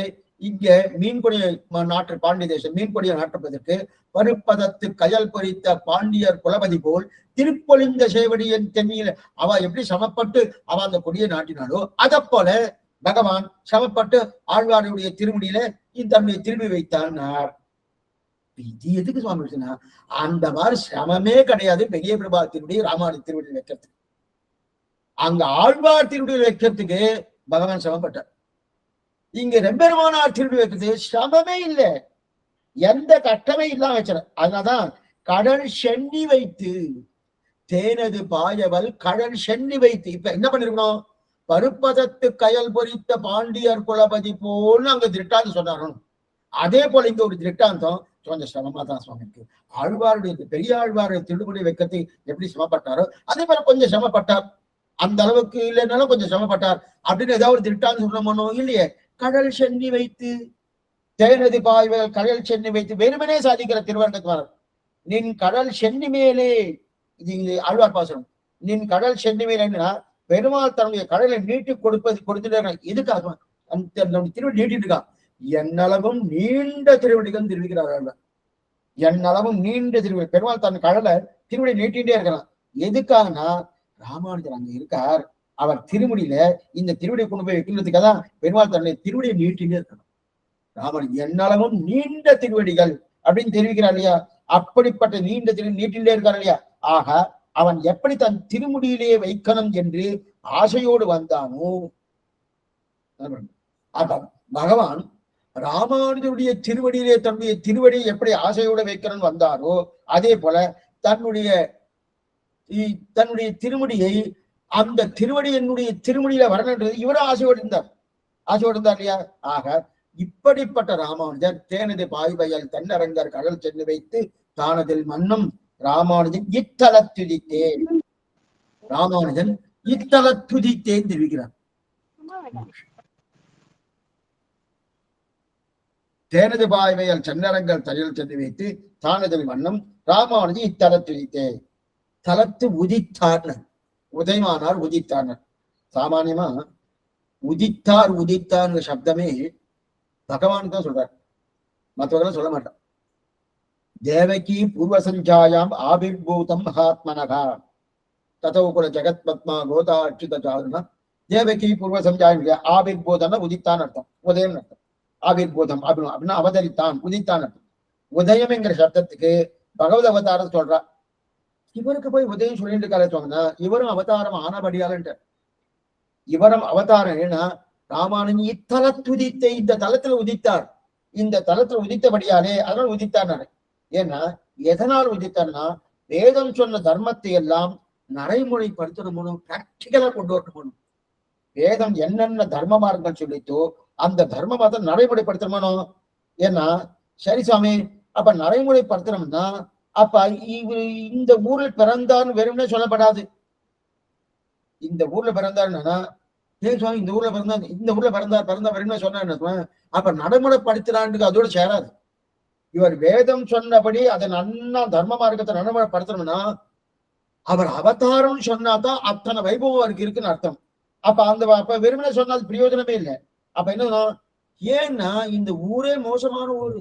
இங்க மீன்கொடிய நாட்டு பாண்டிய தேசம் மீன்கொடிய நாட்டுப்பதற்கு பருப்பதத்து கயல் பொறித்த பாண்டியர் குலபதி போல் திருப்பொழிந்த சேவடியின் தென்னியில அவ எப்படி சமப்பட்டு அவ அந்த கொடியை நாட்டினாலோ அதை போல பகவான் சமப்பட்டு ஆழ்வாருடைய திருமுடியில தன்னுடைய திரும்பி வைத்தார். இது எதுக்கு சுவாமி சொன்னா அந்த மாதிரி சிரமமே கிடையாது பெரிய பிரபாத்தினுடைய ராமாயண திருவடியில் வைக்கிறதுக்கு. அங்க ஆழ்வார் திருவடியில் வைக்கிறதுக்கு பகவான் சிரமப்பட்டார். இங்க ரெம்பெருமானார் திருவடி வைக்கிறது சிரமமே இல்லை, எந்த கட்டமே இல்லாம வச்சார். அதனாலதான் கடல் சென்னி வைத்து தேனது பாயவல் கடல் சென்னி வைத்து. இப்ப என்ன பண்ணிருக்கணும்? பருப்பதத்து கயல் பொறித்த பாண்டியர் குலபதி போல் அங்க திருட்டாந்தம் சொன்னாரணும். அதே போல இங்க ஒரு திருட்டாந்தம் கொஞ்சம் சிரமமா தான் சுவாமி இருக்கு. ஆழ்வாருடைய பெரிய ஆழ்வாருடைய திருடுபடி வைக்கிறது எப்படி சிரமப்பட்டாரோ அதே போல கொஞ்சம் சிரமப்பட்டார். அந்த அளவுக்கு இல்லைன்னாலும் கொஞ்சம் சிரமப்பட்டார் அப்படின்னு ஏதாவது ஒரு திருட்டாந்தம் சொல்லணுமோ இல்லையே. கடல் சென்னி வைத்து தேனதி பாய்வல் கடல் சென்னி வைத்து வெறுமனே சாதிக்கிற திருவரங்கத்வாரர். நின் கடல் சென்னி மேலே, இது ஆழ்வார் பாசனம். நின் கடல் சென்னி மேலேன்னா பெருமாள் தன்னுடைய கடலை நீட்டி கொடுத்துட்டு எதுக்காக அந்த திருவடி நீட்டிட்டு இருக்கான். என்னளவும் நீண்ட திருவடிகள் தெரிவிக்கிறார். என்னளவும் நீண்ட திருவடி பெருமாள் தன் கடலை திருவடி நீட்டிகிட்டே இருக்கலாம். எதுக்காகனா ராமானுஜர் அங்க இருக்கார், அவர் திருமுடியில இந்த திருவடியை கொண்டு போய் வைக்கிறதுக்காக தான் பெருமாள் தன்னுடைய திருவடியை நீட்டிகிட்டே இருக்கணும். ராமன் என்னளவும் நீண்ட திருவடிகள் அப்படின்னு தெரிவிக்கிறார் இல்லையா? அப்படிப்பட்ட நீண்ட நீட்டிலே இருக்கார் இல்லையா? ஆக அவன் எப்படி தன் திருமுடியிலேயே வைக்கணும் என்று ஆசையோடு வந்தானோ, அதான் பகவான் ராமானுஜருடைய திருவடியிலே தன்னுடைய திருவடியை எப்படி ஆசையோடு வைக்கணும்னு வந்தாரோ, அதே போல தன்னுடைய திருமுடியை அந்த திருவடி என்னுடைய திருமுடியில வரணுன்றது இவரும் ஆசையோடு இருந்தார் இல்லையா? ஆக இப்படிப்பட்ட ராமானுஜர் தேனது பாய்வயல் தன்னரங்கர் கடல் சென்று வைத்து தானதில் மன்னும் ராமானுஜன் இத்தலத்துதித்தேன். ராமானுஜன் இத்தலத்துதித்தேன் தெரிவிக்கிறார். தேனது பாய்வயல் சென்னரங்கர் தனியில் சென்று வைத்து தானதில் மன்னும் ராமானுஜன் இத்தலத்துதித்தே. தலத்து உதித்தார், உதயமானார், உதித்தார். சாமானியமா உதித்தார் சப்தமே பகவான் தான் சொல்றார், மற்றவர்கள் சொல்ல மாட்டான். தேவகி பூர்வசஞ்சாயாம் ஆபிர்பூதம் மகாத்மனகா ததோகுல ஜெகத் பத்மா கோதா அச்சுதா. தேவகி பூர்வசஞ்சாயம் ஆபிர்பூதம்னா உதித்தான் அர்த்தம், உதயம் அர்த்தம். ஆபிர்பூதம் அப்படின்னா அவதரித்தான், உதித்தான் அர்த்தம். உதயம் என்கிற சப்தத்துக்கு பகவத் அவதாரம் சொல்றா. இவருக்கு போய் உதயம் சொல்லிட்டு இருக்காரு சொன்னா, இவரும் அவதாரம் ஆனபடியாலன்ற. இவரும் அவதாரம் ஏன்னா ராமானுஜன் இத்தலத்துதித்த, இந்த தலத்துல உதித்தார், இந்த தலத்துல உதித்தபடியாலே அதனால உதித்தார். ஏன்னா எதனால் உதித்தார்னா, வேதம் சொன்ன தர்மத்தை எல்லாம் நடைமுறைப்படுத்தணும், பிராக்டிகலா கொண்டு வரணும். வேதம் என்னென்ன தர்ம மார்க்கம் சொல்லித்தோ அந்த தர்ம மார்க்கம் நடைமுறைப்படுத்தணும். ஏன்னா சரி சுவாமி, அப்ப நடைமுறைப்படுத்தணும்னா அப்ப இந்த ஊரில் பிறந்தான்னு வெறும்னே சொல்லப்படாது. இந்த ஊர்ல பிறந்தாருன்னா ஏன் சுவாமி இந்த ஊர்ல பிறந்தா வெறும்னே சொன்னா அப்ப நடைமுறைப்படுத்துறான்னு அதோட சேராது. இவர் வேதம் சொன்னபடி அதை நன்னா தர்ம மார்க்கத்தை நடைமுறைப்படுத்தணும்னா அவர் அவதாரம் சொன்னாதான் அத்தனை வைபவம் அவருக்கு இருக்குன்னு அர்த்தம். அப்ப வெறுமனே சொன்னால் பிரயோஜனமே இல்லை. அப்ப என்ன, ஏன்னா இந்த ஊரே மோசமான ஊரு.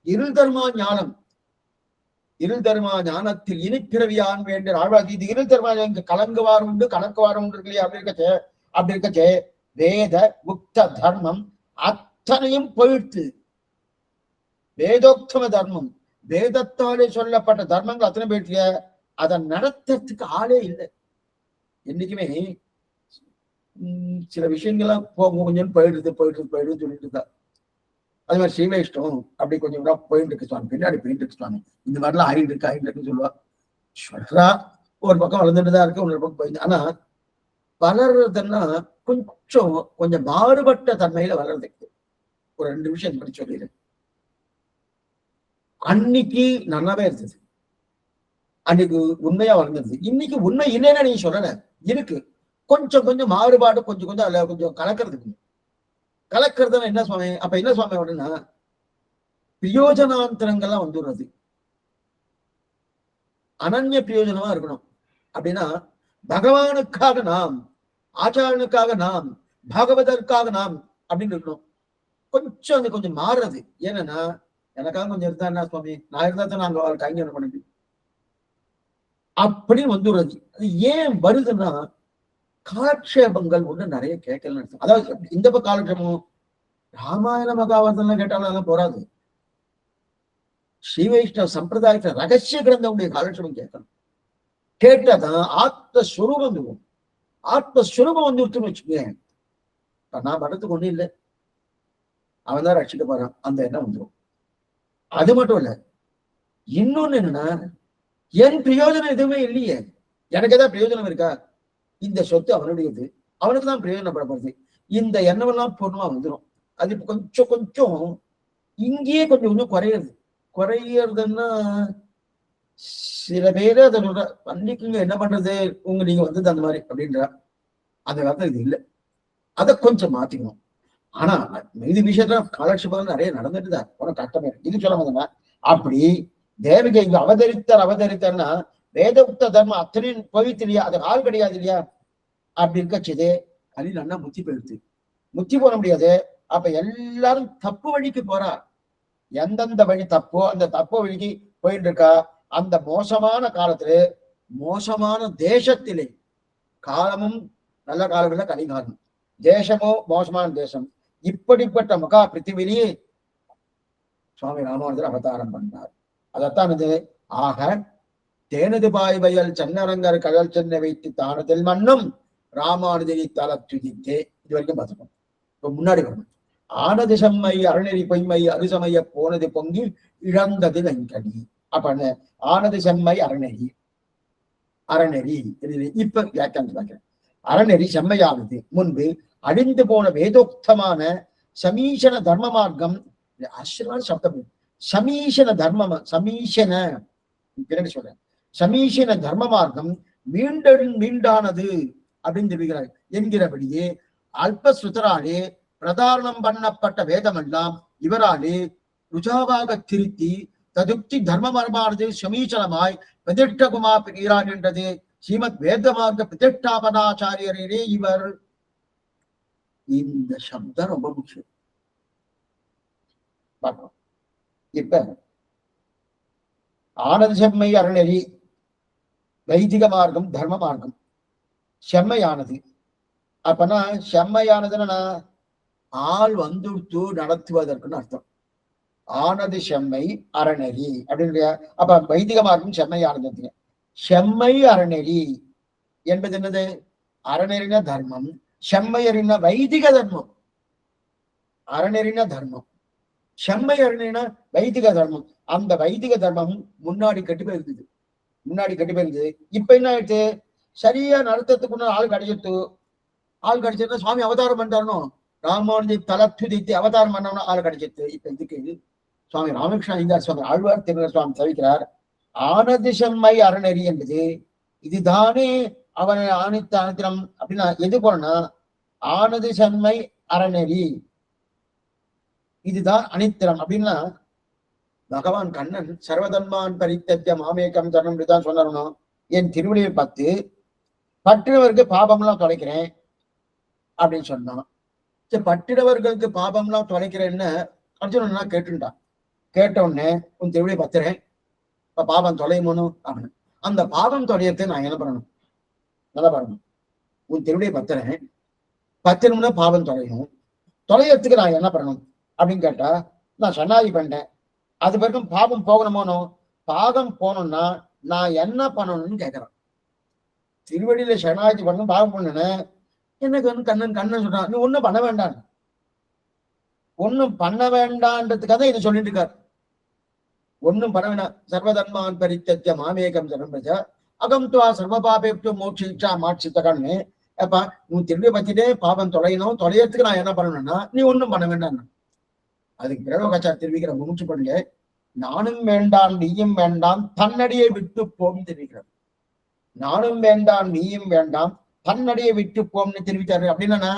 இருள் தர்மா ஞானம், இருள் தர்மா ஞானத்தில் இனிப்பிறவியான் வேண்டிய ஆழ்வாதி. இது இருள் தர்மா கலங்குவாரம் உண்டு, கணக்குவாரம் உண்டு இருக்கு இல்லையா? அப்படி இருக்கச்சே வேத முக்த தர்மம் அத்தனையும் போயிடுத்து. வேதோக்தம தர்மம், வேதத்தாலே சொல்லப்பட்ட தர்மங்கள் அத்தனை போயிட்டு அதை நடத்துறதுக்கு ஆளே இல்லை. என்னைக்குமே சில விஷயங்கள்லாம் கொஞ்சம் போயிடுன்னு சொல்லிட்டு இருக்கா. அது மாதிரி ஸ்ரீவைஷ்ணவம் அப்படி கொஞ்சம் போயிட்டு இருக்கு சுவாமி, பின்னாடி போயிட்டு இருக்கு சுவாமி, இந்த மாதிரிலாம் ஆயிட்டு இருக்குன்னு சொல்லுவா. சொல்றா ஒரு பக்கம் வளர்ந்துட்டுதான் இருக்கு, இன்னொரு பக்கம் போயிட்டு. ஆனா வளர்றதுன்னா கொஞ்சம் மாறுபட்ட தன்மையில வளர்றதுக்கு ஒரு 2 விஷயம் பற்றி சொல்லிடுறேன். அன்னைக்கு நல்லாவே இருந்தது, அன்னைக்கு உண்மையா வளர்ந்தது. இன்னைக்கு உண்மை இல்லைன்னா நீங்க சொல்லல, இருக்கு கொஞ்சம் மாறுபாடு, கொஞ்சம் அதுல கொஞ்சம் கலக்கிறதுனா என்ன சுவாமி? அப்ப என்ன சுவாமி அப்படின்னா பிரயோஜனாந்தரங்கள்லாம் வந்துடுறது. அனன்ய பிரயோஜனமா இருக்கணும். அப்படின்னா பகவானுக்காக நாம், ஆச்சாரனுக்காக நாம், பாகவதற்காக நாம் அப்படின்னு இருக்கணும். கொஞ்சம் மாறுறது. ஏன்னா எனக்காக கொஞ்சம் இருந்தா என்ன சுவாமி, நான் இருந்தா தான் நாங்க அவளுக்கு கைங்கரியம் பண்ண முடியும் அப்படின்னு வந்துடுறது. அது ஏன் வருதுன்னா காலக்ஷேபங்கள் ஒண்ணு நிறைய கேட்கலன்னு அர்த்தம். அதாவது இந்த காலக்ஷேபம் ராமாயண மகாபாரதம் கேட்டாலும் போறாது. ஸ்ரீ வைஷ்ணவ சம்பிரதாயத்துல ரகசிய கிரந்தங்களுடைய காலக்ஷேபம் கேட்கணும். கேட்டாதான் ஆத்மஸ்வரூபம் இருக்கும். ஆத்மஸ்வரூபம் வந்துருச்சுன்னு வச்சுக்கேன், நான் படத்துக்கு ஒண்ணும் இல்லை, அவன் தான் ரட்சிக்க போறான், அந்த எண்ணம் வந்துடும். அது மட்டும் இல்ல, இன்னொன்னு என்னன்னா என் பிரயோஜனம் எதுவுமே இல்லையே, எனக்கு ஏதாவது பிரயோஜனம் இருக்கா? இந்த சொத்து அவனுடையது, அவனுக்கு தான் பிரயோஜனப்படப்படுது. இந்த எண்ணம் எல்லாம் பூர்ணமா வந்துடும். அது கொஞ்சம் இங்கேயே கொஞ்சம் குறையறதுன்னா சில பேரு அதை சொல்ற, பள்ளிக்குங்க என்ன பண்றது, நீங்க வந்தது அந்த மாதிரி அப்படின்ற அந்த காலத்துல இது இல்லை. அதை கொஞ்சம் மாத்திக்கணும். ஆனா இது விஷயத்துல காலட்சேபம் நிறைய நடந்துட்டுதான் உனக்கு கட்டமே இது சொல்ல வந்தா. அப்படி தேவகை அவதரித்தார்னா வேதோக்த தர்மம் அத்தனையும் போயிட்டு இல்லையா, அது ஆள் கிடையாது இல்லையா? அப்படி இருக்கச்சது கலில் அண்ணா முத்தி போட முடியாது. அப்ப எல்லாரும் தப்பு வழிக்கு போறா. எந்தெந்த வழி தப்போ அந்த தப்பு வழிக்கு போயிட்டு இருக்கா. அந்த மோசமான காலத்துல, மோசமான தேசத்திலே, காலமும் நல்ல காலம் இல்ல, கலிகாலம், தேசமோ மோசமான தேசம், இப்படிப்பட்ட மகா பிருத்திவிலேயே சுவாமி ராமானுஜர் அவதாரம் பண்ணார். அதைத்தான் இது ஆக தேனது பாய் வயல் சென்னரங்கர் கடல் சென்னை வைத்து தானதில் மண்ணும் ராமானுஜரி தலத்துதித்தே. இது வரைக்கும் பார்த்துக்கணும். இப்ப முன்னாடி வரணும். ஆனது செம்மை அறநெறி பொய்மை அருசமய போனது பொங்கி இழந்தது வெங்கடி. அப்ப ஆனது செம்மை அறநெறி இப்ப வியாக்கியானம் பார்க்கிறேன். அறநெறி செம்மையானது முன்பு அழிந்து போன வேதோக்தமான சமீஷன தர்ம மார்க்கம். ஆச்சரியமான சப்தம். சமீஷன தர்ம சமீஷன பின்னாடி சொல்றேன். சமீஷன தர்ம மார்க்கம் மீண்டானது அப்படின்னு தெரிவிக்கிறார் என்கிறபடியே அல்பஸ்ருதராலே பிரதாரணம் பண்ணப்பட்ட வேதமெல்லாம் இவராலே ருஜாவாக திருத்தி ததுப்தி தர்ம மர்மானது சமீச்சனமாய் பிரதிஷ்டகுமா பெறுகிறார் என்றது ஸ்ரீமத் வேதமார்க்க பிரதிஷ்டாபனாச்சாரியரே இவர். இந்த சப்தம் ரொம்ப முக்கியம். இப்ப ஆனது செம்மை அறநெறி வைதிக மார்க்கம் தர்ம மார்க்கம் செம்மையானது. அப்பனா செம்மையானதுன்னா ஆள் வந்துடுத்து நடத்துவதற்குன்னு அர்த்தம். ஆனது செம்மை அறநெறி அப்படின்னு. அப்ப வைதிக மார்க்கம் செம்மையானது. செம்மை அறநெறி என்பது என்னது? அறநெறின தர்மம், செம்மையறின வைதிக தர்மம். அறநெறின தர்மம், செம்மை அறநெறின வைதிக தர்மம். அந்த வைதிக தர்மம் முன்னாடி கட்டி போயிருந்தது. இப்ப என்ன ஆயிடுச்சு? சரியா நடத்துறதுக்குன்னு ஆள் கிடைச்சதுன்னா சுவாமி அவதாரம் பண்றாருனோ ராமானுஜி தலத்துதித்து அவதாரம் பண்ணவன ஆள் கிடைச்சிட்டு. இப்ப இதுக்கு சுவாமி ராமகிருஷ்ண ஐந்தார் சுவாமி ஆழ்வார் திருநர் சுவாமி தவிக்கிறார். ஆனது செம்மை அறநெறி என்பது இதுதானே அவனை ஆணித்த அனுத்திரம் அப்படின்னா எது போலனா ஆனது செம்மை அறநெறி இதுதான் அனித்திரம் அப்படின்னா பகவான் கண்ணன் சர்வதன்மான் பரித்தத்திய மாமேக்கம் தரணும் தான் சொன்னணும். என் திருவள்ளியை பார்த்து பற்றினவருக்கு பாபம்லாம் தொலைக்கிறேன் அப்படின்னு சொன்னான். பற்றினவர்களுக்கு பாபம்லாம் தொலைக்கிறேன்னு அர்ஜுனன்னா கேட்டுட்டான். கேட்ட உடனே உன் திருவள்ளியை பத்துறேன், இப்ப பாபம் தொலையுமோனு அப்படின்னு. அந்த பாபம் தொலையத்தை நான் என்ன பண்ணணும்? நல்லா பண்ணணும். உன் திருவள்ளியை பத்திரம்னா பாபம் தொலையத்துக்கு நான் என்ன பண்ணணும் அப்படின்னு கேட்டா நான் சன்னாதி பண்ணேன். அது வரைக்கும் பாபம் போகணுமோனோ? பாகம் போகணும்னா நான் என்ன பண்ணணும்னு கேட்கிறேன். திருவடியில சரணாகி பண்ணணும் பாகம் பண்ணுன்னு எனக்கு வந்து கண்ணன் சொல்றான். நீ ஒண்ணும் பண்ண வேண்டான்றதுக்காக இதை சொல்லிட்டு இருக்காரு. ஒன்னும் பண்ண வேண்டாம். சர்வதன்மான் பரித்தத்திய மாமேகம் சரண் அகம் துவா சர்வபாபேப்டு மோட்சிச்சா மாட்சித்தகான்னு. அப்ப நீ திருவிழை பத்திட்டே பாபம் தொலையறதுக்கு நான் என்ன பண்ணணும்னா நீ ஒண்ணும் பண்ண வேண்டாம். அதுக்கு பிரயோகாச்சார் தெரிவிக்கிற மூச்சு பண்ணல. நானும் வேண்டாம் நீயும் வேண்டாம் தன்னடியை விட்டு போம் தெரிவிக்கிறார். நானும் வேண்டாம் நீயும் வேண்டாம் தன்னடியை விட்டு போம்னு தெரிவித்தாரு. அப்படின்னா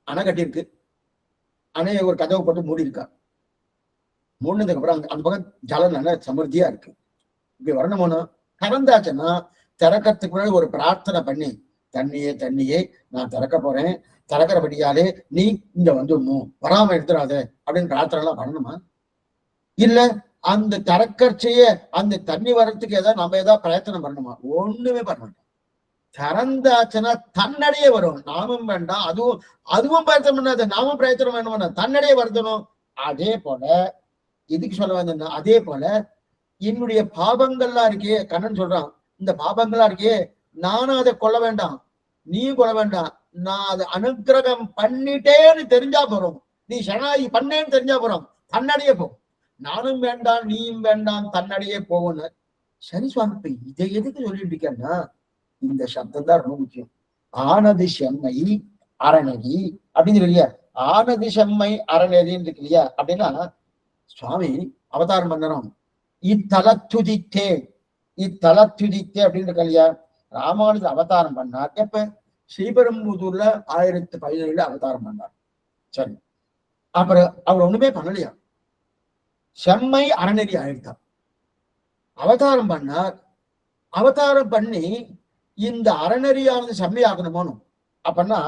அணை கட்டியிருக்கு. அணைய ஒரு கதவை போட்டு மூடி இருக்கா. மூடினதுக்கு அப்புறம் அந்த பக்கம் ஜலம் நல்ல சமர்த்தியா இருக்கு. இப்படி வரணுமோனா திறந்தாச்சுன்னா திறக்கிறதுக்கு முன்னாடி ஒரு பிரார்த்தனை பண்ணி தண்ணியே நான் திறக்க போறேன், திறக்கிறபடியாலே நீ இங்க வந்துடணும், வராம எடுத்துடாத அப்படின்னு பிரார்த்தனை எல்லாம் பண்ணணுமா? இல்ல அந்த திறக்கச்சைய அந்த தண்ணி வர்றதுக்கு ஏதாவது நம்ம ஏதாவது பிரயத்தனம் பண்ணணுமா? ஒண்ணுமே பண்ண மாட்டோம். திறந்தாச்சுன்னா தன்னடையே வரும். நாமும் வேண்டாம், அதுவும் பிரயத்தனம் பண்ணாத, நாமும் பிரயத்தனம் வேணும்னா தன்னடையே வருதணும். அதே போல எதுக்கு சொல்ல வந்தேன்னா, அதே போல என்னுடைய பாபங்கள்லாம் இருக்கே, கண்ணன் சொல்றான், இந்த பாபங்கள்லாம் இருக்கே நானும் அதை கொள்ள வேண்டாம், நீயும் கொள்ள வேண்டாம், நான் அதை அனுக்கிரகம் பண்ணிட்டேன்னு தெரிஞ்சா போறோம், நீ சரணாகி பண்ணேன்னு தெரிஞ்சா போறோம், தன்னடையே போகும். நானும் வேண்டாம் நீயும் வேண்டாம் தன்னடையே போகும்னு. சரி சுவாமி, இப்ப இதை எதுக்கு சொல்லிட்டு இருக்கேன்னா இந்த சப்தம் தான் ரொம்ப முக்கியம். ஆனது செம்மை அறநெறி அப்படின்னு இல்லையா? ஆனது செம்மை அறநெறின்னு இருக்கு இல்லையா? அப்படின்னா சுவாமி அவதாரம் பண்ணணும். இத்தலத்துதித்தே அப்படின்னு இருக்கு இல்லையா? ராமானுஜர் அவதாரம் பண்ணார். எப்ப? ஸ்ரீபெரும்புதூர்ல 1017 அவதாரம் பண்ணார். சரி, அப்புறம் அவர் ஒண்ணுமே பண்ணலையா? செம்மை அறநெறி ஆயிடுத்தார். அவதாரம் பண்ணார். அவதாரம் பண்ணி இந்த அறநெறியானது செம்மையாகணுமோனும். அப்படின்னா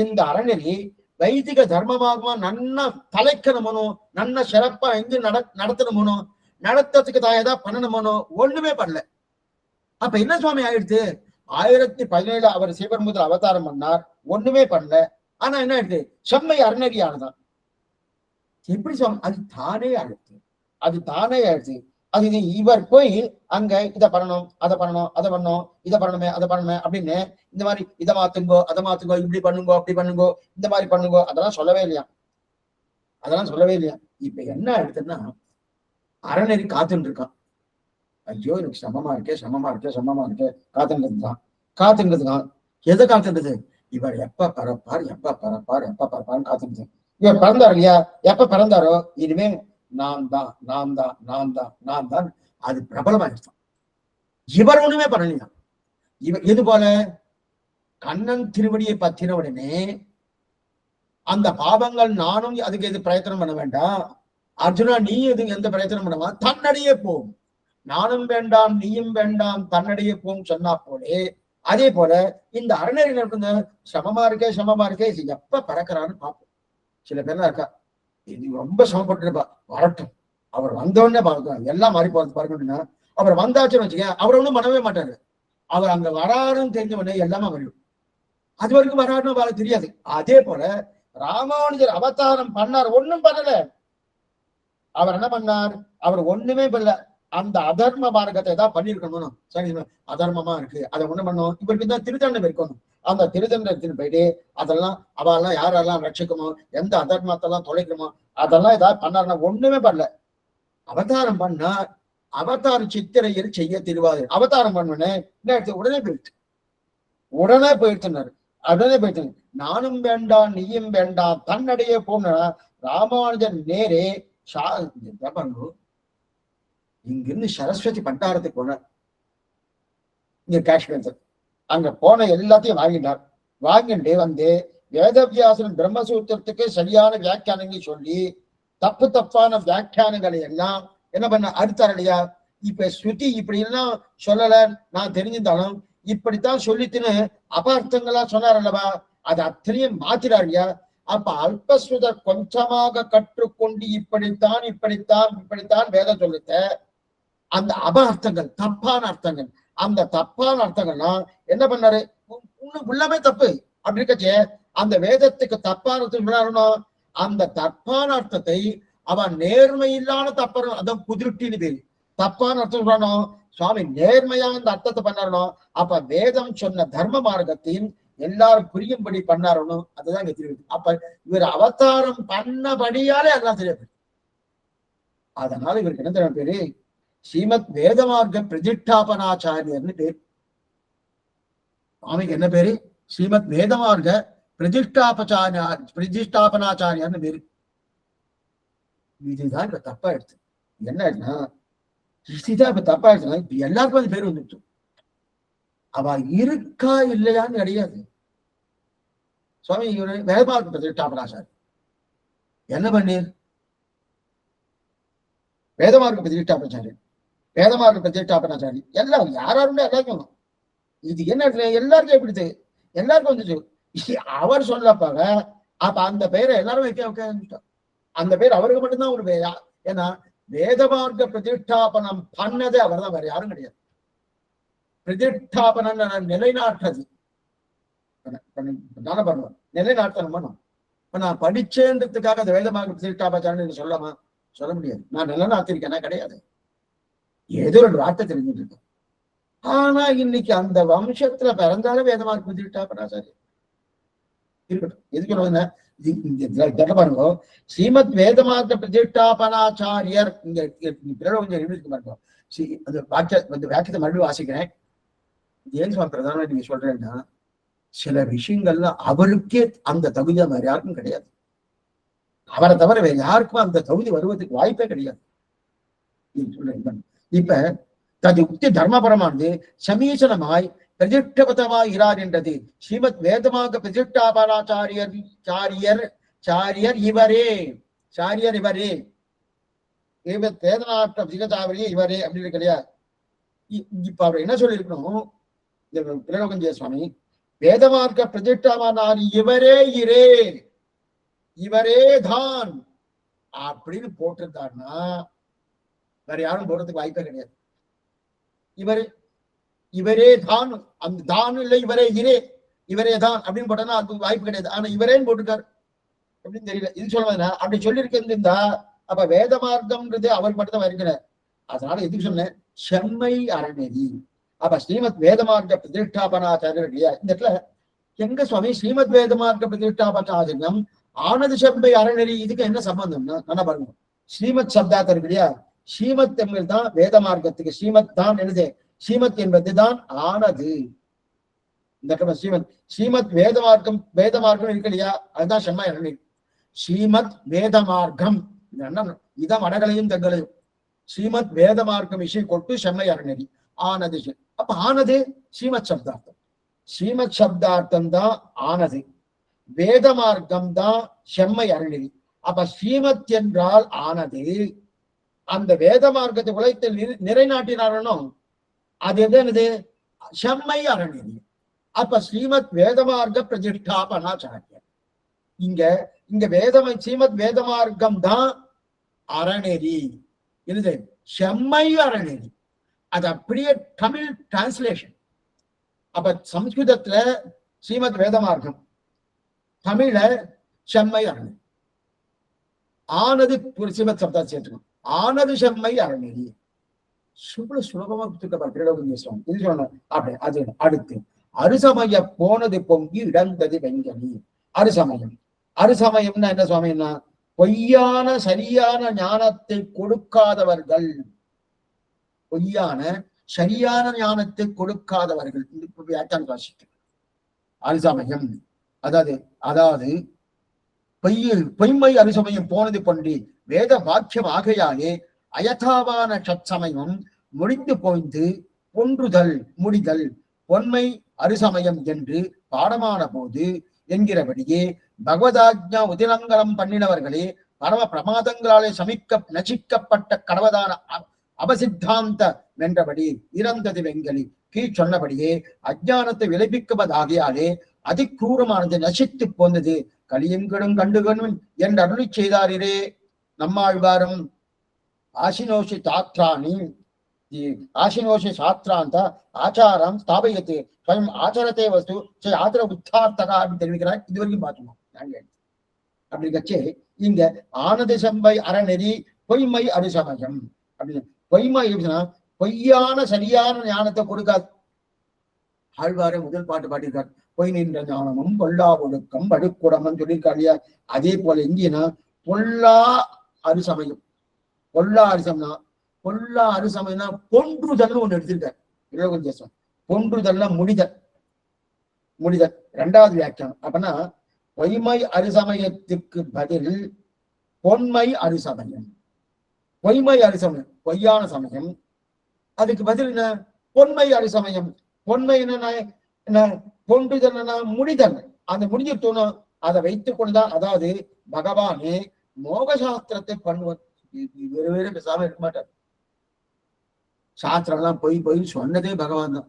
இந்த அறநெறி வைதிக தர்மமாகுமா நன்னா தலைக்கணுமோனோ, நன்னா சிறப்பா எங்க நடத்தணுமோனோ, நடத்துறதுக்கு தான் ஏதாவது பண்ணணுமோனோ, ஒண்ணுமே பண்ணல. அப்ப என்ன சுவாமி ஆயிடுச்சு? 1017 அவர் சிவபெரும்புதூர் அவதாரம் பண்ணார், ஒண்ணுமே பண்ணல. ஆனா என்ன ஆயிடுது? செம்மை அறநெறியானதான். எப்படி சுவாமி? அது தானே அழுத்து, அது தானே அழுத்து. அது இவர் போய் அங்க இதை பண்ணணும், அதை பண்ணணும், அதை பண்ணணும், இதை பண்ணணுமே, அதை பண்ணணுமே அப்படின்னு இந்த மாதிரி இதை மாத்துங்கோ, அதை மாத்துங்கோ, இப்படி பண்ணுங்கோ, அப்படி பண்ணுங்கோ, இந்த மாதிரி பண்ணுங்கோ, அதெல்லாம் சொல்லவே இல்லையா, அதெல்லாம் சொல்லவே இல்லையா. இப்ப என்ன ஆயிடுதுன்னா அறநெறி காத்துட்டு இருக்கான். ஐயோ எனக்கு சமமா இருக்கே, சமமா இருக்கே, சமமா இருக்கே, காத்துன்றதுதான், காத்துன்றதுதான். எதை காத்துன்றது? இவர் எப்ப பறப்பார், எப்ப பறப்பார், எப்ப பறப்பார்னு காத்துன்றது. இவர் பிறந்தார் இல்லையா, எப்ப பிறந்தாரோ இனிமே நான் தான், நான் தான், நான் தான், நான் தான், அது பிரபலமாயிடுச்சான். இவர் ஒண்ணுமே பண்ணலையா. இவர் எது போல கண்ணன் திருவடியை பத்தின உடனே அந்த பாவங்கள் நானும் அதுக்கு எது பிரயத்தனம் பண்ண வேண்டாம். அர்ஜுனா நீ எது எந்த பிரயத்தனம் பண்ணவா, தன்னடியே போகும். நானும் வேண்டாம் நீயும் வேண்டாம் தன்னடியே போகும் சொன்னா போலே, அதே போல இந்த அறநெறி நடக்குது. சமமா இருக்கே, சமமா இருக்கே, எப்ப பறக்கிறான்னு பார்ப்போம். சில பேர்லாம் இருக்கா, இது ரொம்ப சமப்பட்டு இருப்பா, வரட்டும், அவர் வந்தோடனே பார்க்கலாம் எல்லாம் மாறி போறது பார்க்கணும்னா, அவர் வந்தாச்சுன்னு வச்சுக்க அவர் ஒன்றும் பண்ணவே மாட்டாரு. அவர் அங்க வராருன்னு தெரிஞ்ச உடனே எல்லாமே வரும். அது வரைக்கும் வராருன்னு அவருக்கு தெரியாது. அதே போல ராமானுஜர் அவதாரம் பண்ணார், ஒண்ணும் பண்ணல. அவர் என்ன பண்ணார்? அவர் ஒண்ணுமே பண்ணல. அந்த அதர்ம மார்க்கத்தை தான் பண்ணிருக்கணும். சரி, அதர்மமா இருக்கு, அதை ஒண்ணு பண்ணும். இவருக்கு தான் திருத்தண்டம் இருக்கணும். அந்த திருத்தண்டத்தின் போயிட்டு அதெல்லாம் அவெல்லாம் யாரெல்லாம் ரட்சிக்கணும், எந்த அதர்மத்தெல்லாம் தொலைக்கணுமோ அதெல்லாம் ஏதாவது பண்ணாருன்னா ஒண்ணுமே பண்ணல. அவதாரம் பண்ணா அவதார சித்திரையில் செய்ய திருவாது. அவதாரம் பண்ணுனே உடனே போயிடுச்சு, உடனே போயிடுச்சுன்னாரு. உடனே போயிட்டு நானும் வேண்டாம் நீயும் வேண்டாம் தன்னடையே போன ராமானுஜன் நேரே இங்கிருந்து சரஸ்வதி பண்டாரத்துக்கு போன, இங்க காஷ்மீர் அங்க போன எல்லாத்தையும் வாங்கிட்டார். வாங்கிட்டு வந்து வேதவியாசன் பிரம்மசூத்திரத்துக்கு சரியான வியாக்கியானங்கள் சொல்லி தப்பு தப்பான வியாக்கியானங்களை எல்லாம் என்ன பண்ண அடுத்தார் இல்லையா. இப்ப ஸ்ருதி இப்படி எல்லாம் சொல்லல நான் தெரிஞ்சிருந்தாலும் இப்படித்தான் சொல்லித்துன்னு அபார்த்தங்களா சொன்னார் அல்லவா, அது அத்தனையும் மாத்திரார் இல்லையா. அப்ப அல்பஸ்ருத கொஞ்சமாக கற்றுக்கொண்டு இப்படித்தான் இப்படித்தான் இப்படித்தான் வேதம் சொல்லித்த அந்த அபார்த்தங்கள் தப்பான அர்த்தங்கள், அந்த தப்பான அர்த்தங்கள்லாம் என்ன பண்ணாரு, உள்ளமே தப்பு அப்படி இருக்கச்சே அந்த வேதத்துக்கு தப்பான அர்த்தம், அந்த தப்பான அர்த்தத்தை அவன் நேர்மையில்லாத தப்பான அதான் குதிருட்டின்னு பேரு, தப்பான அர்த்தம் சொல்லணும். சுவாமி நேர்மையான இந்த அர்த்தத்தை பண்ணணும். அப்ப வேதம் சொன்ன தர்ம மார்க்கத்தையும் எல்லாரும் புரியும்படி பண்ணாரணும். அதுதான் இங்க தெரியுது. அப்ப இவர் அவதாரம் பண்ணபடியாலே அதெல்லாம் தெரியப்படுது. அதனால இவருக்கு என்ன தெரியும் பேரு, ஸ்ரீமத் வேதமார்க்க பிரதிஷ்டாபனாச்சாரியர்னு பேர். சுவாமிக்கு என்ன பேரு, ஸ்ரீமத் வேதமார்க்க பிரதிஷ்டாபனாச்சாரியர்னு பேரு. இதுதான் இப்ப தப்பா எடுத்து என்ன ஆயிடுச்சுன்னா, இதுதான் இப்ப தப்பா ஆயிடுச்சுன்னா இப்ப எல்லாருக்கும் அந்த பேர் வந்துச்சு. அவ இருக்கா இல்லையான்னு கிடையாது. சுவாமி இவரு வேதமார்க்க பிரதிஷ்டாபனாச்சாரி என்ன பண்ணீர், வேதமார்க்க பிரதிஷ்டாபனாச்சாரி, வேதமார்க்க பிரதிஷ்டாபனாச்சாரி எல்லாம் யாராருமே எல்லாருக்கும் இது என்ன எல்லாருக்கும் எப்படிது எல்லாருக்கும் வந்துச்சு. அவர் சொல்லப்பாங்க. அப்ப அந்த பெயரை எல்லாரும் வைக்க அந்த பேர் அவருக்கு மட்டும்தான் ஒரு பேரா. ஏன்னா வேதமார்க்க பிரதிஷ்டாபனம் பண்ணதே அவர் தான், வேற யாரும் கிடையாது. பிரதிஷ்டாபனம் நிலைநாட்டுறது தானே பண்ணுவோம், நிலைநாட்டணும் பண்ணும். இப்ப நான் படிச்சேன்றதுக்காக அந்த வேதமார்க்க பிரதிஷ்டாபச்சாரன்னு சொல்லலாமா? சொல்ல முடியாது. நான் நிலைநாட்டிருக்கேன்னா கிடையாது, ஏதோ ஒரு வார்த்தை தெரிஞ்சுட்டு இருக்கேன். ஆனா இன்னைக்கு அந்த வம்சத்துல பிறந்தாலும் வேதமார்க்க பிரதிஷ்டாபனாச்சாரி இருக்கட்டும். எதுக்கு பாருங்க, ஸ்ரீமத் வேதமார்க்க பிரதிஷ்டாபனாச்சாரியர் இங்க கொஞ்சம் இருக்கு பாருங்க. அந்த வாக்கியத்தை மறுபடியும் வாசிக்கிறேன். ஏன் சுவாமி பிரதான நீங்க சொல்றேன்னா, சில விஷயங்கள்ல அவருக்கே அந்த தகுதி வேற யாருக்கும் கிடையாது. அவரை தவிர வேற யாருக்கும் அந்த தகுதி வருவதற்கு வாய்ப்பே கிடையாது. இப்ப தது உக்தி தர்மபரமானது சமீசனமாய் பிரதிஷ்டபதமாய் இரார் என்றது ஸ்ரீமத் வேதமாக பிரதிஷ்டாபனாச்சாரியர் சாரியர் இவரே, சாரியர் இவரே, வேதநாட்ட பிரதிஷ்டாவரியே இவரே அப்படின்னு இருக்கு இல்லையா. இப்ப அவர் என்ன சொல்லியிருக்கணும், இந்த பிரலோகஞ்சய சுவாமி வேதமார்க்க பிரதிஷ்டாவானார் இவரே இரே, இவரே தான் அப்படின்னு போட்டிருந்தாருன்னா வேற யாரும் போடுறதுக்கு வாய்ப்பே கிடையாது. இவரே தான், அந்த தான் இல்லை இவரே இரே, இவரே தான் அப்படின்னு போட்டோம்னா அதுக்கு வாய்ப்பு கிடையாது. ஆனா இவரேன்னு போட்டிருக்காரு. எப்படின்னு தெரியல. இது சொல்லுவதுன்னா அப்படி சொல்லியிருக்கிருந்தா அப்ப வேத மார்க்கம்ன்றது அவர் மட்டும் தான் இருக்கிறார். அதனால எதுக்கு சொன்னேன், செம்மை அறநெறி. அப்ப ஸ்ரீமத் வேத மார்க்க பிரதிஷ்டாபனாச்சாரியர் இல்லையா, இந்த இடத்துல எங்க சுவாமி ஸ்ரீமத் வேத மார்க்க பிரதிஷ்டாபனாச்சாரியம் ஆனது செம்மை அறநெறி, இதுக்கு என்ன சம்பந்தம்னா நல்லா பாருங்க. ஸ்ரீமத் சப்தார்த்தம் இருக்கு இல்லையா, ஸ்ரீமத் என்பது தான் வேத மார்க்கத்துக்கு, ஸ்ரீமத் தான் எழுது, ஸ்ரீமத் என்பதுதான் ஆனது. இந்த ஸ்ரீமத் ஸ்ரீமத் வேத மார்க்கம், வேத மார்க்கம் இருக்கு இல்லையா, அதுதான் செம்மை அறநெறி. ஸ்ரீமத் வேத மார்க்கம் இதான் வடகளையும் தெங்களையும். ஸ்ரீமத் வேத மார்க்கம் விஷயம் கொட்டு செம்மை அறநெறி ஆனது. அப்ப ஆனது ஸ்ரீமத் சப்தார்த்தம், ஸ்ரீமத் சப்தார்த்தம் தான் ஆனது, வேத மார்க்கம் தான் செம்மை அறநெறி. அப்ப ஸ்ரீமத் என்றால் ஆனது, அந்த வேத மார்க்கத்தை உழைத்து நிறைநாட்டினாரனோ அது என்னது, செம்மை அறநெறி. அப்ப ஸ்ரீமத் வேத மார்க்க பிரதிஷ்டாபனாச்சாரியர். இங்க இங்க ஸ்ரீமத் வேத மார்க்கம் தான் அறநெறி, இது செம்மை அறநெறி. அது அப்படியே தமிழ் டிரான்ஸ்லேஷன். அப்ப சம்ஸ்கிருதத்துல ஸ்ரீமத் வேத மார்க்கம், தமிழ செம்மை அறநெறி. ஆனது ஸ்ரீமத் சப்தா சேர்த்துக்கணும், ஆனது செம்மை அறநெறி. சுலபமா கொடுத்துருக்க. இது சொல்லணும். அப்படி அது அடுத்து அருசமய போனது பொங்கி இடந்தது வெங்கனி. அருசமயம், அருசமயம்னா என்ன சுவாமின்னா, பொய்யான சரியான ஞானத்தை கொடுக்காதவர்கள், பொய்யான சரியான ஞானத்தை கொடுக்காதவர்கள். அருசமயம் அதாவது அதாவது பொய்மை அருசமயம் போனது பொன்றி வேத வாக்கியம் ஆகையாலே அயதாவான சச்சமயம் முடிந்து போய்ந்து ஒன்றுதல் முடிதல் பொன்மை அருசமயம் என்று பாடமான போது என்கிறபடியே பகவதாஜ்ஞா உதிரங்கலம் பண்ணினவர்களே பரம பிரமாதங்களாலே நசிக்கப்பட்ட கடவதான அபசித்தாந்த வென்றபடி இறந்தது வெங்கலி கீழ் சொன்னபடியே அஜானத்தை விளைவிக்குவதாகியாலே அதிக்ரூரமானது நசித்து போந்தது கலியங்களும் கண்டுகணும் என்று அருளி செய்தாரே நம்மாழ்வாரும். ஆசினோஷி சாத்ராணி ஆசினோஷி சாத்ராந்த ஆச்சாரம் ஸ்தாபயத்து ஸ்வயம் ஆச்சாரத்தை வஸ்து ஆத்திர உத்தார்த்தகா அப்படின்னு தெரிவிக்கிறார். இது வரைக்கும் பார்க்கணும். நாங்க அப்படி கட்சி இங்க ஆனது செம்பை அறநெறி பொய்மை அருசமயம் அப்படின்னு. பொய்மை பொய்யான சரியான ஞானத்தை கொடுக்காது. ஆழ்வாரை முதல் பாட்டு பாட்டிருக்கார், பொய் நின்ற ஞானமும் பொல்லா ஒழுக்கம் படுக்குடமும் சொல்லியிருக்காரு இல்லையா. அதே போல இங்கேனா பொல்லா அருசமயம், பொல்லா அரிசம்னா பொல்லா அரிசமைனா பொன்றுதல் ஒண்ணு எடுத்திருக்காரு இளவஞ்சம். பொன்றுதல்னா முடிதல், முடிதல் இரண்டாவது வியாக்கியானம். அப்படின்னா பொய்மை அரிசமயத்துக்கு பதில் பொன்மை அரிசமயம். பொய்மை அரிசமயம் பொய்யான சமயம், அதுக்கு பதில் என்ன, பொன்மை அரிசமயம். பொன்மை என்ன, பொன்றுதல் முடிதல். அந்த முடிஞ்சிட்டோம் அதை வைத்துக் கொண்டுதான், அதாவது பகவானே மோகசாஸ்திரத்தை பண்ணுவது. வேறு வேறு பேசாம இருக்க மாட்டார். சாஸ்திரம் எல்லாம் பொய் பொய் சொன்னதே பகவான் தான்.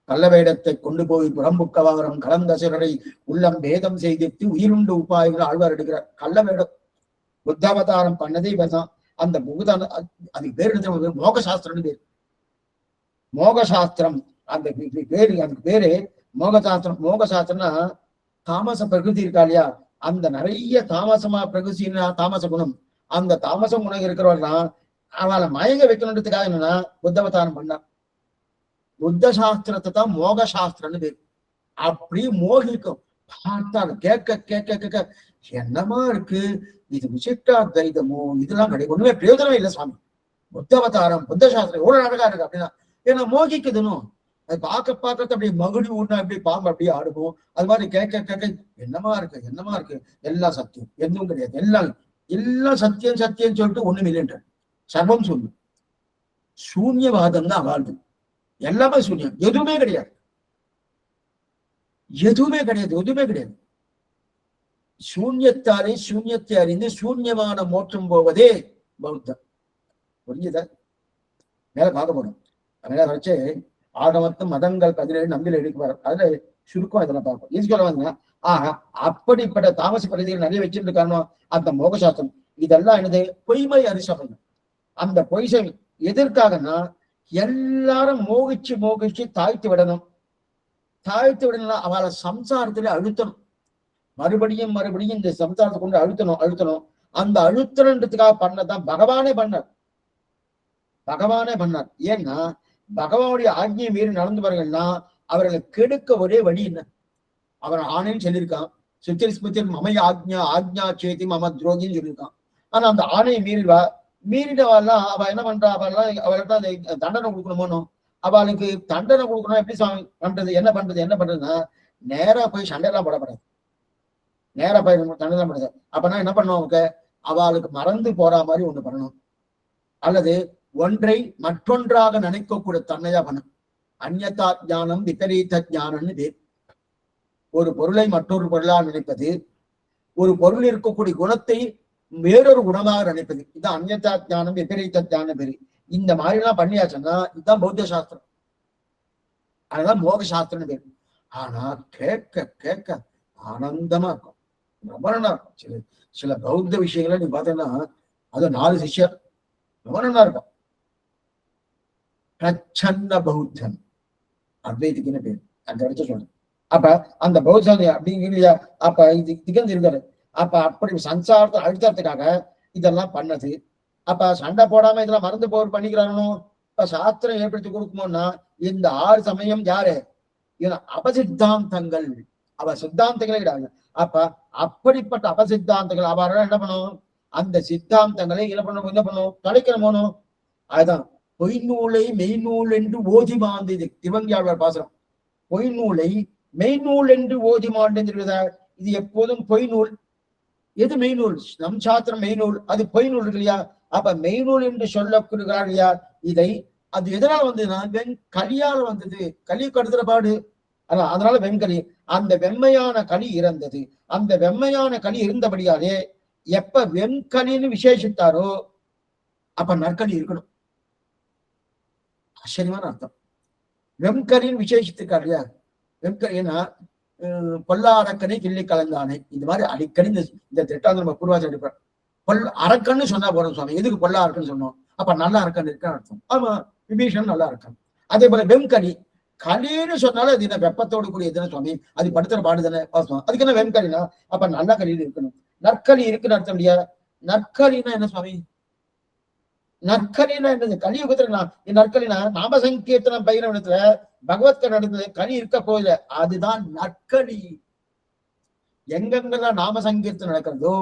கள்ள வேடத்தை கொண்டு போய் புறம்புக்கவாரம் கலந்த சிறரை உள்ளம் பேதம் செய்திட்டு உயிருண்டு உப்பாய்கள் ஆழ்வார் எடுக்கிறார். கள்ள வேடம் புத்தாவதாரம் பண்ணதே இவர்தான். அந்த புகுதான அதுக்கு பேர் மோகசாஸ்திரம் பேர். மோகசாஸ்திரம் அந்த பேரு, அதுக்கு பேரு மோகசாஸ்திரம். மோகசாஸ்திரம்னா தாமச பிரகிருதி இருக்கா இல்லையா, அந்த நிறைய தாமசமா பிரகிருதினா தாமச குணம், அந்த தாமச குணம் இருக்கிறவர்தான் அவளை மயங்க வைக்கணுன்றதுக்காக என்னன்னா புத்தவதாரம் பண்ணா. புத்த சாஸ்திரத்தை தான் மோக சாஸ்திரம்னு பேரு. அப்படி மோகிக்கும். பார்த்தா கேட்க கேட்க கேட்க என்னமா இருக்கு இது, விசிஷ்டாத்வைதமோ இதெல்லாம் கிடையாது, ஒண்ணுமே பிரயோஜனமே இல்லை சுவாமி. புத்தவதாரம் புத்த சாஸ்திரம் எவ்வளவு அழகா இருக்கு அப்படின்னா, ஏன்னா மோகிக்குதுன்னு அது பார்க்கறது அப்படி மகுடி ஊட்டினா எப்படி பாம்பு அப்படியே ஆடுவோம், அது மாதிரி கேட்க கேட்க என்னமா இருக்கு என்னமா இருக்கு, எல்லாம் சத்தியம் எதுவும் கிடையாது, எல்லாம் எல்லாம் சத்தியம் சத்தியம் சொல்லிட்டு ஒண்ணும் இல்லைன்ற சர்வம் சொல்லு. சூன்யவாதம் தான் வாழ்வு, எல்லாமே சூன்யம், எதுவுமே கிடையாது, எதுவுமே கிடையாது, எதுவுமே கிடையாது. சூன்யத்தாலே சூன்யத்தை அறிந்து சூன்யமான மோற்றம் போவதே பௌத்தம். புரிஞ்சுதா? மேல பார்க்க போறோம். அதனால வச்சு ஆகமத்தும் மதங்கள் 17 நம்பில எடுக்குவார். அதுல சுருக்கம் இதெல்லாம் பார்ப்போம். இது சொல்ல வந்தா அப்படிப்பட்ட தாமச பகுதிகள் நிறைய வச்சிருந்த காரணம் அந்த மோகசாஸ்திரம். இதெல்லாம் என்னது, பொய்மை அரிசமயம். அந்த பொய்சை எதற்காகனா எல்லாரும் மோகிச்சு தாழ்த்து விடணும். தாழ்த்து விடணும், அவளை சம்சாரத்துல அழுத்தணும். மறுபடியும் மறுபடியும் இந்த சம்சாரத்தை கொண்டு அழுத்தணும். அந்த அழுத்தணுன்றதுக்காக பண்ணதான் பகவானே பண்ணார். ஏன்னா பகவானுடைய ஆజ్ఞை மீறி நடந்து பாருங்கன்னா அவர்களை கெடுக்க ஒரே வழி என்ன? அவர் ஆணைன்னு சொல்லியிருக்கான். சுத்திரிஸ்முத்தின் மமைய ஆக்ஞா சேதி மம துரோகின்னு சொல்லியிருக்கான். ஆனா அந்த ஆணையை மீறிடவாள்லாம் அவ என்ன பண்றா? அவள்கிட்ட அந்த தண்டனை கொடுக்கணுமோனோ, அவளுக்கு தண்டனை கொடுக்கணும். எப்படி என்ன பண்றதுன்னா நேரா போய் சண்டையெல்லாம் போடப்படாது. நேரா போய் தண்டனை படாது. அப்பனா என்ன பண்ணுவோம்? அவங்க அவளுக்கு மறந்து போற மாதிரி ஒண்ணு பண்ணணும். அல்லது ஒன்றை மற்றொன்றாக நினைக்கக்கூடிய தன்மையா பண்ணும். அந்யதா ஞானம் விபரீத ஞானம்னு பேர். ஒரு பொருளை மற்றொரு பொருளா நினைப்பது, ஒரு பொருள் இருக்கக்கூடிய குணத்தை வேறொரு குணமாக நினைப்பது, இதுதான் அந்யதா ஞானம் விபரீத ஞானம் பேரு. இந்த மாதிரி எல்லாம் பண்ணியாச்சுன்னா இதுதான் பௌத்த சாஸ்திரம். அதுதான் மோக சாஸ்திரம்னு பேரு. ஆனா கேட்க கேட்க ஆனந்தமா இருக்கும், ரொம்ப நல்லா இருக்கும். சில பௌத்த விஷயங்களை நீ பார்த்தேன்னா அது 4 சிஷ்யர் ரொம்ப நல்லா இருக்கும். பிரச்சன்ன பௌத்தன் அத்வைதிக்குன்னு பேரு. அந்த இடத்த சொல்றேன். அப்ப அந்த பௌத்தன் அப்படிங்கிற அப்ப இது திகழ்ந்து இருக்காரு. அப்ப அப்படி சஞ்சாரத்தை அழுத்தறதுக்காக இதெல்லாம் பண்ணது. அப்ப சண்டை போடாம இதெல்லாம் மறந்து போர் பண்ணிக்கிறானோ. இப்ப சாஸ்திரம் ஏற்படுத்தி கொடுக்குமோன்னா இந்த 6 சமயம் யாரு? அபசித்தாந்தங்கள். அவ சித்தாந்தங்களே கிடையாது. அப்ப அப்படிப்பட்ட அபசித்தாந்தங்கள் அவரை என்ன பண்ணும்? அந்த சித்தாந்தங்களை என்ன பண்ணும்? கலைக்கிறமோனோ. அதுதான் பொய்நூலை மெய்நூல் என்று ஓதி மாந்தது திவங்கியாழ்வார் பாசுரம். பொய்நூலை மெய்நூல் என்று ஓதி மாண்டது. இது எப்போதும் பொய்நூல். எது மெய்நூல்? நம் சாத்திரம் மெய்நூல், அது பொய்நூல் இருக்கு இல்லையா? அப்ப மெய்நூல் என்று சொல்லக்கூறுகிறார் இல்லையா? இதை அது எதனால வந்ததுன்னா வெண்கலியால வந்தது. களி கடுத்துற பாடு. அதனால வெண்கலி. அந்த வெம்மையான களி இறந்தது. அந்த வெம்மையான களி இருந்தபடியாலே எப்ப வெண்கலின்னு விசேஷித்தாரோ அப்ப நற்களி இருக்கணும். ஆச்சரியமான அர்த்தம். வெம்கலின்னு விசேஷித்திருக்காரு இல்லையா? வெம்கலின்னா பொல்லா அரக்கனை கிள்ளி கலந்தானே. இந்த மாதிரி அடிக்கடி இந்த திட்டம் நம்ம பூர்வாச்சாரம் எடுப்பார். அரக்கன்னு சொன்னா போறோம் சுவாமி, எதுக்கு பொல்லா அரக்கன்னு சொன்னோம்? அப்ப நல்லா அரக்கன் இருக்கான்னு அர்த்தம். ஆமா, விபீஷன் நல்லா இருக்கான். அதே போல வெம்கலி களின்னு சொன்னாலும் அது என்ன வெப்பத்தோடு கூடிய எதுனா சுவாமி, அது படுத்துற பாடுதானே பாசம். அதுக்கு என்ன வெம்கலினா? அப்ப நல்ல களியில் இருக்கணும். நற்களி இருக்குன்னு அர்த்தம் இல்லையா? நற்களினா என்ன சுவாமி? நற்களினா என்னது? கலியுகத்துல நற்களினா நாம சங்கீர்த்தனம் பயிரவனத்துல பகவத்கர் நடந்தது களி இருக்க போயில, அதுதான் நற்களி. எங்கெங்கெல்லாம் நாம சங்கீர்த்தனம் நடக்கிறதோ,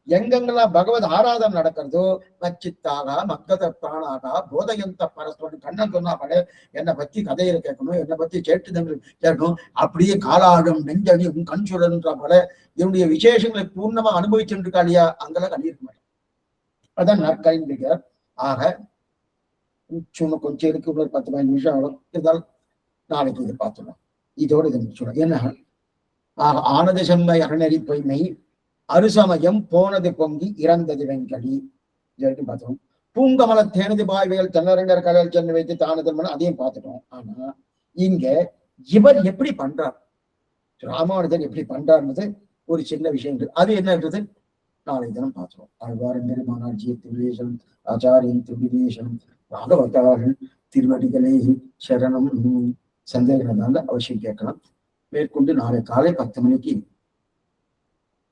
எங்கெங்கெல்லாம் பகவத் ஆராதனை நடக்கிறதோ, மச்சித்தாக மக்கத பிராணாகா போதயந்த பரஸ்பரம் கண்ணன் சொன்னா பட என்னை பத்தி கதையில கேட்கணும், என்னை பத்தி கேட்டுதங்கள் கேட்கணும். அப்படியே காலாடும் நெஞ்சடி உன் கண் சுடன்ற போல என்னுடைய விசேஷங்களை பூர்ணமா அனுபவிச்சுட்டு இருக்கா இல்லையா? அங்கெல்லாம் களி இருக்க மாட்டேன். அதான் நற்களின்னு இருக்கிறார். ஆக சும்மா கொஞ்சம் இருக்கு, ஒரு 10-15 நிமிஷம் ஆகும். இருந்தாலும் நாளைக்கு இதை பார்த்துடலாம். இதோடு இதை முடிச்சுடலாம். ஏன்னா ஆனது செம்மை அறநெறி பொய்மை அருசமயம் போனது பொங்கி இறந்தது வெண்கலி வரைக்கும் பார்த்தோம். பூங்கமல தேனது பாய்வைகள் தென்னரங்கர் கடல் சென்று வைத்து தானதன் அதையும் பார்த்துட்டோம். ஆனா இங்க இவர் எப்படி பண்றார், ராமானுஜர் எப்படி பண்றாருன்றது ஒரு சின்ன விஷயம். அது என்னன்றது நாளை தினம் பார்த்துருவோம். ஆழ்வாரன் பெருமானாட்சிய திருவேசம் ஆச்சாரியின் திருவிதேசம் பாகவதாரன் திருவடிகளே சரணம். சந்தேகனால அவசியம் கேட்கலாம். மேற்கொண்டு நாளை காலை 10 மணிக்கு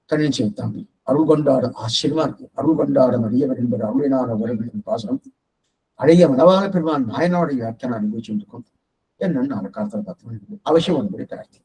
கணினி சேர்த்தாங்க. அருள் கொண்டாட ஆச்சரியமா இருக்கு. அருள் கொண்டாட மரியவர் என்பது அருளினார் அவர்களின் பாசனம். அழகிய மனவாள பெருமான் நாயனாவுடைய வியாக்கியான அனுபவிச்சுட்டு இருக்கும். என்னன்னு நாளை காலத்துல 10 மணிக்கு அவசியம் ஒன்பது பிரார்த்தி.